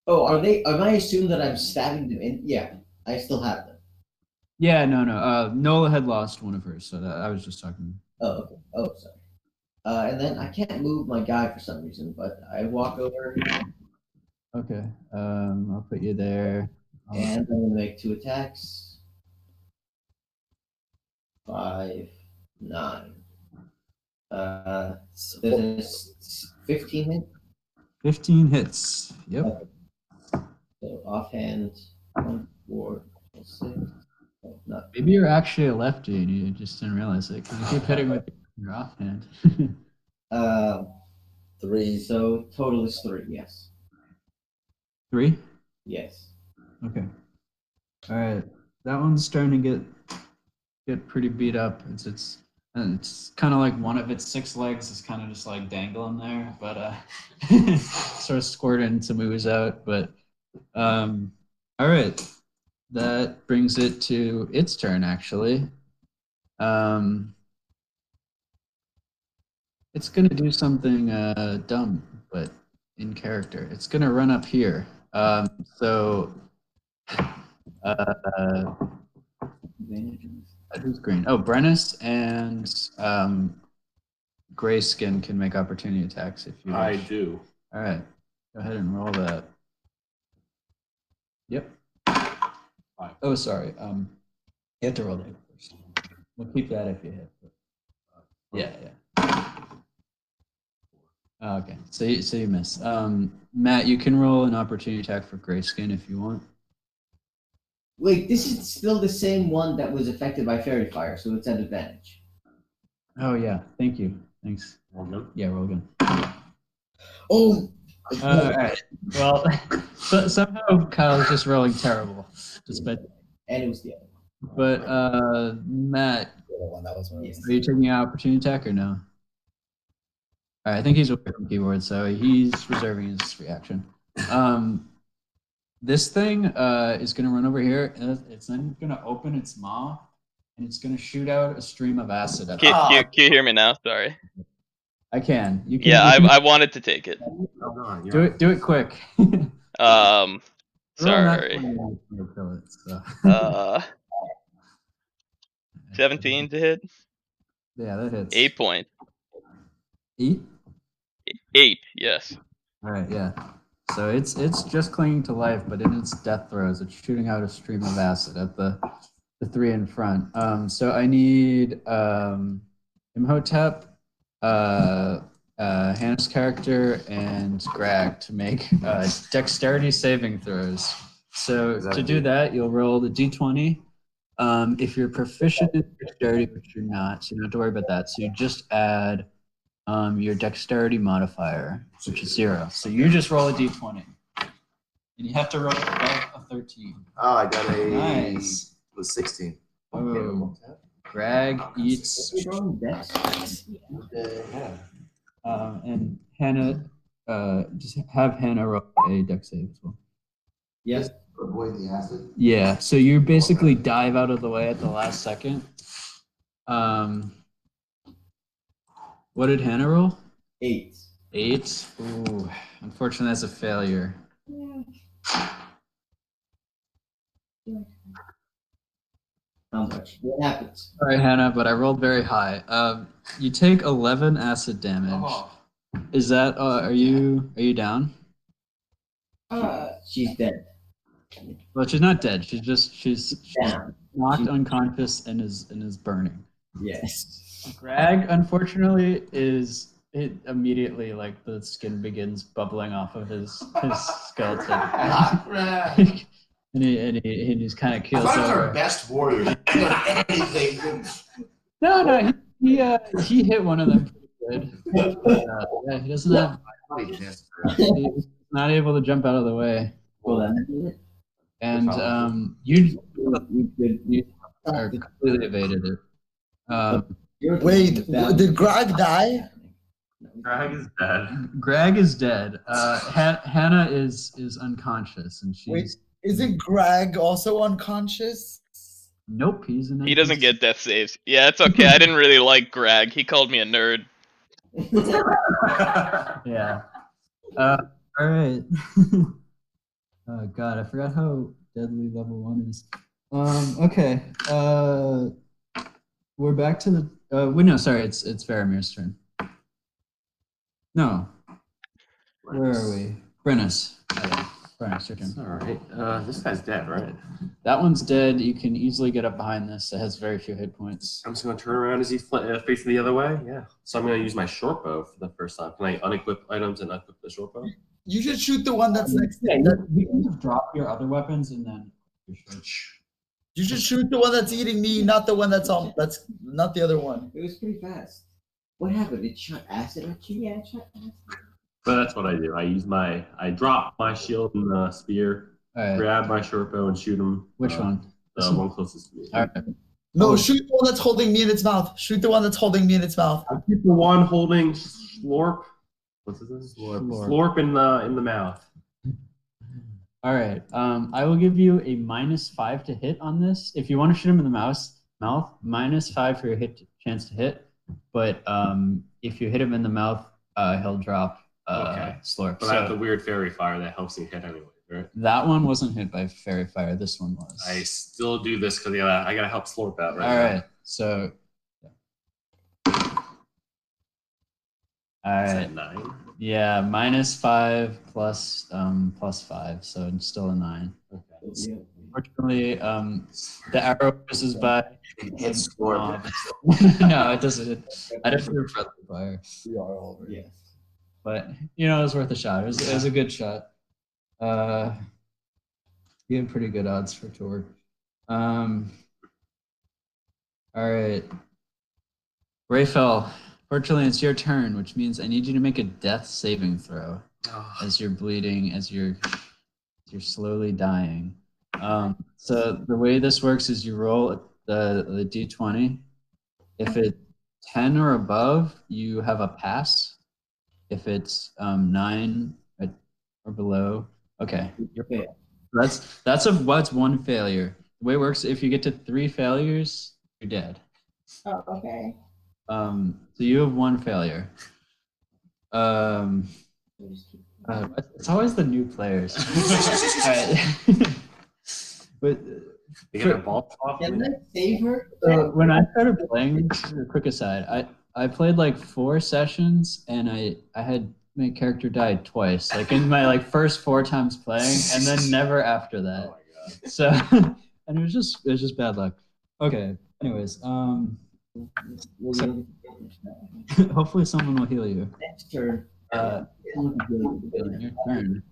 Oh, are they? Am I assumed that I'm stabbing them in? Yeah, I still have them. Yeah, no. Nola had lost one of hers, so I was just talking. Oh, okay. Oh, sorry. And then I can't move my guy for some reason, but I walk over Okay. I'll put you there. and I'm gonna make 2 attacks. 5, 9. There's a 15 hit. 15 hits. Yep. So offhand, 1, 4, 6. Oh, not Maybe you're actually a lefty and you just didn't realize it because you keep hitting with your offhand. 3. So total is 3. Yes. 3? Yes. Okay. All right. That one's starting to get pretty beat up. It's kind of like one of its 6 legs is kind of just like dangling there, but sort of squirting some ooze out. But all right. That brings it to its turn, actually. It's going to do something dumb, but in character. It's going to run up here. So, who's green? Oh, Brennis and Grayskin can make opportunity attacks if you wish. I do. All right. Go ahead and roll that. Yep. Oh, sorry. You have to roll that first. We'll keep that if you hit. Yeah. Okay. So you miss. Matt, you can roll an opportunity attack for Grayskin if you want. Wait, this is still the same one that was affected by fairy fire, so it's at advantage. Oh yeah. Thank you. Thanks. Roll again? Yeah, roll again. Oh. All right. Well, somehow Kyle's just rolling terrible. Despite. And it was the other one. But Matt, are you taking an opportunity attack or no? All right, I think he's away from keyboard, so he's reserving his reaction. This thing is going to run over here. And it's then going to open its maw, and it's going to shoot out a stream of acid. At Can you hear me now? Sorry. I can. You can. Yeah, You can I wanted to take it. do it quick. Sorry. Kill it, so. 17 to hit. Yeah, that hits. 8 points. 8? 8, yes. All right, yeah. So it's just clinging to life, but in its death throes, it's shooting out a stream of acid at the 3 in front. So I need Imhotep, Hannah's character, and Greg to make dexterity saving throws. So to do that, you'll roll the d20. If you're proficient in dexterity, which you're not, so you don't have to worry about that. So you just add your dexterity modifier, which is 0. So you just roll a d20. And you have to roll above a 13. Oh, I got a Nice. It was 16. Oh, Greg eats. And Hannah, just have Hannah roll a dex save as well. Yes. Avoid the acid. Yeah, so you basically dive out of the way at the last second. What did Hannah roll? 8. 8. Ooh, unfortunately, that's a failure. How much? What happens? Sorry, Hannah, but I rolled very high. You take 11 acid damage. Oh. Is that? Are you down? She's dead. Well, she's not dead. She's Down. knocked unconscious and is burning. Yes. Greg, unfortunately, is it immediately like the skin begins bubbling off of his skeleton. and he just kind of keels One of over. our best warriors. Anything. No, he hit one of them pretty good. Yeah, he doesn't have. He's not able to jump out of the way. Well, then. And you are completely evaded it. Wait, did Greg die? Greg is dead. Greg is dead. Hannah is unconscious, and she's. Wait, isn't Greg also unconscious? Nope, he's an. He doesn't get death saves. Yeah, it's okay. I didn't really like Greg. He called me a nerd. Yeah. All right. Oh God, I forgot how deadly level 1 is. Okay. We're back to the. No, sorry. It's Faramir's turn. No. Where are we? Brennis. Brennis, your turn. All right. This guy's dead, right? That one's dead. You can easily get up behind this. It has very few hit points. I'm just going to turn around as he's facing the other way. Yeah. So I'm going to use my short bow for the first time. Can I unequip items and equip the short bow? You should shoot the one that's next to You can just drop your other weapons and then. You should shoot the one that's eating me, not the one that's not the other one. It was pretty fast. What happened? It shot acid at you? Yeah, shut up. But that's what I do. I drop my shield and the spear, grab my short bow and shoot him. Which one? The one closest to me. All right. No, shoot the one that's holding me in its mouth. Shoot the one that's holding me in its mouth. I keep the one holding Slorp. What's his name? Slorp in the mouth. All right. I will give you a -5 to hit on this. If you want to shoot him in the mouth, -5 for your chance to hit. But if you hit him in the mouth, he'll drop Slurp. But I have the weird fairy fire that helps me hit anyway, right? That one wasn't hit by fairy fire. This one was. I still do this because I gotta help Slurp out, right? All right. So. All right. 9. Yeah, -5 plus +5, so it's still a 9. Okay. Unfortunately, the arrow misses by. It's Slurp. No, it doesn't. I didn't do friendly fire. We are over. Yes. But it was worth a shot. It was a good shot. You had pretty good odds for Tor. All right, Rayfel. Fortunately, it's your turn, which means I need you to make a death saving throw as you're bleeding, as you're slowly dying. So the way this works is you roll the d20. If it's 10 or above, you have a pass. If it's 9 or below, okay, you're fail. That's one failure. The way it works, if you get to 3 failures, you're dead. Oh, okay. So you have 1 failure. It's always the new players. All right. But you get a ball off. Can I save her? When I started playing, quick aside, I played like 4 sessions and I had my character died twice, like in my first 4 times playing, and then never after that. Oh my God. So and it was just bad luck. Okay. Anyways, so, hopefully someone will heal you. Next turn. Your turn.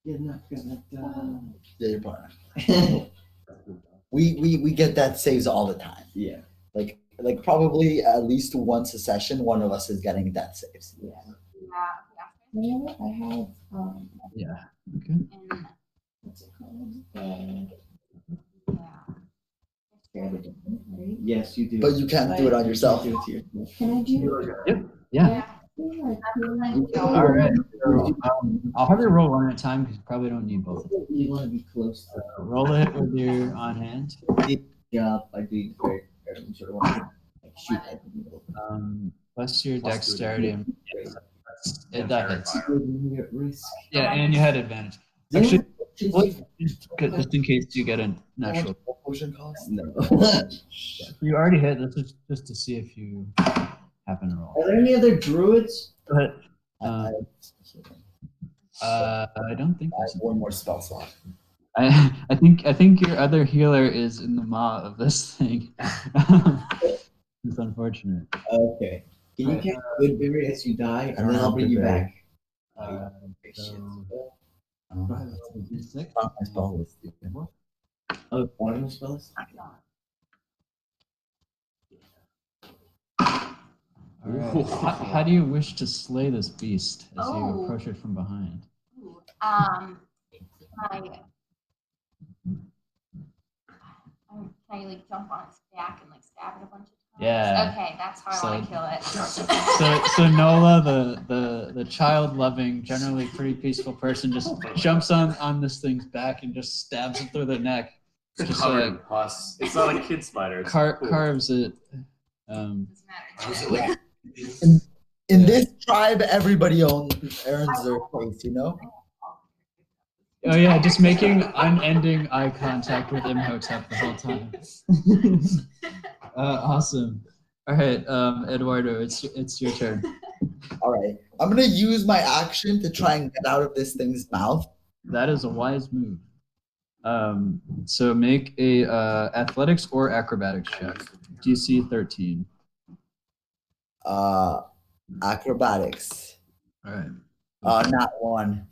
You're not gonna die. Yeah, you're fine. We get that saves all the time. Yeah. Like probably at least once a session, one of us is getting death saves. Yeah. Yeah, I have Yeah. Okay. And what's it called? Yes, you do. But you can't do it on yourself. Do it to yourself. Can I do? Yep. Yeah. All right. So I'll have you roll one at a time because you probably don't need both. You want to be close to Roll it with your on hand. Good job by being very sort of want to like, shoot at the middle. Plus your dexterity. That hits. You're at risk. Yeah, and you had advantage. Actually, just in case you get a natural. Potion cost? No. You already hit. This is just to see if you happen to roll. Are there any other druids? But I don't think I have there's one more spell slot. I think your other healer is in the maw of this thing. It's unfortunate. Okay. Can you cast Goodberry as you die, and then I'll bring you back? Sick. My spell was stupid. Oh, one of the spells? All right. How do you wish to slay this beast as you Oh. approach it from behind? Ooh, can I like jump on its back and like stab it a bunch of times? Yeah. Okay, that's how So- I want to kill it. So Nola, the child-loving, generally pretty peaceful person, just jumps on this thing's back and just stabs it through the neck. Just Covered in like pus. It's not a kid spider. It's cool. carves it. Doesn't matter. In this tribe, everybody earns their place, you know? Oh yeah, just making unending eye contact with Imhotep the whole time. Awesome. All right, Eduardo, it's your turn. All right. I'm going to use my action to try and get out of this thing's mouth. That is a wise move. So make a athletics or acrobatics check. DC 13. Acrobatics. All right. Not one.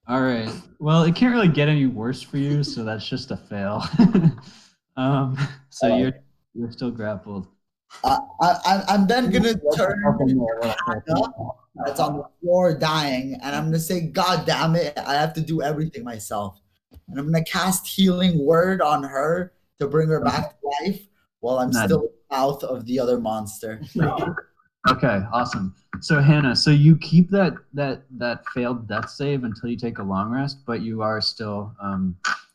All right. Well, it can't really get any worse for you, so that's just a fail. So you're still grappled. I'm then going to turn that's on the floor dying, and I'm going to say, God damn it, I have to do everything myself. And I'm going to cast Healing Word on her to bring her back to life while I'm Nice. still in the mouth of the other monster. Okay, awesome. So Hannah, so you keep that failed death save until you take a long rest, but you are still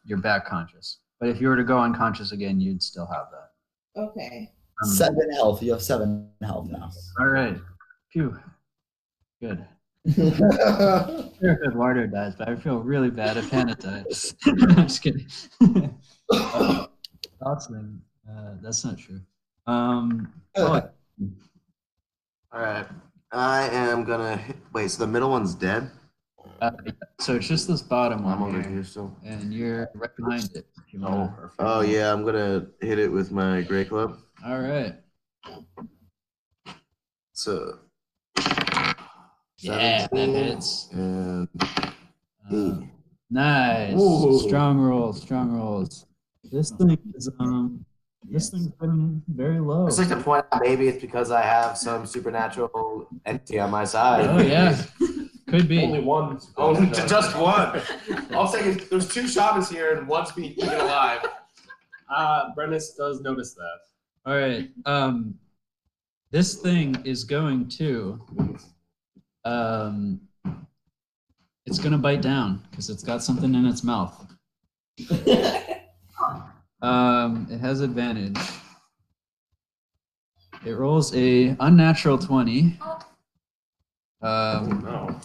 you're back conscious. But if you were to go unconscious again, you'd still have that. Okay. 7 health. You have 7 health now. All right. Phew. Good. Sure if Eduardo dies, but I feel really bad if Hannah dies. I'm just kidding. Awesome. That's not true. All right. I am gonna wait. So the middle one's dead. So it's just this bottom I'm one over here, here still. and you're right behind it. If you wanna- Oh yeah, I'm gonna hit it with my gray club. All right. So Yeah, that 17 hits. and Nice. Ooh. Strong rolls. Strong rolls. This thing is This thing's been very low. I'd like to point out maybe it's because I have some supernatural entity on my side. Oh yeah, could be. Only one. Only just one. I'll say there's 2 shamans here and one's being eaten alive. Brennis does notice that. All right. This thing is going to. It's gonna bite down because it's got something in its mouth. It has advantage. It rolls a unnatural 20. No.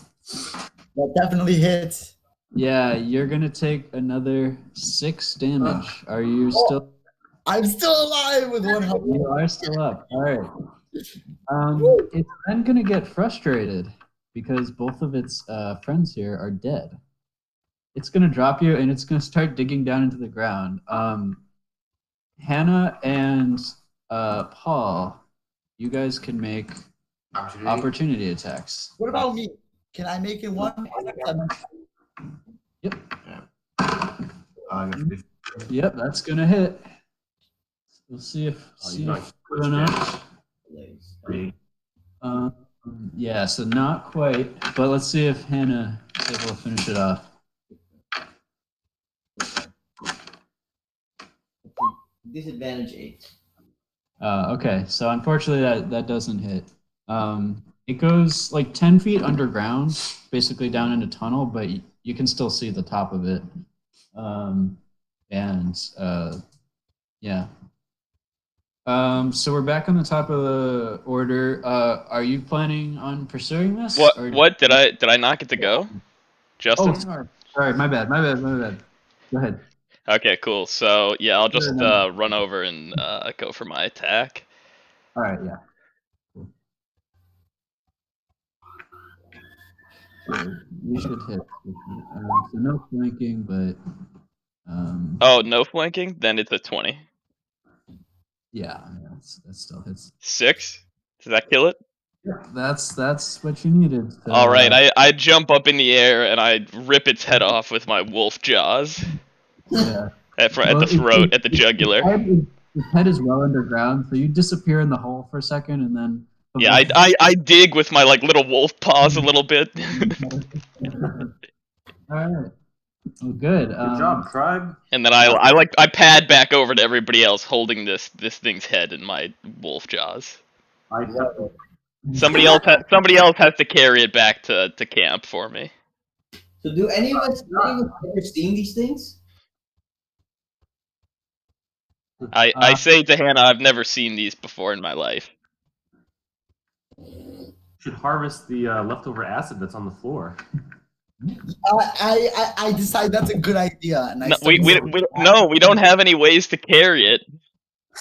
That definitely hits. Yeah, you're gonna take another 6 damage. Are you still? I'm still alive with 1 health. You are still up. All right. It's then gonna get frustrated because both of its friends here are dead. It's gonna drop you and it's gonna start digging down into the ground. Hannah and Paul, you guys can make opportunity attacks. What about me? Can I make it 1? Yep. Yep, that's gonna hit. We'll see if good enough. Yeah, so not quite, but let's see if Hannah is able to finish it off. Disadvantage 8. Okay, so unfortunately that doesn't hit. It goes like 10 feet underground, basically down in a tunnel, but you can still see the top of it. Yeah. So we're back on the top of the order. Are you planning on pursuing this? What did I not get to go? Justin? Oh, sorry, my bad. Go ahead. Okay, cool. So yeah, I'll just run over and go for my attack. All right, yeah. Cool. So you should hit. So no flanking, but. Oh, no flanking? Then it's a 20. Yeah, that still hits. 6? Does that kill it? That's what you needed. So, All right, I jump up in the air and I rip its head off with my wolf jaws. Yeah. At the throat, at the jugular. His head is well underground, so you disappear in the hole for a second, and then. Yeah, I dig with my like little wolf paws a little bit. All right. Well, good. Good job, tribe. And then I pad back over to everybody else, holding this thing's head in my wolf jaws. Somebody else has to carry it back to camp for me. So do any of us ever seen these things? I say to Hannah, I've never seen these before in my life. Should harvest the leftover acid that's on the floor. I decide that's a good idea, and we don't have any ways to carry it.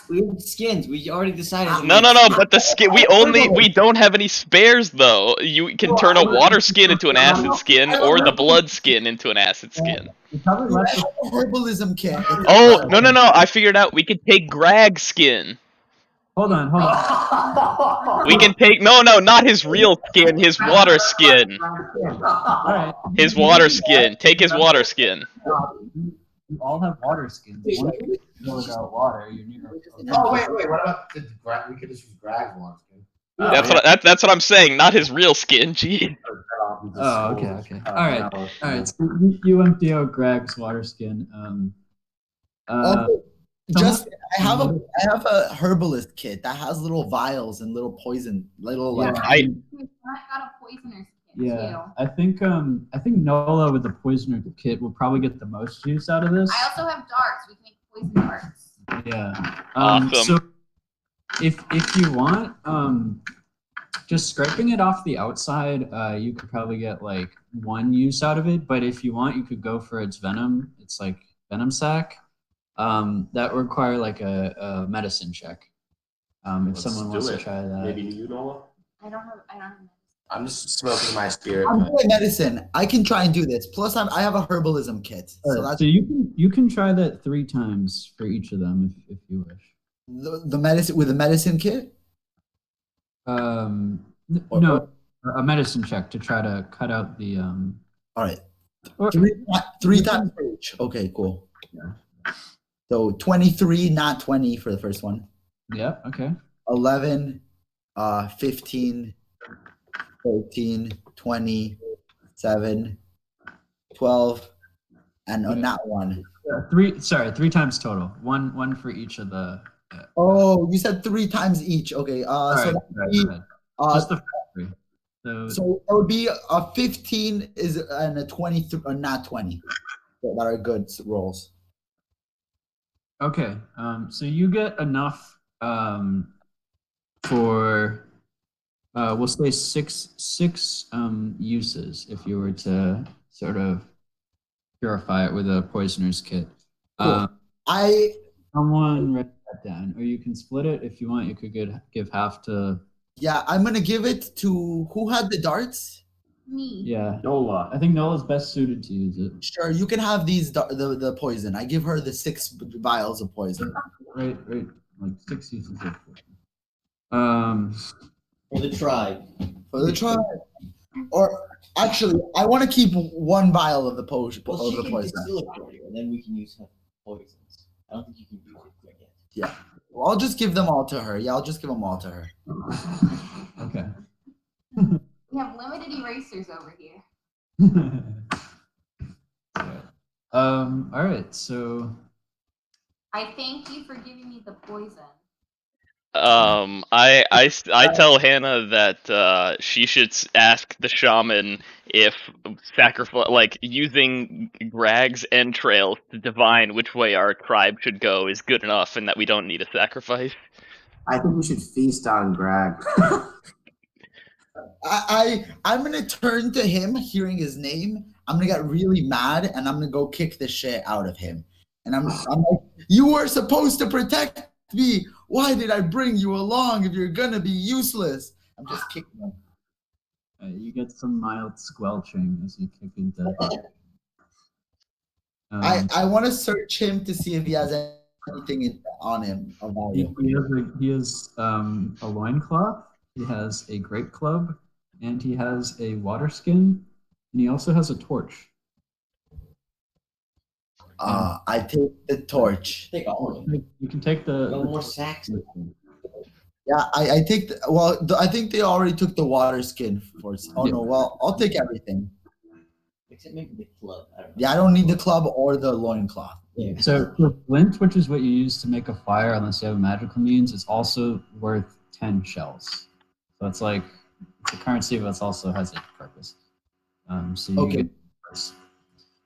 We have skins. We already decided. No. But the skin we don't have any spares though. You can turn a water skin into an acid skin, or the blood skin into an acid skin. I have a herbalism kit. Oh no! I figured out. We could take Grag's skin. Hold on. We can take not his real skin, his water skin. Alright. His water skin. Take his water skin. You all have water skins. Once you go without water, you're near. Oh wait, what about we could just use Greg's one skin. That's what I'm saying. Not his real skin. Gee. Oh, okay. All right. So you empty out Greg's water skin. I have a herbalist kit that has little vials and little poison, I got a poisoner's kit too. I think Nola with the poisoner kit will probably get the most use out of this. I also have darts. We can make poison darts. Yeah. Awesome. So if you want, just scraping it off the outside, you could probably get like 1 use out of it. But if you want, you could go for its venom. It's like venom sac. That would require like a medicine check. If someone wants to try that. Maybe you, Nola? I don't have. I'm just smoking my spirit. I'm doing medicine. I can try and do this. Plus, I have a herbalism kit. So you can try that 3 times for each of them if you wish. The medicine with a medicine kit. No, a medicine check to try to cut out the. All right. 3 times for each. Okay, cool. Yeah. So 23, not 20 for the first one. Yeah. Okay. 11, 15, 13, 20, 7, 12, and not 1. 3 times total. One for each of the. Oh, you said 3 times each. Okay. Just the first 3. So it would be a 15 and a 20 or not 20 that are good rolls. Okay. So you get enough for we'll say six uses if you were to sort of purify it with a poisoner's kit. Cool. Someone write that down, or you can split it if you want. You could give half to. Yeah, I'm gonna give it to who had the darts. Me. Yeah, Nola. I think Nola's best suited to use it. Sure, you can have these the poison. I give her the 6 vials of poison. Right, like 6 uses of For poison. the tribe. For the tribe. Or actually, I want to keep 1 vial of the poison. Well, she can distill it for you, and then we can use her poisons. I don't think you can use it yet. Yeah. Well, I'll just give them all to her. Yeah, I'll just give them all to her. Okay. We have limited erasers over here. All right. So I thank you for giving me the poison. I tell Hannah that she should ask the shaman if sacrifice, like using Grag's entrails to divine which way our tribe should go, is good enough, and that we don't need a sacrifice. I think we should feast on Greg. I'm gonna turn to him, hearing his name. I'm gonna get really mad, and I'm gonna go kick the shit out of him. And I'm like, you were supposed to protect me. Why did I bring you along if you're gonna be useless? I'm just kicking him. You get some mild squelching as you kick into. I want to search him to see if he has anything on him of value. He has a loincloth. He has a great club, and he has a water skin, and he also has a torch. I take the torch. Take all of them. You can take the. No more sacks. Yeah, I take the, well, I think they already took the water skin for. Oh no, well, I'll take everything. Except maybe the club. I don't know. Yeah, I don't need the club or the loincloth. Yeah. So for flint, which is what you use to make a fire, unless you have a magical means, it's also worth 10 shells. So it's like it's a currency, but it also has a purpose. So you Okay. get this.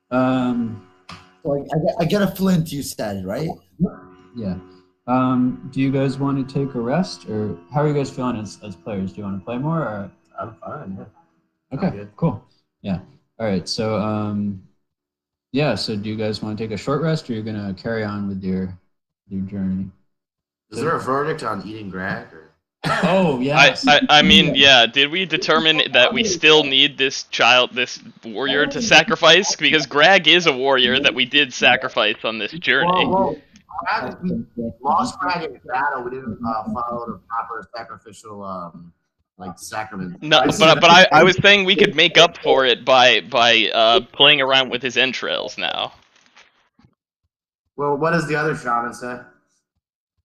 So I get a flint, you said, right? Yeah. Do you guys want to take a rest, or how are you guys feeling as players? Do you want to play more? Or? I'm fine. Yeah. Okay. Cool. Yeah. All right. So yeah. So do you guys want to take a short rest, or you're gonna carry on with your journey? Is there a verdict on eating Greg? Or? Oh yeah. I mean, yeah. Did we determine that we still need this warrior to sacrifice? Because Greg is a warrior that we did sacrifice on this journey. Well, we lost Greg in battle. We didn't follow the proper sacrificial like sacrament. No, but I was saying we could make up for it by playing around with his entrails now. Well, what does the other shaman say?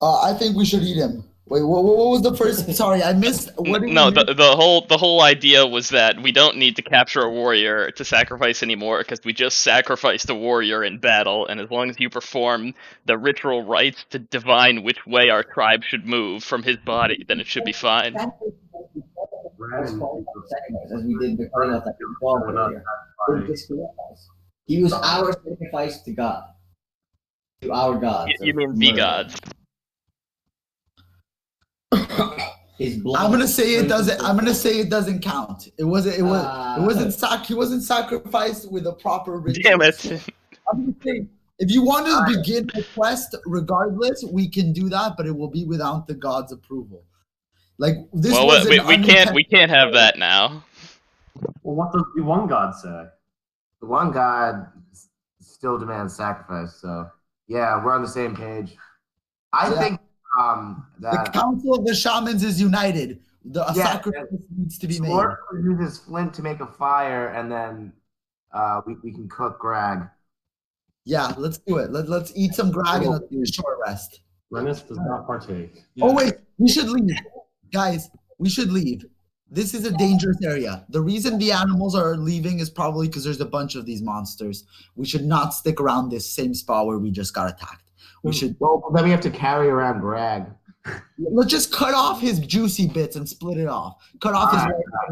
I think we should eat him. Wait, what was the first? Sorry, I missed. What did No, we miss? the whole idea was that we don't need to capture a warrior to sacrifice anymore, because we just sacrificed a warrior in battle, and as long as you perform the ritual rites to divine which way our tribe should move from his body, then it should be fine. As we did before that wall earlier. He was our sacrifice to God. To our gods. You mean the gods? His blood. I'm gonna say it doesn't count. He wasn't sacrificed with a proper ritual. Damn it! I'm gonna say, if you want to begin the quest, regardless, we can do that, but it will be without the god's approval. Like this. Well, we can't have that now. Well, what does the one god say? The one god still demands sacrifice. So yeah, we're on the same page. I think that the council of the shamans is united. A sacrifice needs to be made. Slork uses flint to make a fire, and then we can cook Greg. Yeah, let's do it. Let's eat some Greg and let's do a short rest. Rennis does not partake. Yeah. Oh wait, we should leave, guys. We should leave. This is a dangerous area. The reason the animals are leaving is probably because there's a bunch of these monsters. We should not stick around this same spot where we just got attacked. We should. Well, then we have to carry around Greg. Let's just cut off his juicy bits and split it off. Cut off his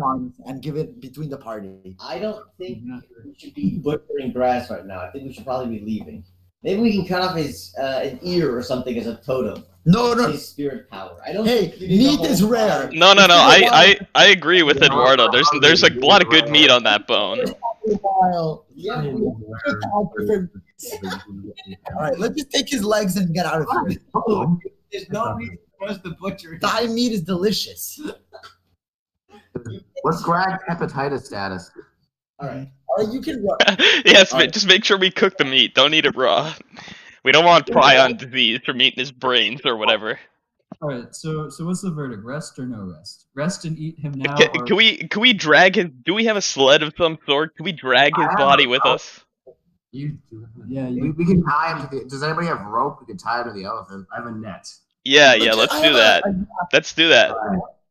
arms and give it between the party. I don't think we should be butchering grass right now. I think we should probably be leaving. Maybe we can cut off his an ear or something as a totem. No. His spirit power. I don't. Hey, meat is rare. No. I agree with Eduardo. There's a lot of good meat on that bone. Yeah. All right, let's just take his legs and get out of here. There's no reason for us to butcher it. Thigh meat is delicious. What's Greg's hepatitis status? All right, you can run. Yes, just make sure we cook the meat. Don't eat it raw. We don't want prion disease from eating his brains or whatever. All right. So what's the verdict? Rest or no rest? Rest and eat him now. Can we drag his? Do we have a sled of some sort? Can we drag his body with us? We can tie him to the. Does anybody have rope? We can tie him to the elephant. I have a net. Yeah. Let's do that. Let's do that.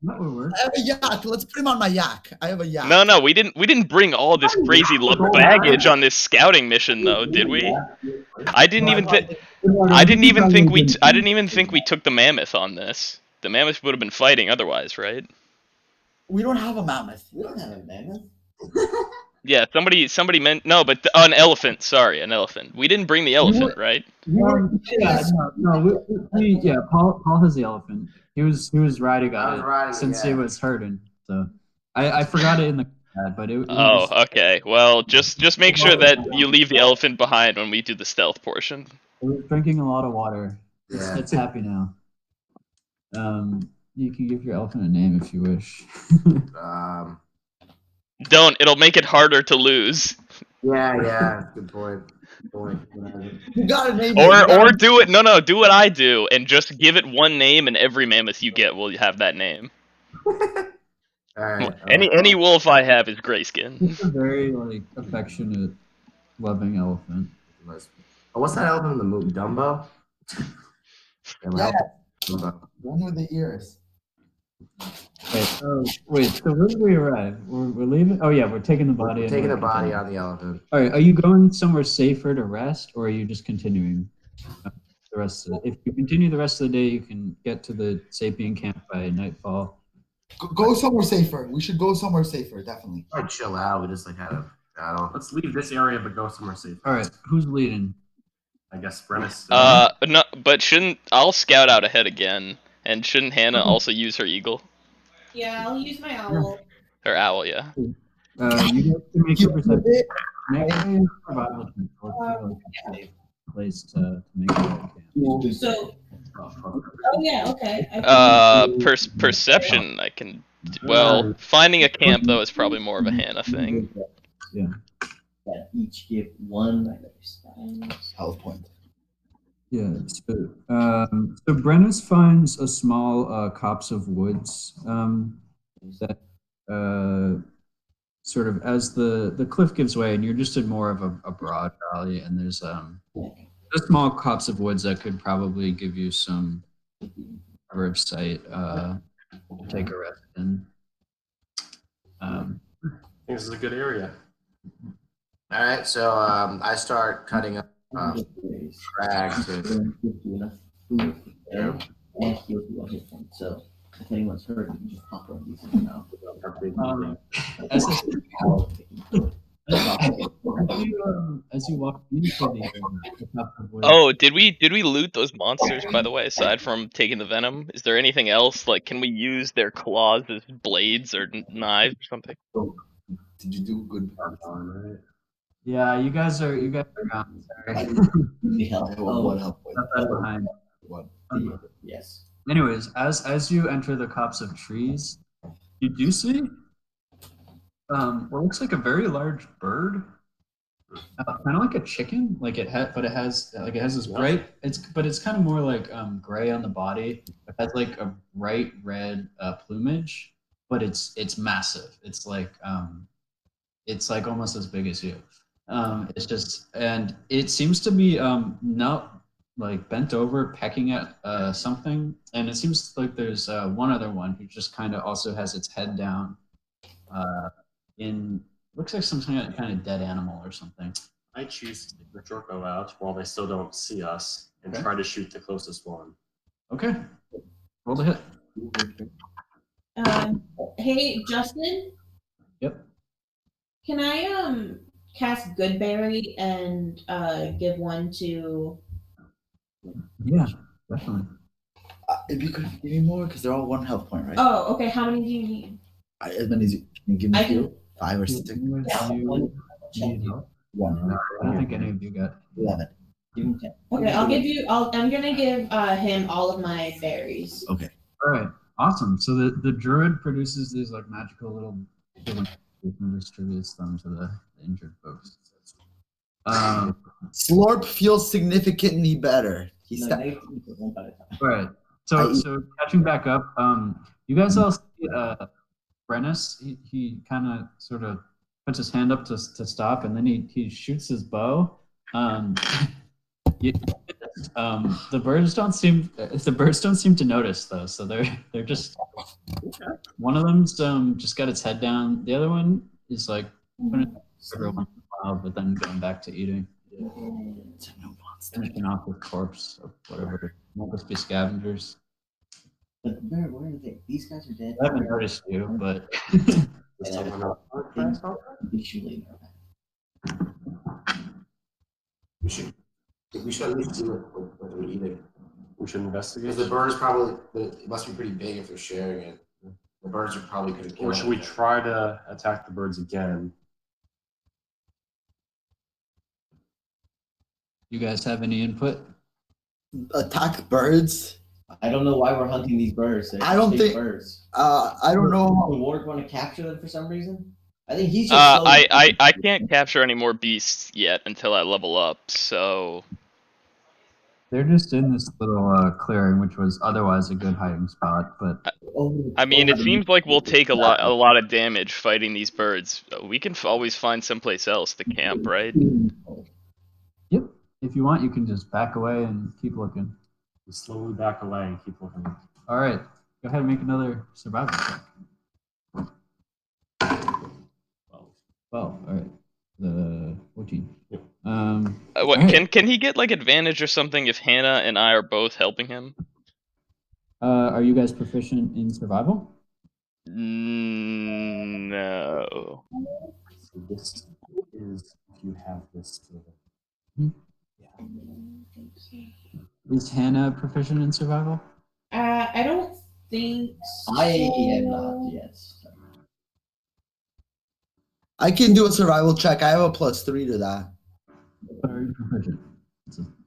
That would work. I have a yak. Let's put him on my yak. I have a yak. No, we didn't bring all this crazy baggage on this scouting mission, though, did we? I didn't even think we took the mammoth on this. The mammoth would have been fighting otherwise, right? We don't have a mammoth. We don't have a mammoth. Yeah, somebody meant no, but an elephant. Sorry, an elephant. We didn't bring the elephant, right? Paul has the elephant. He was riding on it since he was hurting. So I forgot it in the pad, but it. Oh, okay. Well, just make sure that you leave the elephant behind when we do the stealth portion. It was drinking a lot of water. Yeah. It's happy now. You can give your elephant a name if you wish. Don't. It'll make it harder to lose. Yeah. Good point. You got a name. Or do it. No. Do what I do and just give it one name, and every mammoth you get will have that name. All right. Any wolf I have is Grayskin. It's a very affectionate, loving elephant. Oh, what's that elephant in the movie? Dumbo? Yeah. One with the ears. Wait. So where did we arrive? We're leaving. Oh yeah, we're taking the body. We're taking the body on the elephant. All right. Are you going somewhere safer to rest, or are you just continuing the rest of it? If you continue the rest of the day, you can get to the Sapien camp by nightfall. Go somewhere safer. We should go somewhere safer, definitely. I'd chill out. We just had a battle. Let's leave this area, but go somewhere safe. All right. Who's leading? I guess Brennis. No, but I'll scout out ahead again, and shouldn't Hannah also use her eagle? Yeah, I'll use my owl. Or owl, yeah. You guys can make a perception. Make a survival check. What's a place to make a camp? So, oh yeah, okay. Perception. I can. Well, finding a camp though is probably more of a Hannah thing. Yeah. That each give one health point. Yeah. So Brennis finds a small copse of woods that sort of as the cliff gives way, and you're just in more of a broad valley, and there's a small copse of woods that could probably give you some cover of sight to take a rest in. I think this is a good area. All right, so I start cutting up crag to. So if anyone's hurt, you can just pop on these now. As you walk into the Oh, did we loot those monsters, by the way, aside from taking the venom? Is there anything else? Like, can we use their claws as blades or knives or something? Did you do good? Right. Yeah, you guys are gone. Sorry. What help? Behind. What? Yes. Anyways, as you enter the copse of trees, you do see what looks like a very large bird, kind of like a chicken. Like it has this bright. It's kind of more like gray on the body. It has like a bright red plumage, but it's massive. It's like almost as big as you. It's just, and it seems to be not like bent over pecking at something, and it seems like there's one other one who just kind of also has its head down in looks like some kind of dead animal or something. I choose to take the Jorko out while they still don't see us and try to shoot the closest one. Okay, roll the hit. Hey Justin, Yep. can I cast Goodberry and give one to? Yeah, definitely. If you could give me more, because they're all 1 health point, right? Oh, okay. How many do you need? As many as you can give me. I can. 5 or 6. One. I don't think any of you got 11. Okay, I'll give you. I'm gonna give him all of my berries. Okay. All right, awesome. So the druid produces these like magical little and distributes them to the injured folks. Slorp feels significantly better. He's No, All right. So catching back up, you guys all see Brennis. He kind of sort of puts his hand up to stop, and then he shoots his bow. You The birds don't seem to notice though, so they're just one of them's just got its head down. The other one is like putting it every once in a while, but then going back to eating. Finishing off with corpse or whatever. Might just be scavengers. But where are they? These guys are dead. I haven't noticed you, but Visually. We should at least see what they're eating. We should investigate. Because the birds probably, it must be pretty big if they're sharing it. The birds are probably going to kill Or should we everything. try to attack the birds again? you guys have any input? Attack birds. I don't know why we're hunting these birds. They're I don't big think- birds. I don't know. The Ward want to capture them for some reason. I think he's just. I can't capture any more beasts yet until I level up. So They're just in this little clearing, which was otherwise a good hiding spot, but I mean, it seems like we'll take a lot of damage fighting these birds. We can always find someplace else to camp, right? yep. If you want, you can just back away and keep looking. We slowly back away and keep looking. All right, go ahead and make another survival check. 12. All right. The 14. Yep. What Alright. can he get like advantage or something if Hannah and I are both helping him? Are you guys proficient in survival? No. So this is if you have this. Is Hannah proficient in survival? I don't think so. I am not. Yes. I can do a survival check. I have a +3 to that. Are you proficient?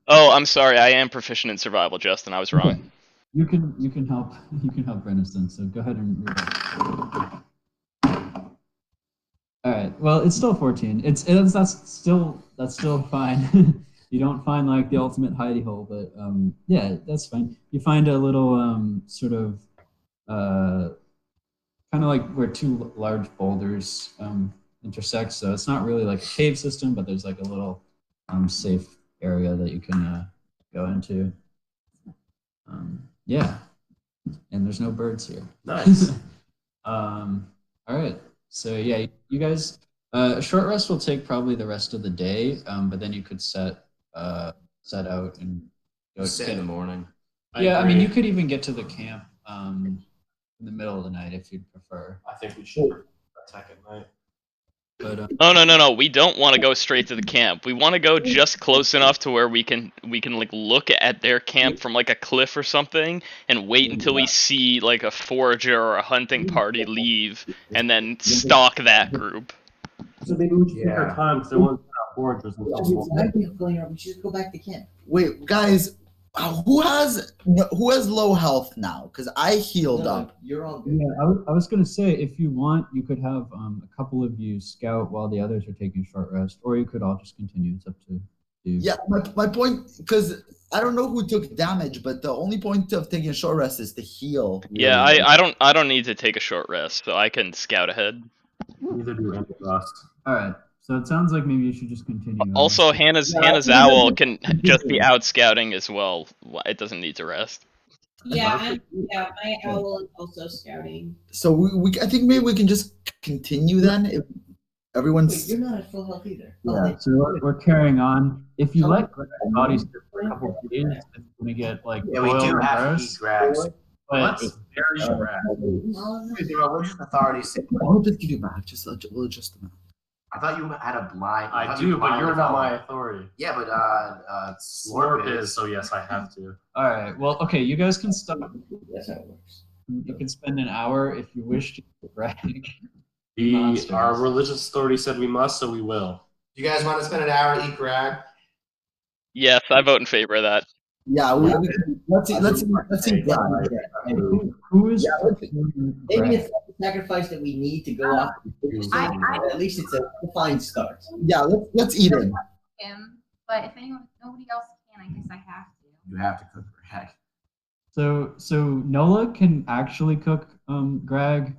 Oh, I'm sorry. I am proficient in survival, Justin. I was wrong. Okay. You can help Brenniston. So go ahead and read it. All right. Well, it's still 14. That's still fine. You don't find like the ultimate hidey hole, but yeah, that's fine. You find a little sort of kind of like where two large boulders intersect. So it's not really like a cave system, but there's like a little safe area that you can go into. Yeah, and there's no birds here. Nice. All right. So yeah, you guys. A short rest will take probably the rest of the day, but then you could set out and go Set in the morning. Yeah, I mean, you could even get to the camp in the middle of the night if you'd prefer. I think we should attack at night. But Oh no. We don't want to go straight to the camp. We want to go just close enough to where we can like look at their camp from like a cliff or something and wait until we see like a forager or a hunting party leave and then stalk that group. So maybe we should take our time because they want to foragers and stuff. We should just go back to camp. Wait, guys, who has low health now? Because I healed up. You're all good. yeah, I was gonna say if you want, you could have a couple of you scout while the others are taking a short rest, or you could all just continue. It's up to you. Yeah, my point, because I don't know who took damage, but the only point of taking a short rest is to heal. Yeah, I don't need to take a short rest, so I can scout ahead. Neither do any of us. All right. So it sounds like maybe you should just continue. Also, Hannah's owl can just be out scouting as well. It doesn't need to rest. Yeah, my owl is also scouting. So I think maybe we can just continue then. If everyone's Wait, you're not at full health either. Yeah, so we're carrying on. If you let bodies sit for a couple of days, it's gonna get like Yeah, we oil do and have to gross, eat Grags. but It's very rare. The religious authorities say, I'll just give you back. We'll adjust them. I thought you had a blind. I do, but you're not my authority. Yeah, but Slurp is, so yes, I have to. all right. Well, okay, you guys can stop. That's how it works. You can spend an hour if you wish to brag. Our religious authority said we must, so we will. You guys want to spend an hour to eat Grag? Yes, I vote in favor of that. Yeah, let's see. Who is? Maybe it's not the sacrifice that we need to go off. At least it's a fine start. Yeah, let's eat it. Him, but if nobody else can, I guess I have to. You have to cook Grag. So Nola can actually cook Greg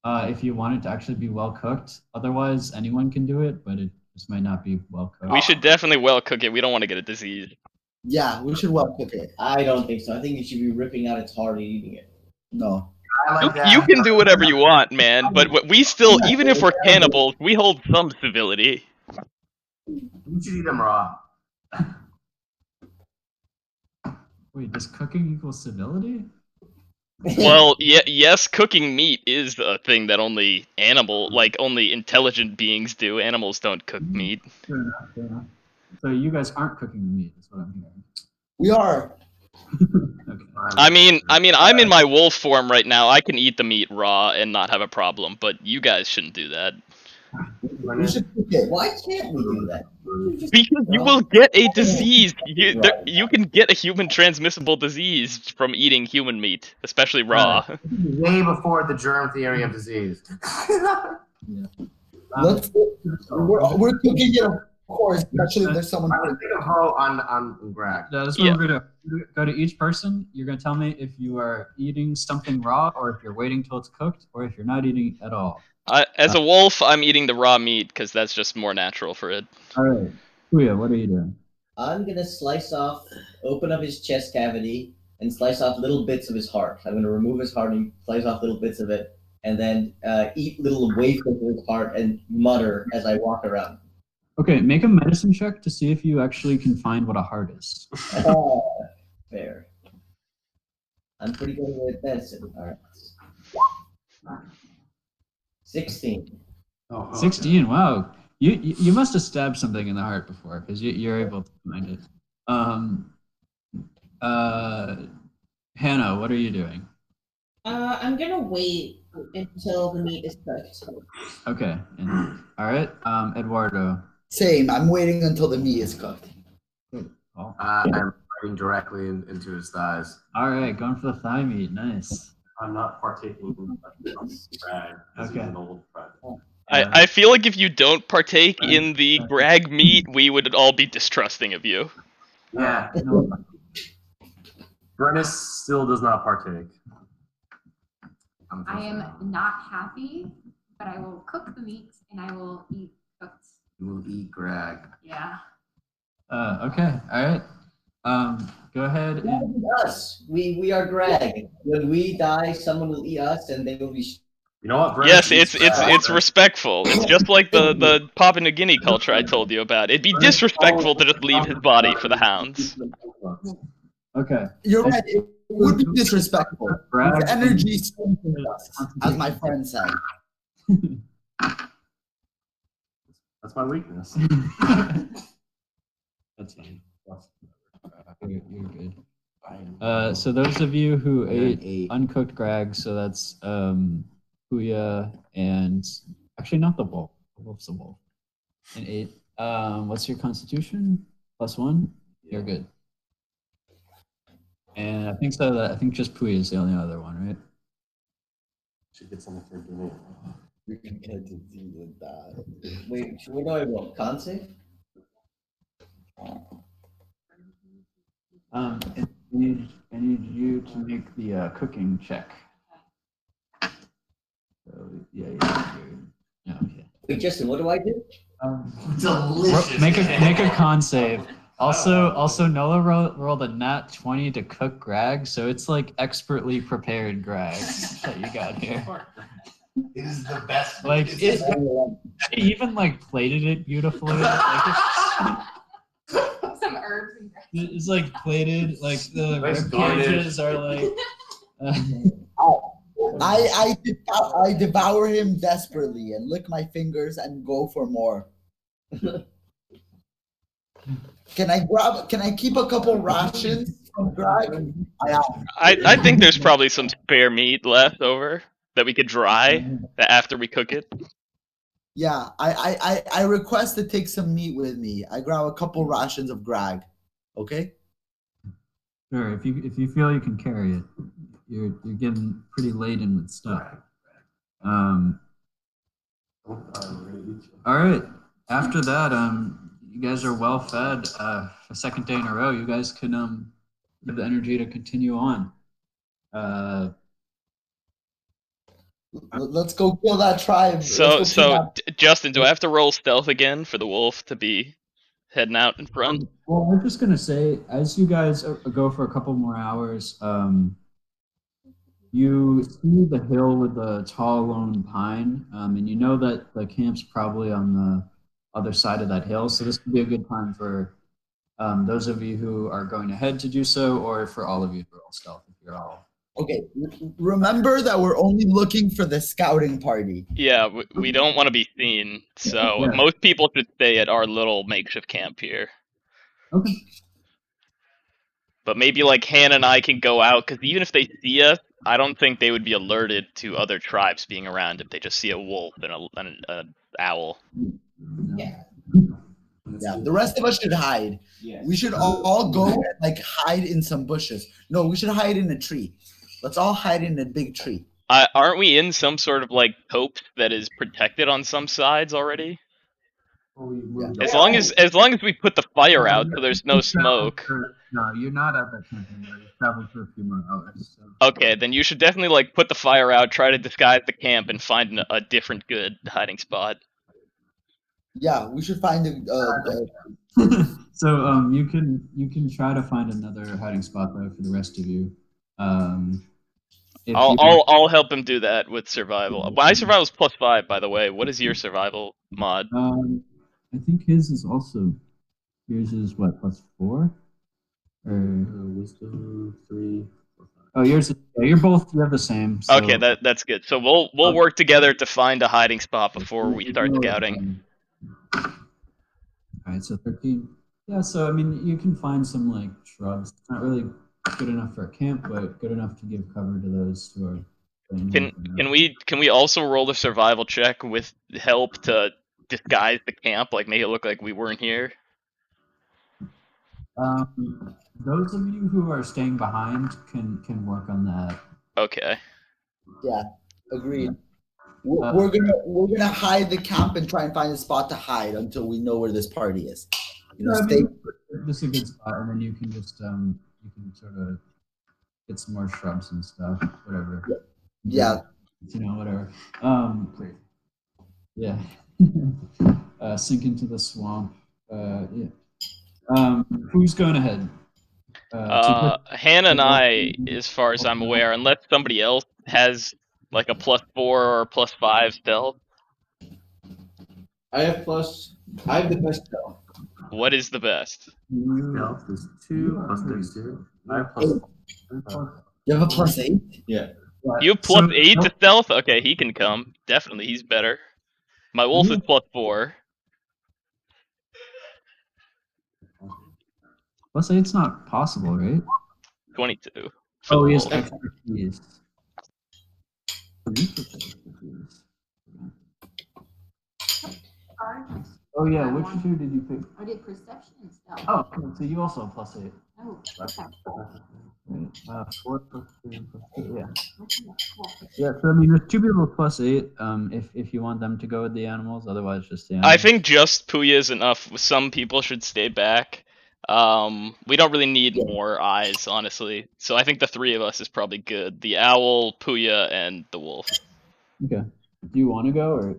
if you want it to actually be well cooked. Otherwise, anyone can do it, but it just might not be well cooked. We should definitely well cook it. We don't want to get a disease. Yeah, we should well cook it. I don't think so. I think you should be ripping out its heart and eating it. No. I like that. You can do whatever you want, man. But we still, even if we're cannibals, we hold some civility. You should eat them raw. Wait, does cooking equal civility? Well, yes, cooking meat is a thing that only only intelligent beings do. Animals don't cook meat. Fair enough, fair enough. So you guys aren't cooking the meat, is what I'm hearing. We are. Okay. I mean, I'm in my wolf form right now. I can eat the meat raw and not have a problem, but you guys shouldn't do that. We should cook it. Why can't we do that? Because you will get a disease. You can get a human transmissible disease from eating human meat, especially raw. Way before the germ theory of disease. Let's. We're cooking it, of course. Especially if there's someone. I'm gonna take a vote on Greg. That's what we're gonna go to each person. You're gonna tell me if you are eating something raw, or if you're waiting till it's cooked, or if you're not eating at all. As a wolf, I'm eating the raw meat because that's just more natural for it. All right, Kuya, what are you doing? I'm gonna open up his chest cavity, and slice off little bits of his heart. I'm gonna remove his heart and slice off little bits of it, and then eat little wafers of his heart and mutter as I walk around. Okay, make a medicine check to see if you actually can find what a heart is. Fair. I'm pretty good with medicine. All right. 16. 16. Wow, you must have stabbed something in the heart before, because you're able to find it. Hannah, what are you doing? I'm gonna wait until the meat is cooked. Okay. All right. Eduardo. Same. I'm waiting until the meat is cooked. I'm biting directly into his thighs. All right, going for the thigh meat. Nice. I'm not partaking in brag. Okay. I feel like if you don't partake in the Grag meat, we would all be distrusting of you. Yeah. Brennus still does not partake. I am not happy, but I will cook the meat and I will eat cooked. You will eat Greg. Yeah. Okay. All right. Go ahead. Us. We are Greg. When we die, someone will eat us, and they will be. You know what? Yes, it's respectful. It's just like the Papua New Guinea culture I told you about. It'd be disrespectful to just leave his body for the hounds. Okay. You're right. It would be disrespectful. His energy strengthens us, as my friend said. That's my weakness. That's fine. You're good. So those of you who ate uncooked Grag, so that's Kuya and actually not the wolf. The wolf's a wolf. And 8. What's your constitution? +1? You're good. And I think so. I think just Puya is the only other one, right? Should get something for dinner. You can get to see that. Wait, what do I roll? Con save? I need you to make the cooking check. So yeah. Okay. Wait, Justin, what do I do? Delicious. Make a con save. Also, Nola rolled a nat 20 to cook Grag, so it's like expertly prepared Grag that you got here. It is the best. Like it even like plated it beautifully. Like Some herbs and it's like plated. Like the Nice rib garnish. cages are like. I devour him desperately and lick my fingers and go for more. Can I keep a couple rations from Greg? I think there's probably some spare meat left over that we could dry after we cook it. Yeah, I request to take some meat with me. I grab a couple rations of Greg. Okay. Sure, if you feel you can carry it, you're getting pretty laden with stuff. All right. After that, you guys are well fed. A second day in a row, you guys can have the energy to continue on. Let's go kill that tribe. So Justin, do I have to roll stealth again for the wolf to be heading out in front. Well, I was just gonna say, as you guys go for a couple more hours, you see the hill with the tall lone pine, and you know that the camp's probably on the other side of that hill. So this would be a good time for those of you who are going ahead to do so, or for all of you to roll stealth if you're all. Okay, remember that we're only looking for the scouting party. Yeah, we don't want to be seen, so Yeah. most people should stay at our little makeshift camp here. Okay. But maybe like Hannah and I can go out, because even if they see us, I don't think they would be alerted to other tribes being around if they just see a wolf and an owl. Yeah. Yeah, the rest of us should hide. We should all go and like hide in some bushes. No, we should hide in a tree. Let's all hide in a big tree. Aren't we in some sort of like cope that is protected on some sides already? As long as we put the fire out so there's no smoke. No, you're not at that camping. You're traveling for a few more hours. So. Okay, then you should definitely like put the fire out, try to disguise the camp, and find a different good hiding spot. Yeah, we should find So you can try to find another hiding spot though for the rest of you. I'll help him do that with survival. My survival is +5, by the way. What is your survival mod? I think his is also. Yours is what, +4? Or wisdom 3. Oh, yours. Yeah, you're both. You have the same. So. Okay, that's good. So we'll work together to find a hiding spot before we start scouting. All right, so 13. Yeah, so I mean, you can find some like shrubs. It's not really good enough for a camp, but good enough to give cover to those who are. Can we also roll a survival check with help to disguise the camp, like make it look like we weren't here? Those of you who are staying behind can work on that. Okay. Yeah, agreed. We're gonna hide the camp and try and find a spot to hide until we know where this party is. This is a good spot, and then you can just you can sort of get some more shrubs and stuff, whatever. Yeah. You know, whatever. Yeah. Sink into the swamp. Yeah. Who's going ahead? Hannah and I, as far as I'm aware, unless somebody else has like a +4 or +5 stealth. I have the best stealth. What is the best? Stealth is 2 + dexterity. I have +8. You have a +8? Yeah. You have +8 to stealth? Okay, he can come. Definitely, he's better. My wolf is +4. +8's not possible, right? 22. Oh, he has extra keys. Oh yeah, which two did you pick? I did perception and stuff. Oh, cool. So you also have +8. Oh, okay. 4 + 3 + 2, yeah. Yeah, so I mean, there's 2 people with +8. If you want them to go with the animals, otherwise just the animals. I think just Puya is enough. Some people should stay back. We don't really need more eyes, honestly. So I think the 3 of us is probably good. The owl, Puya, and the wolf. Okay. Do you want to go or?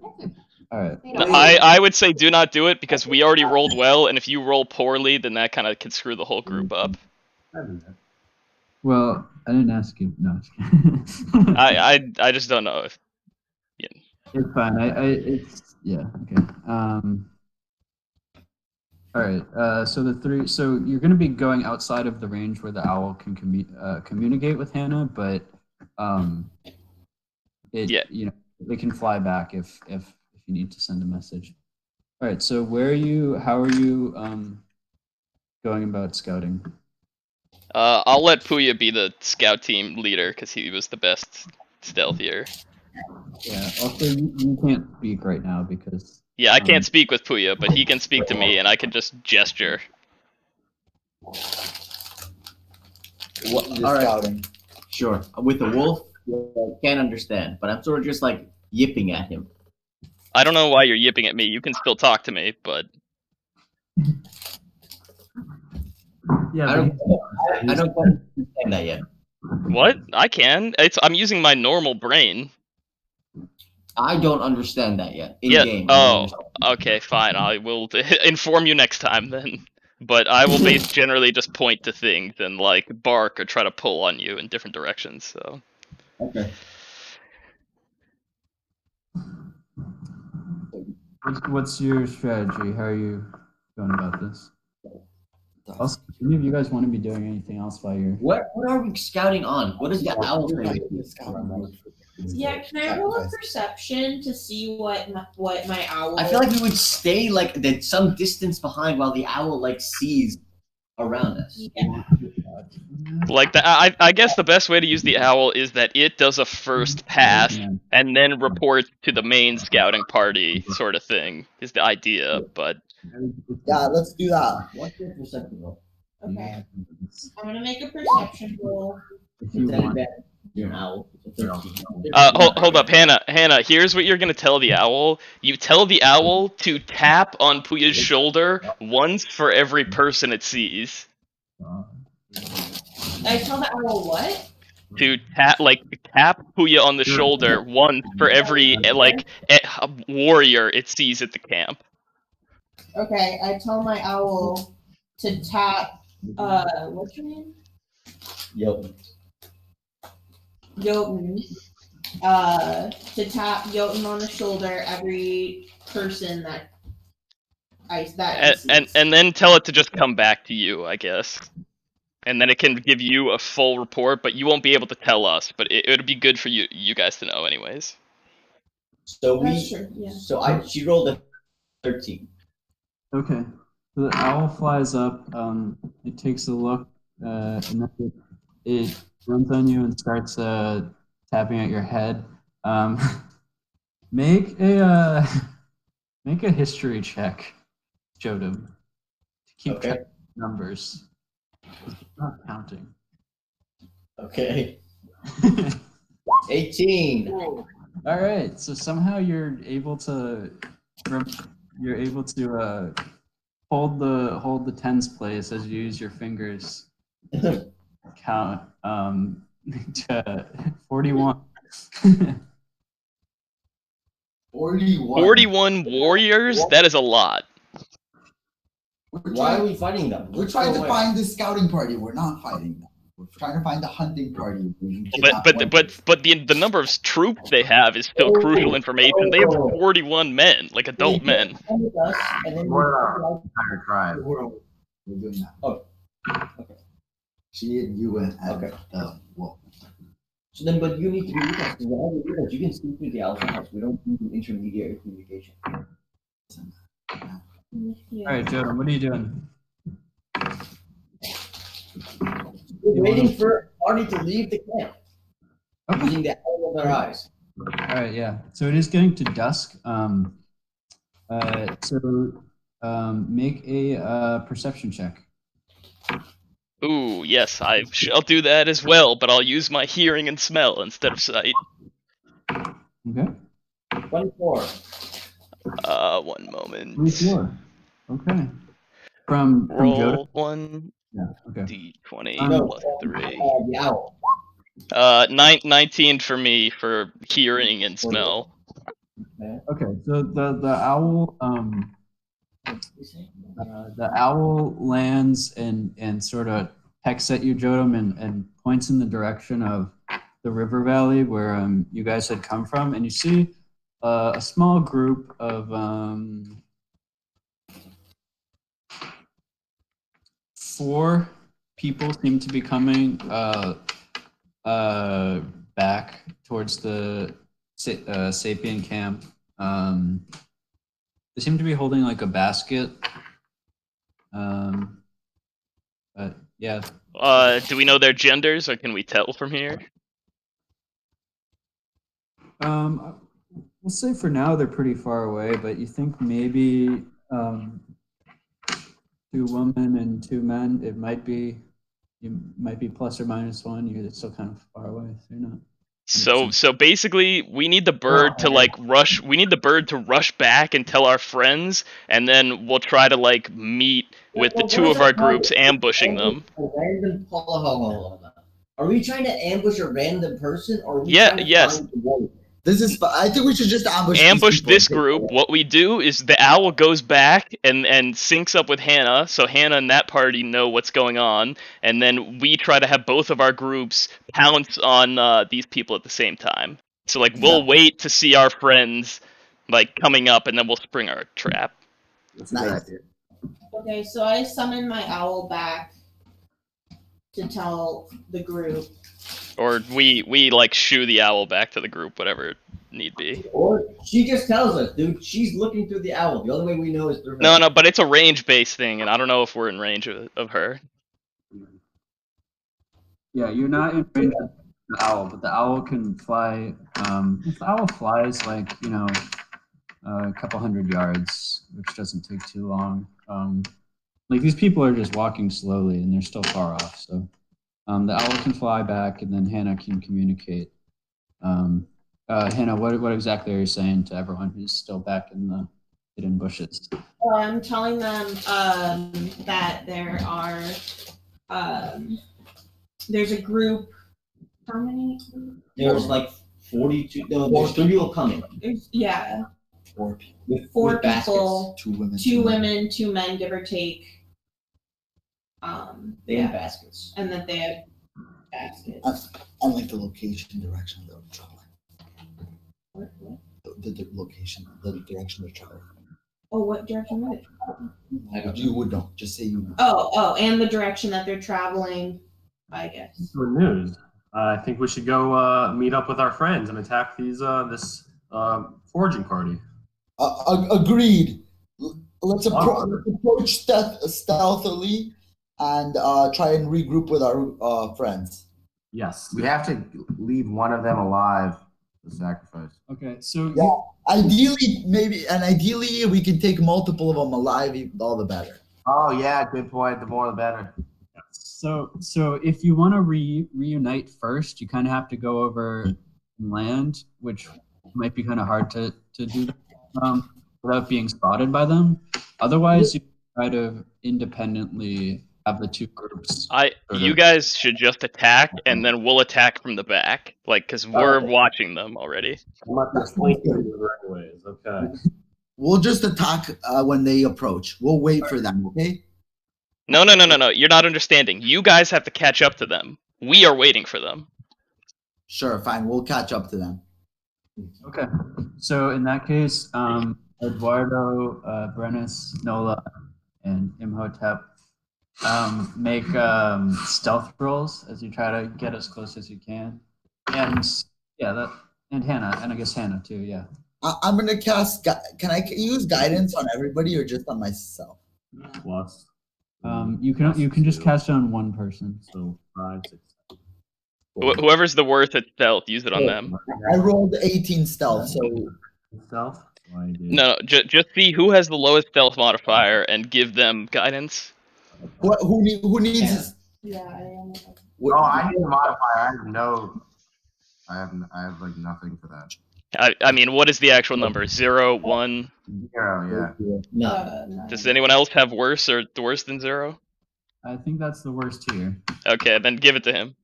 All right. No, I would say do not do it because we already rolled well, and if you roll poorly, then that kind of can screw the whole group up. Well, I didn't ask you. No. I just don't know if. Yeah. It's fine. It's yeah. Okay. All right. So the 3. So you're going to be going outside of the range where the owl can communicate with Hannah, but you know, they can fly back if you need to send a message. All right. So how are you going about scouting? I'll let Puya be the scout team leader because he was the best stealthier. Yeah. Also, you can't speak right now because. Yeah, I can't speak with Puya, but he can speak to me, and I can just gesture. All right. Scouting. Sure. With the wolf, I can't understand, but I'm sort of just like yipping at him. I don't know why you're yipping at me. You can still talk to me, but. Yeah, I don't quite understand that yet. What? I can. I'm using my normal brain. I don't understand that yet. In Yeah. game. Oh. Okay, fine. I will inform you next time then. But I will generally just point to things and like bark or try to pull on you in different directions. So. Okay. What's your strategy? How are you going about this? Also, any of you guys want to be doing anything else while you're? What are we scouting on? What is the owl thing? Yeah, can I roll a perception to see what my owl? I feel like we would stay like some distance behind while the owl like sees around us. Yeah. Like I guess the best way to use the owl is that it does a first pass and then reports to the main scouting party, sort of thing. Is the idea, but Yeah, let's do that. What's your perception roll? Okay. I'm gonna make a perception roll. If you want. You're an owl. hold up, Hannah. Hannah, here's what you're gonna tell the owl. You tell the owl to tap on Puya's shoulder once for every person it sees. I tell the owl what? To tap Puya on the shoulder once for every warrior it sees at the camp. Okay, I tell my owl to tap. What's your name? Jotun. Jotun. To tap Jotun on the shoulder every person that and then tell it to just come back to you, I guess. And then it can give you a full report, but you won't be able to tell us. But it would be good for you guys to know, anyways. So That's true, yeah. she rolled a 13. Okay. So the owl flies up. It takes a look, and then it runs on you and starts tapping at your head. Make a history check, Jodam, to keep track of numbers. It's not counting. Okay. 18. All right. So somehow you're able to hold the tens place as you use your fingers to count to 41. 41 warriors? That is a lot. Why are we fighting them? We're trying to find the scouting party. We're not fighting them. We're trying to find the hunting party. But the number of troops they have is still crucial information. They have 41 men, like adult men. We're entire tribe. We're doing that. Oh. Okay. She and you and Okay. Well. So then, but you need to be with us. Because you can speak with the owl's house. We don't need an intermediary communication. All right, Jodam, what are you doing? We're waiting for a party to leave the camp. Okay. Using the owl of their eyes. All right, yeah. So it is getting to dusk. Make a perception check. Ooh, yes, I shall do that as well, but I'll use my hearing and smell instead of sight. Okay. 24. 1 moment. 24. Okay. From Roll Jodam? 1 Yeah. Okay. D20 No, plus 3. the owl. 19 for me for hearing and smell. Okay. So the owl the owl lands and sort of pecks at you, Jodam, and points in the direction of the river valley where you guys had come from, and you see a small group of 4 people seem to be coming back towards the Sapien camp. They seem to be holding like a basket. But yeah. Do we know their genders, or can we tell from here? We'll say for now they're pretty far away, but you think maybe 2 women and 2 men. It might be, you might be plus or minus 1. You're still kind of far away, so you're not. So basically, we need the bird to like rush. We need the bird to rush back and tell our friends, and then we'll try to like meet with the 2 of our groups, ambushing them. Hold on. Are we trying to ambush a random person, or are we Yeah. trying to Yes. find the warrior? This is. I think we should just ambush. these Ambush people. this group. What we do is the owl goes back and syncs up with Hannah, so Hannah and that party know what's going on, and then we try to have both of our groups pounce on these people at the same time. So like we'll wait to see our friends like coming up, and then we'll spring our trap. That's a good Nice. idea. Okay, so I summon my owl back to tell the group. Or we like shoo the owl back to the group, whatever need be. Or she just tells us, dude. She's looking through the owl. The only way we know is through her. No, but it's a range-based thing, and I don't know if we're in range of her. Yeah, you're not in range of the owl, but the owl can fly. If the owl flies like, a couple hundred yards, which doesn't take too long. Like these people are just walking slowly and they're still far off. So the owl can fly back and then Hannah can communicate. Hannah, what exactly are you saying to everyone who's still back in the hidden bushes? I'm telling them that there are there's a group. How many? There's like 42. No, there's 3 people coming. Yeah. 4 people. With 4 baskets. people. 2 women. 2 women, 2 men, give or take. They have baskets. And that they have baskets. I like the location, direction they're traveling. What? The location, the direction they're traveling. Oh, what direction were they? You would know. Just say you. Oh, and the direction that they're traveling, I guess. Good news. I think we should go meet up with our friends and attack this foraging party. Agreed. Let's approach stealthily and try and regroup with our friends. Yes. We have to leave one of them alive to sacrifice. Okay, so Yeah. Ideally, we can take multiple of them alive. All the better. Oh yeah, good point. The more the better. So if you want to reunite first, you kind of have to go over land, which might be kind of hard to do without being spotted by them. Otherwise, you try to independently have the 2 groups. You guys should just attack, and then we'll attack from the back, because we're watching them already. Anyways, okay. We'll just attack when they approach. We'll wait for them. Okay. No. You're not understanding. You guys have to catch up to them. We are waiting for them. Sure. Fine. We'll catch up to them. Okay. So in that case, Eduardo, Brenis, Nola, and Imhotep make stealth rolls as you try to get as close as you can. And and Hannah, and I guess Hannah too. Yeah. I'm gonna cast. Can I use guidance on everybody or just on myself? Plus. You can just cast it on one person. So 5, 6, 7. Whoever's the worst at stealth, use it on them. I rolled 18 stealth, so Stealth? No, just see who has the lowest stealth modifier and give them guidance. who needs? Yeah, I am. Oh, I need a modifier. I have like nothing for that. I mean, what is the actual number? 0, 1? 0, yeah. No. Does anyone else have worse or worse than 0? I think that's the worst here. Okay, then give it to him.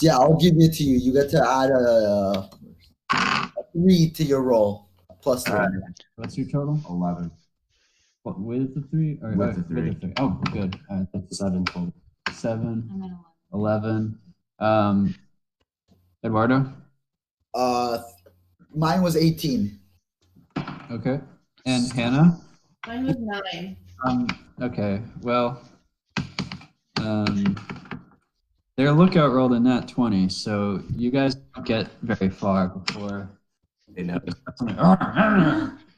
Yeah, I'll give it to you. You get to add a 3 to your roll. Plus 3. What's your total? 11. What, with the 3? Or, With the 3. Oh, good. All right, that's 7 total. 7, I'm at 11. Eduardo? Mine was 18. Okay. And Hannah? Mine was 9. Okay. Well, their lookout rolled a nat 20, so you guys don't get very far before They know.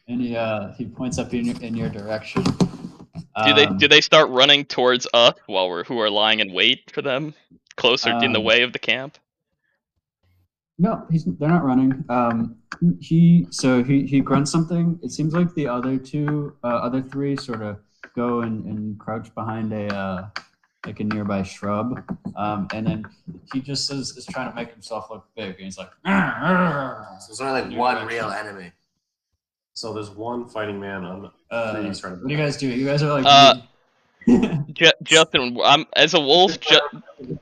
and he points up in your direction. Do they start running towards us who are lying in wait for them, closer in the way of the camp? No, they're not running. He grunts something. It seems like the other 3 sort of go and crouch behind a nearby shrub, and then he just is trying to make himself look big, and he's like, So there's only like one real enemy. So there's one fighting man on what do you guys do? You guys are like Justin, I'm as a wolf. The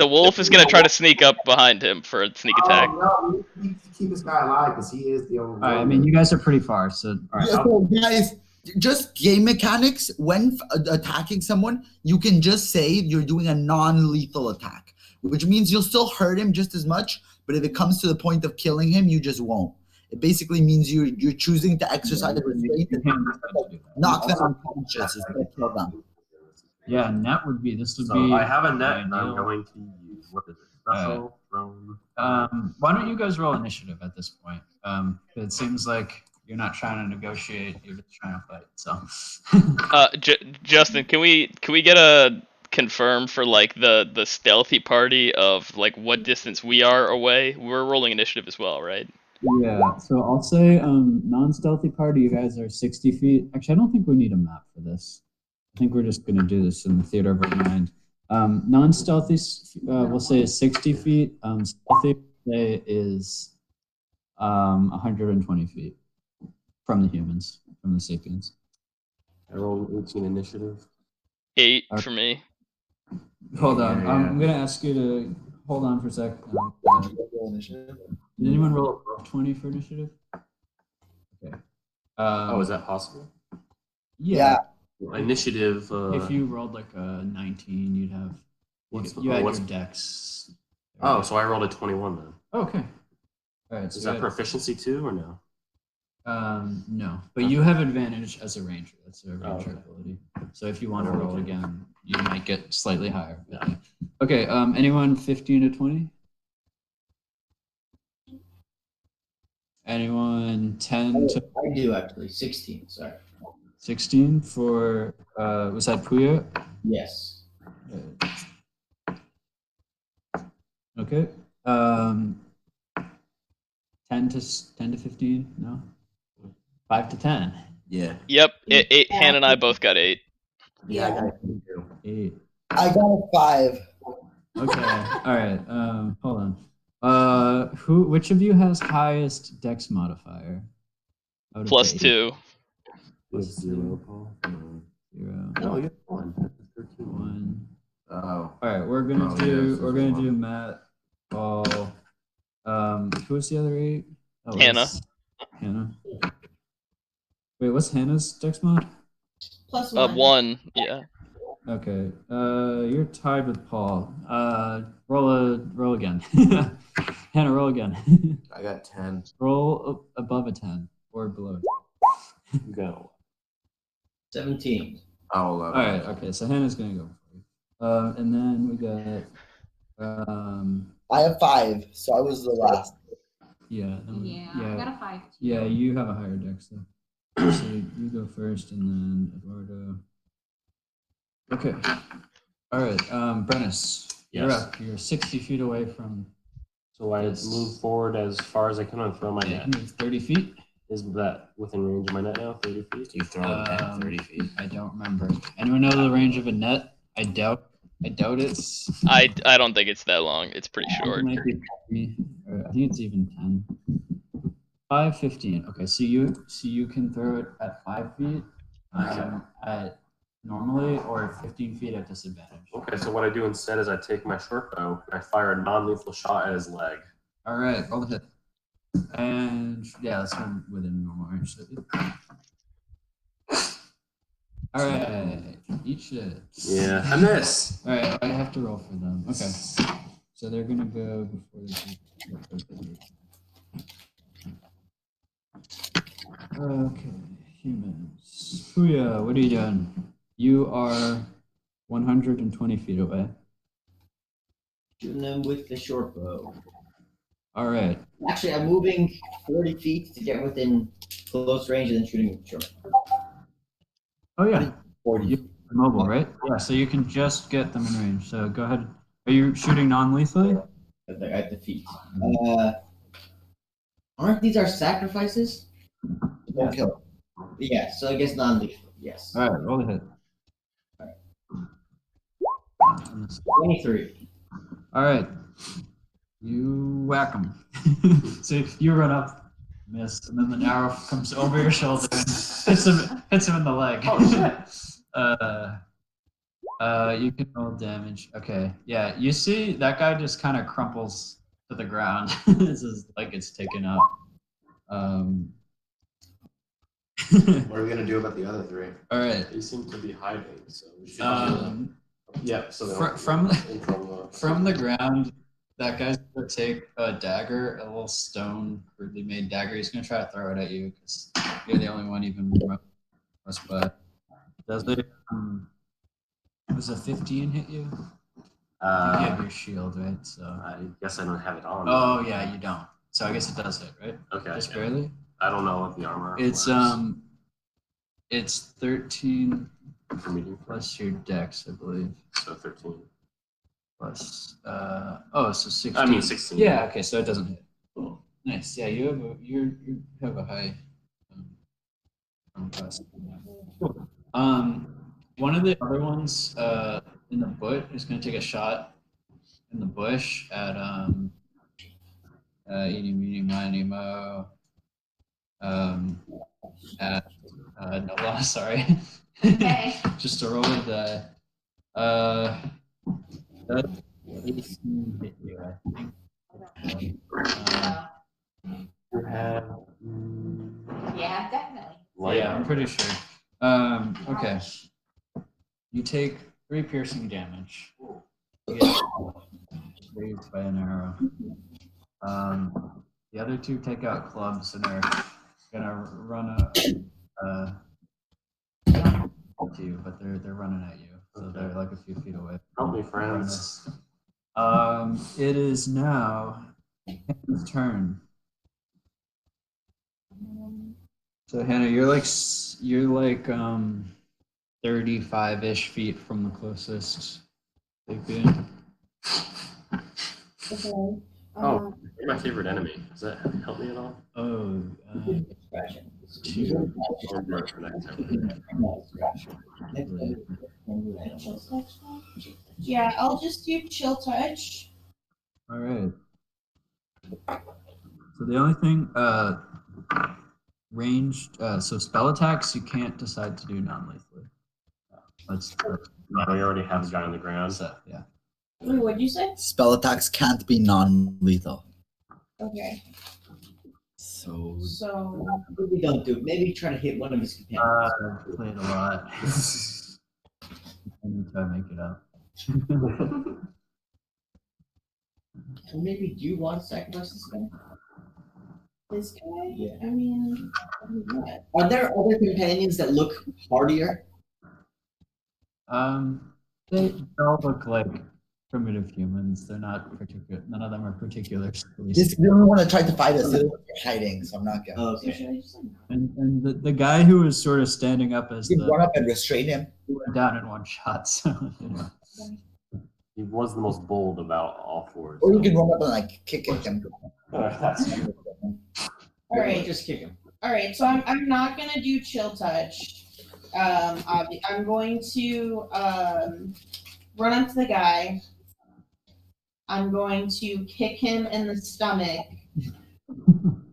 wolf is gonna try to sneak up behind him for a sneak attack. No, we need to keep this guy alive because he is the only. All right, I mean, you guys are pretty far, so all right. Yeah, so guys, just game mechanics. When attacking someone, you can just say you're doing a non-lethal attack, which means you'll still hurt him just as much. But if it comes to the point of killing him, you just won't. It basically means you're choosing to exercise restraint and knock them unconscious instead of kill them. Yeah, net would be. This would So be. I have a net, and I'm going to use what is it? Special thrown. Why don't you guys roll initiative at this point? It seems like you're not trying to negotiate; you're just trying to fight. So. Justin, can we get a confirm for like the stealthy party of like what distance we are away? We're rolling initiative as well, right? Yeah. So I'll say non-stealthy party. You guys are 60 feet. Actually, I don't think we need a map for this. I think we're just gonna do this in the theater of our mind. Non-stealthy, we'll say is 60 feet. Stealthy say is 120 feet from the humans, from the sapiens. I rolled 18 initiative. 8 for me. Hold on, I'm gonna ask you to hold on for a sec. Did anyone roll above 20 for initiative? Okay. Oh, is that possible? Yeah. Initiative. If you rolled like a 19, you'd have. You had your dex. Oh, so I rolled a 21 then. Okay. All right. So is that proficiency too, or no? No, but you have advantage as a ranger. That's a ranger ability. So if you want to roll again, you might get slightly higher. Yeah. Okay. Anyone 15 to 20? Anyone 10 to? I do actually. 16. Sorry. 16 for was that Puya? Yes. Okay. 10 to 15? No. 5 to 10. Yeah. Yep. 8. Han and I both got 8. Yeah, I got 8. I got a 5. Okay. All right. Hold on. Which of you has highest dex modifier? Plus 2. Plus 0, Paul. 0. No, you have 1. 1. Oh. All right. We're gonna do Matt, Paul. Who's the other 8? Oh, Hannah. Hannah. Wait, what's Hannah's dex mod? Plus 1. 1. Yeah. Okay. You're tied with Paul. Roll again. Hannah, roll again. I got 10. Roll above a 10 or below. Go. 17. Oh, 11. All right. Okay. So Hannah's gonna go for you. And then we got. I have 5, so I was the last. Yeah. I got a 5. Yeah, you have a higher dex though. So you go first, and then Eduardo. Okay. All right. Brennus, you're Yes. up. You're 60 feet away from. So I move forward as far as I can and throw my net. 30 feet. Is that within range of my net now? 30 feet? You throw it at 30 feet. I don't remember. Anyone know the range of a net? I doubt it's. I don't think it's that long. It's pretty short. It might be 20, or I think it's even 10. 5, 15. Okay, so you can throw it at 5 feet at normally, or 15 feet at disadvantage. Okay, so what I do instead is I take my short bow and I fire a non-lethal shot at his leg. All right, roll the hit. And yeah, that's within normal range. All right, eat shit. Yeah, I miss. All right, I have to roll for them. Okay, so they're gonna go before they do. Okay, humans. Puya, what are you doing? You are 120 feet away. Shooting them with the short bow. All right. Actually, I'm moving 40 feet to get within close range and then shooting with the short bow. Oh yeah. 40. You're mobile, right? Yeah. So you can just get them in range. So go ahead. Are you shooting non-lethally? At the feet. Aren't these our sacrifices? Yeah. Okay. Yeah, so I guess non-lethal. Yes. All right. Roll the hit. 23. All right. You whack them. So you run up, miss, and then the arrow comes over your shoulder and hits him in the leg. Oh, shit. You can roll damage. Okay, yeah. You see that guy just kind of crumples to the ground. This is like it's taken up. What are we gonna do about the other three? All right. They seem to be hiding, so we should. Yeah. So From the ground, that guy's gonna take a dagger, a little stone crudely made dagger. He's gonna try to throw it at you because you're the only one even close. But does it? Was a 15 hit you? You have your shield, right? So I guess I don't have it on. Oh yeah, you don't. So I guess it does hit, right? Okay. Just barely. I don't know what the armor. It's was. It's 13 For medium plus your dex, I believe. So 13. Plus so 16. I mean 16. Yeah. Okay. So it doesn't hit. Cool. Nice. Yeah. You have a high. Class. Cool. One of the other ones in the bush is going to take a shot in the bush at eeny meeny miny mo at Nola, sorry. Okay. Just to roll a die. That's 18 hit you, I think. You have. Yeah, definitely. Yeah, I'm pretty sure. Okay. You take 3 piercing damage. You get grazed by an arrow. The other 2 take out clubs and are gonna run to you, but they're running at you, so they're like a few feet away. Help me, friends. It is now his turn. So Hannah, you're like 35-ish feet from the closest big being. Okay. Oh, you're my favorite enemy. Does that help me at all? Oh, Yeah, I'll just do chill touch. all right. So the only thing, ranged, so spell attacks you can't decide to do non-lethally. Let's No, we already have a guy on the ground. so, yeah. Wait, what'd you say? Spell attacks can't be non-lethal. Okay. So So Maybe don't do it. Maybe try to hit one of his companions. I've played a lot. I need to make it up. So maybe do you want to sacrifice this guy? this guy? Yeah. I mean, what? Are there other companions that look hardier? They all look like primitive humans. They're not particular. None of them are particular. this is the only one that tried to fight us. They're hiding, so I'm not gonna. Oh, So okay. should I just like And the guy who was sort of standing up as You the run up and restrain him. he went down in one shot. So you know. He was the most bold about all 4. Or you can run up and like kick at him. That's all right. Just kick him. All right, so I'm not gonna do chill touch. I'm going to run up to the guy. I'm going to kick him in the stomach.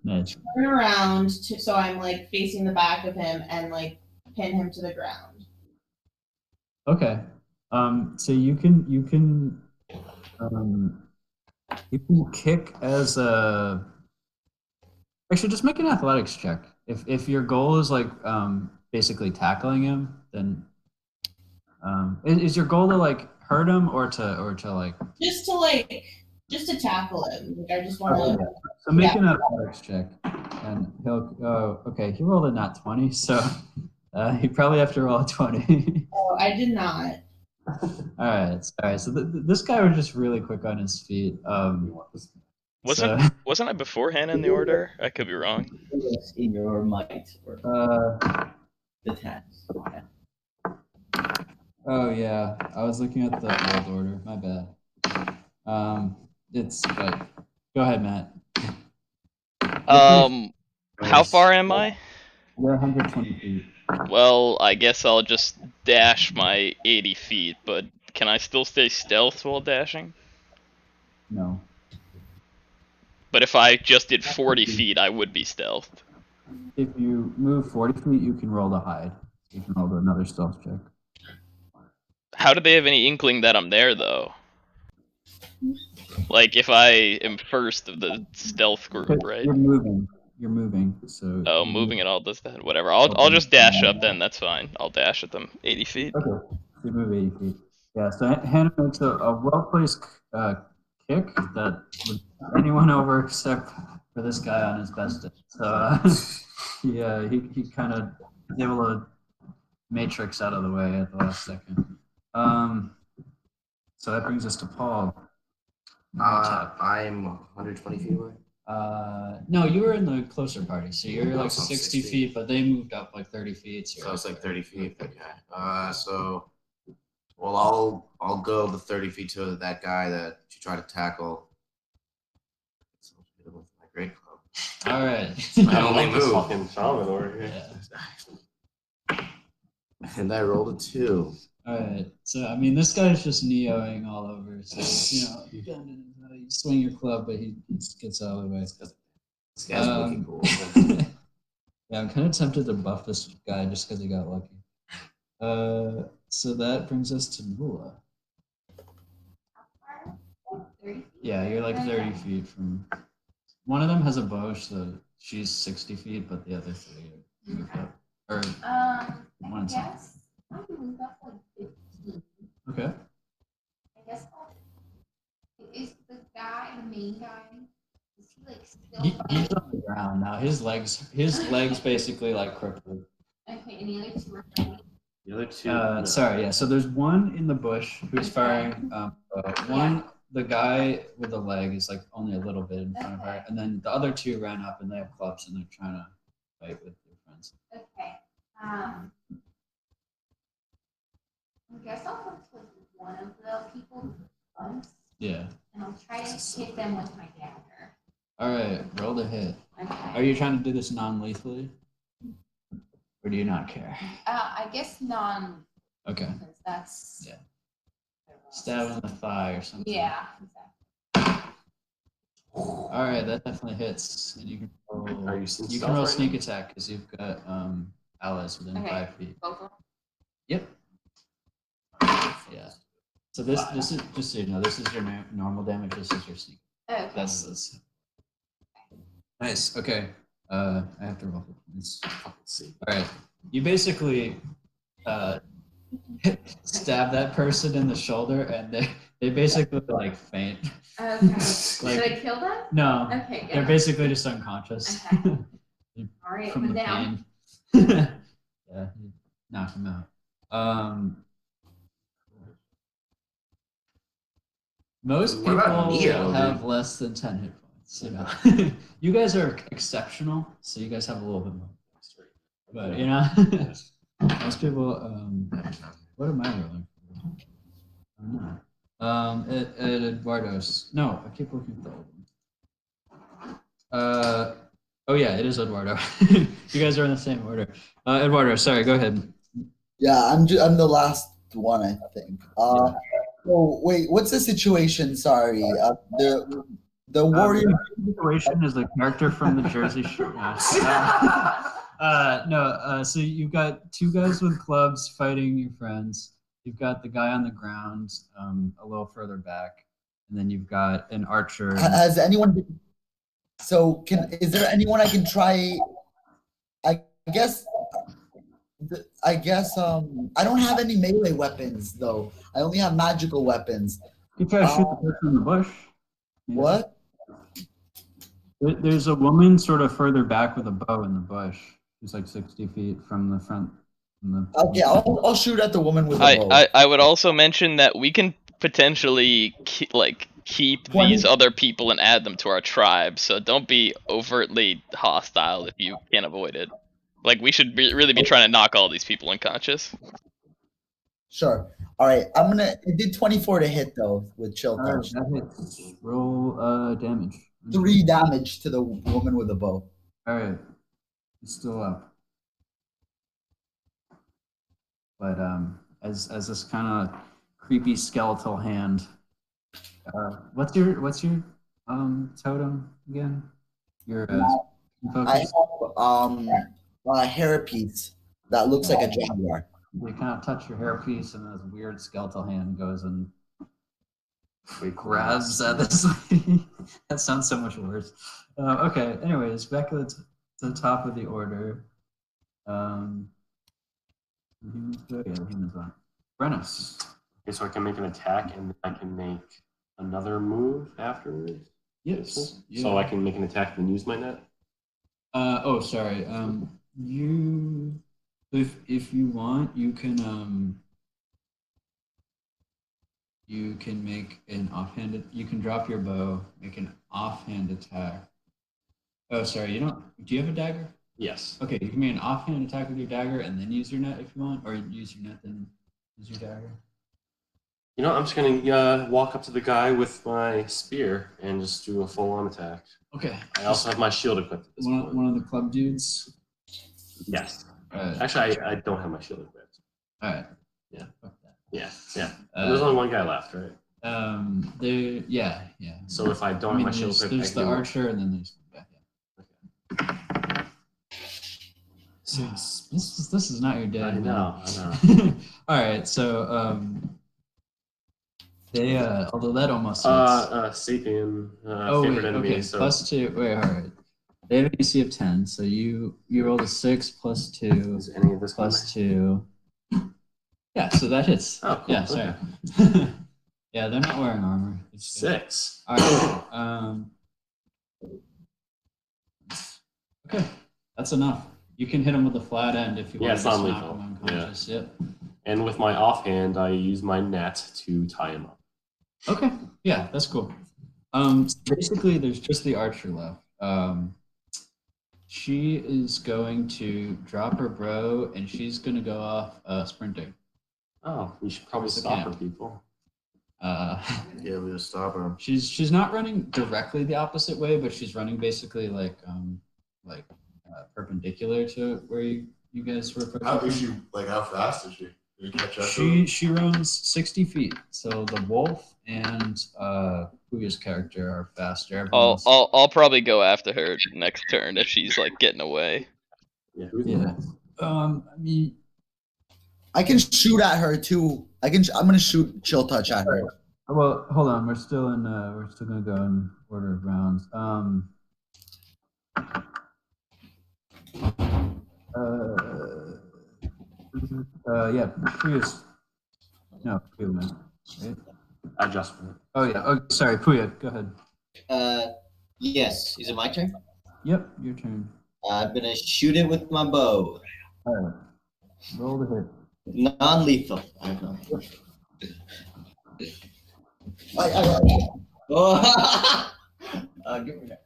Nice. Turn around so I'm like facing the back of him and like pin him to the ground. Okay. So you can kick as a. Actually, just make an athletics check. If your goal is like basically tackling him, then is your goal to like hurt him or to like? Just to tackle him. Like I just want to. So make an athletics check, and he'll. Oh, okay. He rolled a nat 20, so he probably have to roll a 20. Oh, I did not. All right. So this guy was just really quick on his feet. Wasn't I before Hannah in the order? I could be wrong. Yes, in your might or the task. Oh yeah, I was looking at the old order. My bad. But go ahead, Matt. How far am I? We're 120 feet. Well, I guess I'll just dash my 80 feet, but can I still stay stealth while dashing? No. But if I just did 40 feet, I would be stealthed. If you move 40 feet, you can roll to hide. You can roll to another stealth check. How do they have any inkling that I'm there, though? Like, if I am first of the stealth group, right? You're moving. You're moving. So. Oh, moving at all does that? Whatever. I'll just dash up then. That's fine. I'll dash at them 80 feet. Okay. You move 80 feet. Yeah. So Hannah makes a well-placed kick that would anyone over except for this guy on his best day. So he kind of is able to matrix out of the way at the last second. So that brings us to Paul. I'm 120 feet away. No, you were in the closer party, so you're like So 60 60. feet, but they moved up like 30 feet. So it's like 30 feet. Okay. Well, I'll go the 30 feet to that guy that you try to tackle. So hit him with my great club. All right. My only move. Fucking shaman over here. Yeah. And I rolled a 2. All right. So I mean, this guy's just neoing all over. So you swing your club, but he gets out of the way. This guy's looking cool. Yeah, I'm kind of tempted to buff this guy just because he got lucky. So that brings us to Mula. Yeah, you're like 30 feet from. One of them has a bow, so she's 60 feet, but the other 3 are moved up. Or I guess I'll move up like 15. okay. I guess is the guy, the main guy, is he like still He's on the ground now. His legs basically like crippled. Okay, and the other 2 are fighting. The other 2. Sorry, yeah. So there's one in the bush who's firing. One, the guy with the leg is like only a little bit in front of her, and then the other 2 ran up and they have clubs and they're trying to fight with their friends. Okay. I guess I'll go to one of the people once, Yeah. and I'll try to hit them with my dagger. All right, roll the hit. Okay. Are you trying to do this non-lethally, or do you not care? I guess none. Okay. Because that's. Yeah. Stab in the thigh or something. Yeah. Exactly. All right, that definitely hits, and you can roll. Are you still You can stealth roll right sneak now? attack because you've got allies within Okay. 5 feet. Both of them? Yep. Yeah. So this is just so you know, this is your normal damage. This is your sneak. Okay. That's this. Nice. Okay. I have to roll. Let's see. All right. You basically stab that person in the shoulder, and they basically like faint. Okay. Should I kill them? No. Okay. They're Good. basically just unconscious. Okay. All right. From Put the down. pain. Yeah. You knock them out. Most What about people Neo, have dude? less than 10 hit points. You know, you guys are exceptional, so you guys have a little bit more. But you know, most people. What am I rolling for? I don't know. At Eduardo's. No, I keep looking at the old one. Oh yeah, it is Eduardo. You guys are in the same order. Eduardo, sorry, go ahead. Yeah, I'm the last one, I think. Oh wait, what's the situation? Sorry, the warrior. The situation is the character from the Jersey Shore. So you've got 2 guys with clubs fighting your friends. You've got the guy on the ground, a little further back, and then you've got an archer. Has anyone? So is there anyone I can try? I guess. I don't have any melee weapons though. I only have magical weapons. You try to shoot the person in the bush. What? There's a woman sort of further back with a bow in the bush. She's like 60 feet from the front. Okay, I'll shoot at the woman with the bow. I would also mention that we can potentially keep these other people and add them to our tribe. So don't be overtly hostile if you can't avoid it. Like, we should really be trying to knock all these people unconscious. Sure. All right. It did 24 to hit though with chill touch. That hits. Roll damage. 3 damage to the woman with the bow. All right. It's still up. But as this kind of creepy skeletal hand. What's your totem again? Your I have a hair piece that looks like a jaguar. you kind of touch your hairpiece, and this weird skeletal hand goes and grabs at this lady. That sounds so much worse. Okay. Anyways, back to the top of the order. Humans go. Yeah, humans on. Brennus. Okay, so I can make an attack and I can make another move afterwards. Yes. So I can make an attack and use my net. Oh, sorry. You, if you want, you can make an offhanded. You can drop your bow, make an offhand attack. Oh, sorry. You don't. Do you have a dagger? Yes. Okay, you can make an offhand attack with your dagger and then use your net if you want, or use your net then use your dagger. You know, I'm just gonna walk up to the guy with my spear and just do a full-on attack. Okay. I also have my shield equipped. At this point. One of the club dudes. Yes. Actually, I don't have my shield equipped. All right. Yeah. Fuck that. Yeah. There's only one guy left, right? Yeah. So if I don't have my shield equipped, there's the archer, and then there's Okay. This is not your day. I know. All right, so they although that almost Sapien favorite enemy. okay, So +2. Wait, all right. They have an AC of 10, so you rolled a 6 +2 is any of this +2. Yeah, so that hits. Oh, cool. Yeah, sorry. Yeah, they're not wearing armor. It's 6. All right. Okay, that's enough. You can hit him with a flat end if you want to just knock him unconscious. Yeah. Yep. And with my offhand, I use my net to tie him up. Okay. Yeah, that's cool. Basically, there's just the archer left. She is going to drop her bow and she's going to go off sprinting. Oh, we should probably stop her, people. Yeah, we just stop her. She's not running directly the opposite way, but she's running basically like perpendicular to where you guys were. How is she? Like, how fast is she? Did you catch up? She runs 60 feet. So the wolf and Puya's character are faster. I'll probably go after her next turn if she's like getting away. Yeah. I mean, I can shoot at her too. I'm gonna shoot chill touch at her. Well, hold on. We're still gonna go in order of rounds. Yeah, Puya's. No, Puya went. Right? I just went. Oh yeah. Oh, sorry, Puya. Go ahead. Yes. Is it my turn? Yep, your turn. I'm gonna shoot it with my bow. All right. Roll the hit. Non-lethal. I don't know. Give me that.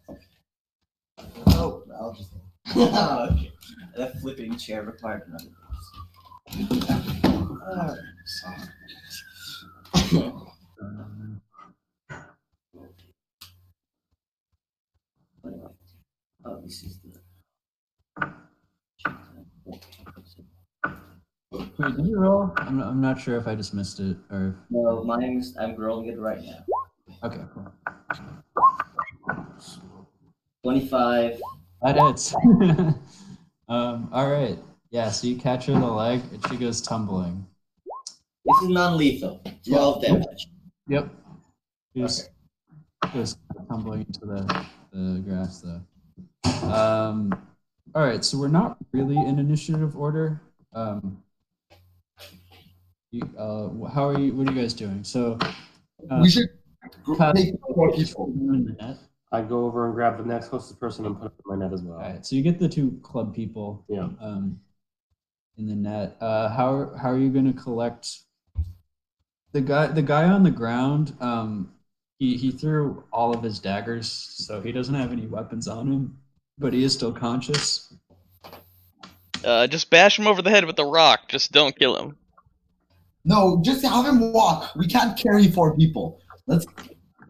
Oh, I'll just. Okay. That flipping chair required another. Oh, this is the. Wait, did you roll? I'm not sure if I just missed it or. No, I'm rolling it right now. Okay, cool. 25. That hits. All right. Yeah, so you catch her in the leg and she goes tumbling. This is non-lethal. 12 damage. Yep. She just goes tumbling into the grass though. All right, so we're not really in initiative order. How are you? What are you guys doing? So we should take 4 people. In the net. I go over and grab the next closest person and put it in my net as well. All right, so you get the 2 club people. Yeah. In the net. How are you going to collect the guy on the ground? He threw all of his daggers, so he doesn't have any weapons on him, but he is still conscious. Just bash him over the head with a rock. Just don't kill him. No, just have him walk. We can't carry 4 people.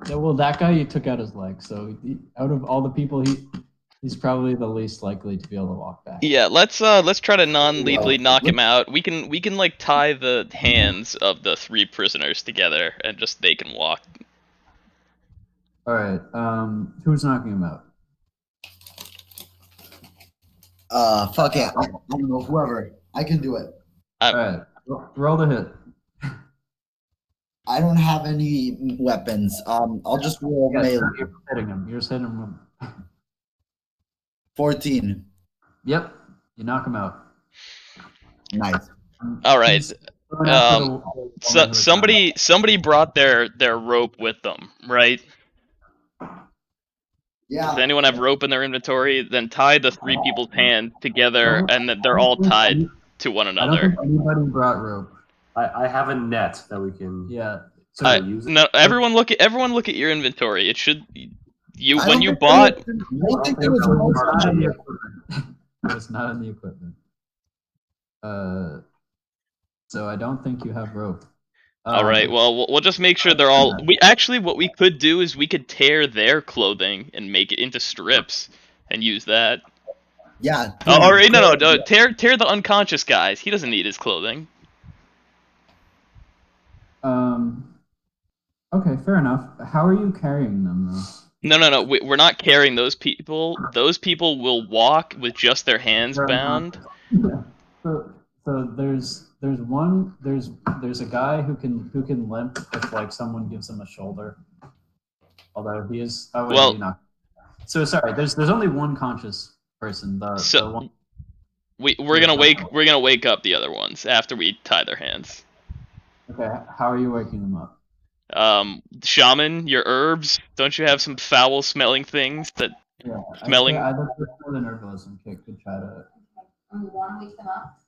Yeah, well, that guy, you took out his leg, so out of all the people, he's probably the least likely to be able to walk back. Yeah, let's try to non-lethally knock him out. We can like tie the hands of the 3 prisoners together, and just they can walk. All right. Who's knocking him out? Fuck it. I don't know. Whoever. I can do it. All right, roll the hit. I don't have any weapons. I'll just roll Yeah, melee. you're hitting him. You're just hitting him. 14. Yep, you knock him out. Nice. All right. He's going after the woman So who was somebody brought their rope with them, right? Yeah. Does anyone have rope in their inventory? Then tie the 3 people's hands together, and then they're all tied to one I don't another. think anybody brought rope. I have a net that we can. Yeah. So use it. No, everyone look at your inventory. It should you I when don't you think bought. there was- I don't think there was It's not in the a equipment. It's not in the equipment. So I don't think you have rope. All right. Well, we'll just make sure they're all. What we could do is we could tear their clothing and make it into strips and use that. Yeah. Oh, or no. Tear the unconscious guys. He doesn't need his clothing. Okay, fair enough. How are you carrying them though? No. We're not carrying those people. Those people will walk with just their hands bound. So there's a guy who can limp if like someone gives him a shoulder. Although he is So sorry, there's only one conscious person. We're gonna wake up the other ones after we tie their hands. Okay, how are you waking them up? Shaman, your herbs. Don't you have some foul smelling things that smelling? I look for an herbalism kit could try to. And we want to wake them up?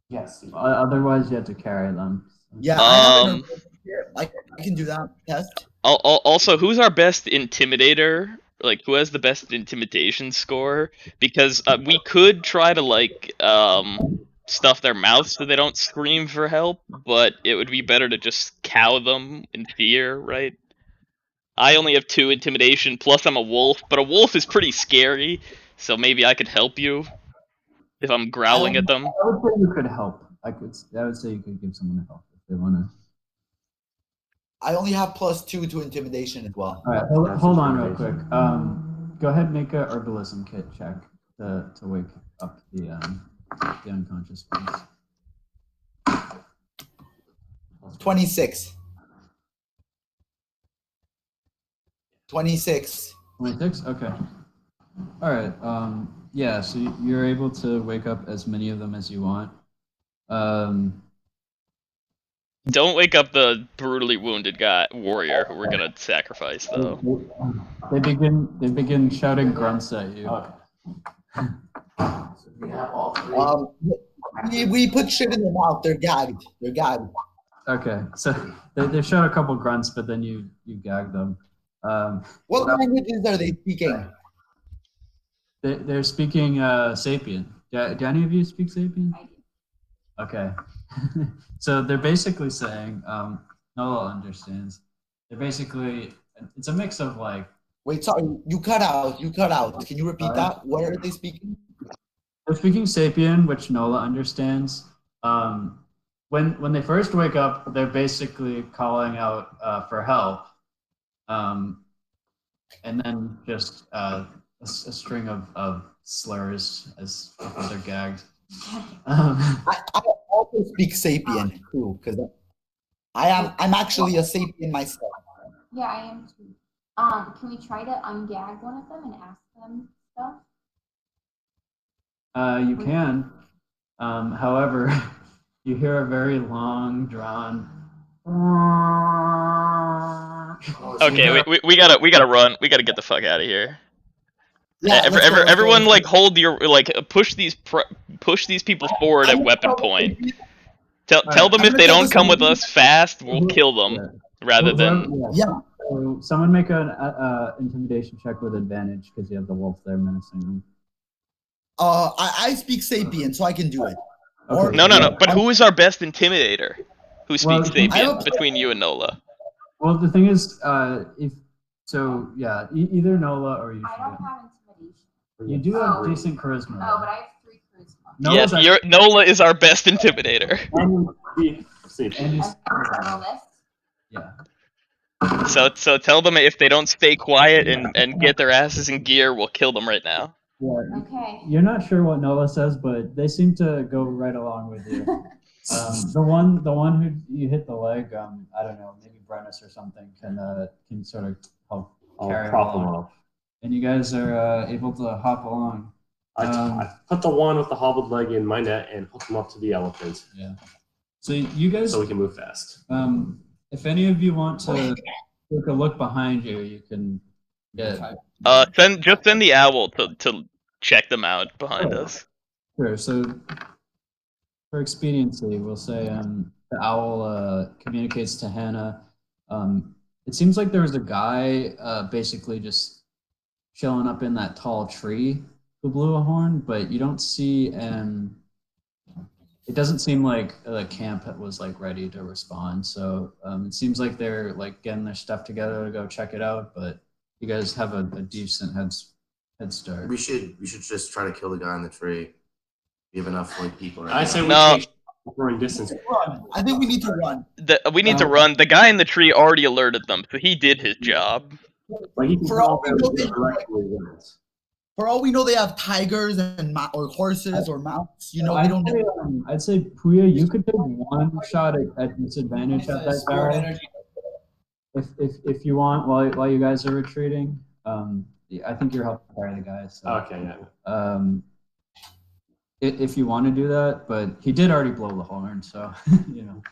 Yes. Otherwise, you have to carry them. Yeah, I can do that test. Also, who's our best intimidator? Like, who has the best intimidation score? Because we could try to stuff their mouths so they don't scream for help, but it would be better to just cow them in fear, right? I only have 2 intimidation, plus I'm a wolf, but a wolf is pretty scary, so maybe I could help you if I'm growling at them. I would say you could help. I would say you could give someone a help if they want to. I only have +2 to intimidation as well. All right, hold on real quick. Go ahead and make a herbalism kit check to wake up the unconscious ones. 26. 26. 26? Okay. All right. Yeah, so you're able to wake up as many of them as you want. Don't wake up the brutally wounded warrior who we're gonna sacrifice, though. They begin shouting grunts at you. We put shit in their mouth. They're gagged. Okay, so they shout a couple grunts, but then you gag them. What languages are they speaking? They're speaking Sapien. Do any of you speak Sapien? Okay. So they're basically saying, Nola understands. They're basically, it's a mix of like. Wait, sorry, you cut out. Can you repeat that? What are they speaking? They're speaking Sapien, which Nola understands. When they first wake up, they're basically calling out for help. And then just a string of slurs as they're gagged. I also speak Sapien too, because I'm actually a Sapien myself. Yeah, I am too. Can we try to ungag one of them and ask them stuff? You can. However, you hear a very long, drawn. Okay, we gotta run. We gotta get the fuck out of here. Yeah, everyone, hold your push these people forward at weapon point. Tell them if they don't come with us fast, we'll kill them rather than. Yeah. So someone make an intimidation check with advantage because you have the wolf there menacing them. I speak Sapien, so I can do it. Okay. No. But who is our best intimidator? Who speaks Sapien between you and Nola? Well, the thing is, either Nola or you. I don't have intimidation. You do have decent charisma. Oh, but I have 3 charisma. Yes, Nola is our best intimidator. Yeah. So tell them if they don't stay quiet and get their asses in gear, we'll kill them right now. Yeah. Okay. You're not sure what Nola says, but they seem to go right along with you. The one who you hit the leg, I don't know, maybe Brennus or something can sort of help I'll carry him prop him along. up. And you guys are able to hop along. I put the one with the hobbled leg in my net and hook him up to the elephant. Yeah. So you guys, so we can move fast. If any of you want to take a look behind you, you can get. Send the owl to check them out behind us. Sure. So for expediency, we'll say the owl communicates to Hannah. It seems like there was a guy basically just chilling up in that tall tree who blew a horn, but you don't see it doesn't seem like the camp was like ready to respond. So it seems like they're like getting their stuff together to go check it out, but you guys have a decent head start. We should just try to kill the guy in the tree. We have enough like people. Right I now. say we No. take covering distance. Run. I think we need to run. We need to run. The guy in the tree already alerted them, so he did his job. Like you can For tell all we know, them directly wins. For all we know, they have tigers and or horses or mounts. You know, we I'd don't. say, I'd say Puya, you could take one shot at disadvantage at that guy. If you want, while you guys are retreating, I think you're helping carry the guy. So, Okay, yeah. If you want to do that, but he did already blow the horn, so you know.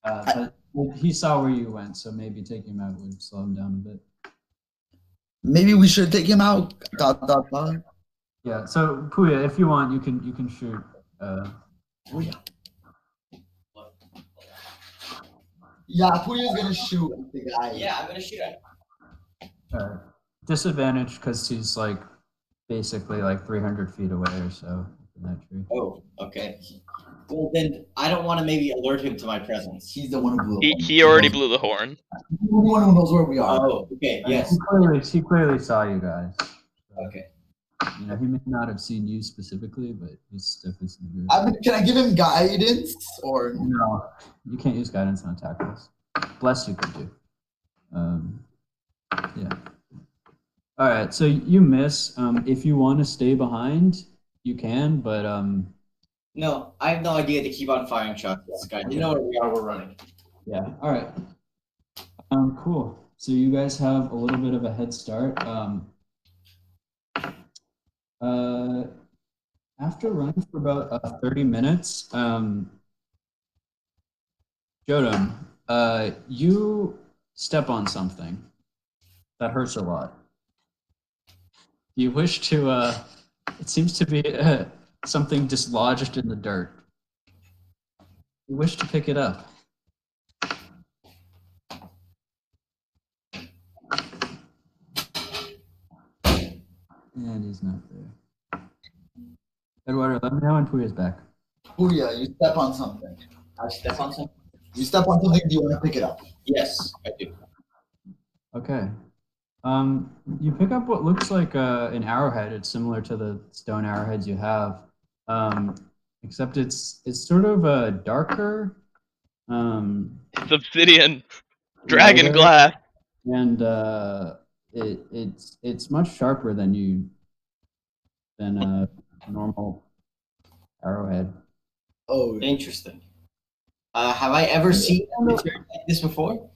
But he saw where you went, so maybe taking him out would slow him down a bit. Maybe we should take him out. ... Yeah. So Puya, if you want, you can shoot. Puya. Yeah, Puya's gonna shoot the guy. Yeah, I'm gonna shoot him. Disadvantage because he's like basically like 300 feet away or so from that tree. Oh, okay. Well, then I don't want to maybe alert him to my presence. He's the one who blew. He already blew the horn. He's the one who knows where we are. Oh, okay. Yes. He clearly saw you guys. Okay. You know, he may not have seen you specifically, but he's still in the group. I mean, can I give him guidance or No? You can't use guidance on attack rolls. Bless you could do. Yeah. All right. So you miss. If you want to stay behind, you can, but No, I have no idea to keep on firing shots at this guy. You know where we are. We're running. Yeah. All right. Cool. So you guys have a little bit of a head start. After running for about 30 minutes, Jodam, you step on something that hurts a lot. You wish to, it seems to be something dislodged in the dirt. You wish to pick it up. And he's not there. Eduardo, let me know when Puya's back. Puya, you step on something. I step on something? You step on something. Do you want to pick it up? Yes, I do. Okay. You pick up what looks like an arrowhead. It's similar to the stone arrowheads you have, except it's sort of a darker. It's obsidian, dragon glass, and it's much sharper than a normal arrowhead. Oh, interesting. Have I ever seen material like this before?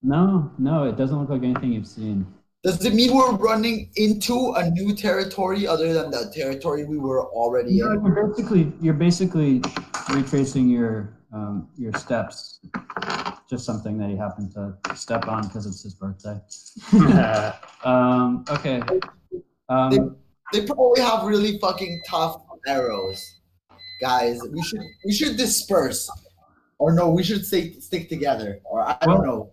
No, it doesn't look like anything you've seen. Does it mean we're running into a new territory other than the territory we were already in? You're basically retracing your steps. Just something that he happened to step on because it's his birthday. Okay. They probably have really fucking tough arrows, guys. We should disperse, or no, we should stick together, or I don't know.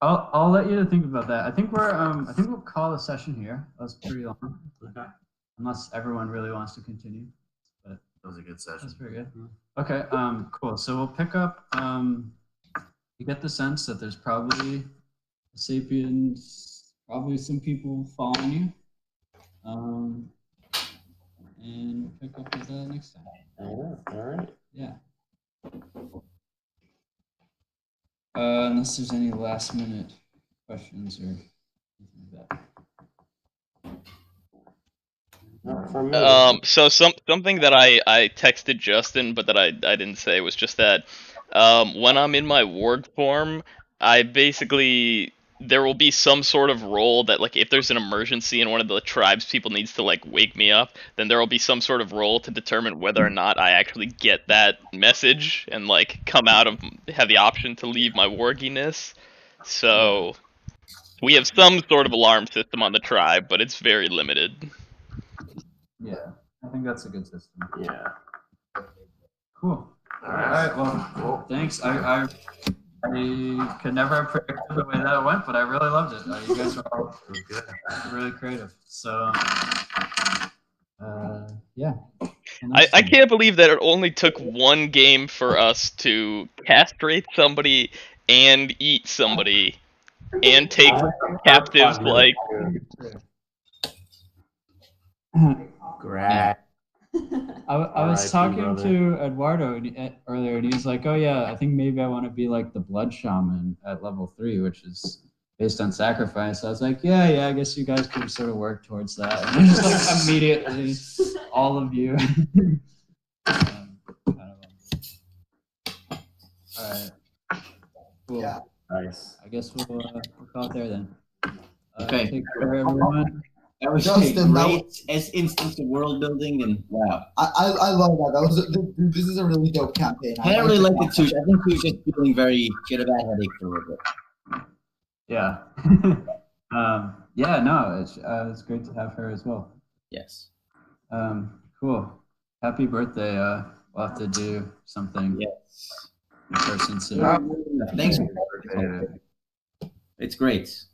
I'll let you think about that. I think we'll call the session here. That was pretty long. Okay. Unless everyone really wants to continue. But That was a good session. that's pretty good. Okay, cool. So we'll pick up you get the sense that there's probably sapiens, probably some people following you. And we'll pick up with that next time. All right. Yeah. Unless there's any last minute questions or anything like that. For me. So something that I texted Justin, but that I didn't say was just that when I'm in my warg form, I basically there will be some sort of role that like if there's an emergency and one of the tribes people needs to like wake me up, then there will be some sort of role to determine whether or not I actually get that message and like come out of have the option to leave my warginess. So we have some sort of alarm system on the tribe, but it's very limited. Yeah, I think that's a good system. Yeah. Cool. All All right. right. Well, thanks. I could never have predicted the way that went, but I really loved it. You guys were all really creative. So, yeah. I can't believe that it only took one game for us to castrate somebody and eat somebody and take captives like Great. I was RIP, talking brother. to Eduardo earlier, and he's like, "Oh yeah, I think maybe I want to be like the blood shaman at level 3, which is based on sacrifice." I was like, "Yeah, I guess you guys could sort of work towards that." And just like immediately, all of you. All right. Cool. Yeah. Nice. I guess we'll call it there then. Okay. Take care, everyone. That was Justin, a that great instance of world building, and wow. I love that. That was this is a really dope campaign. I really liked it too. I think he was just feeling very shit about headache for a little bit. Yeah. Yeah. No, it's great to have her as well. Yes. Cool. Happy birthday. We'll have to do something Yes. in person soon. Thanks. It's great.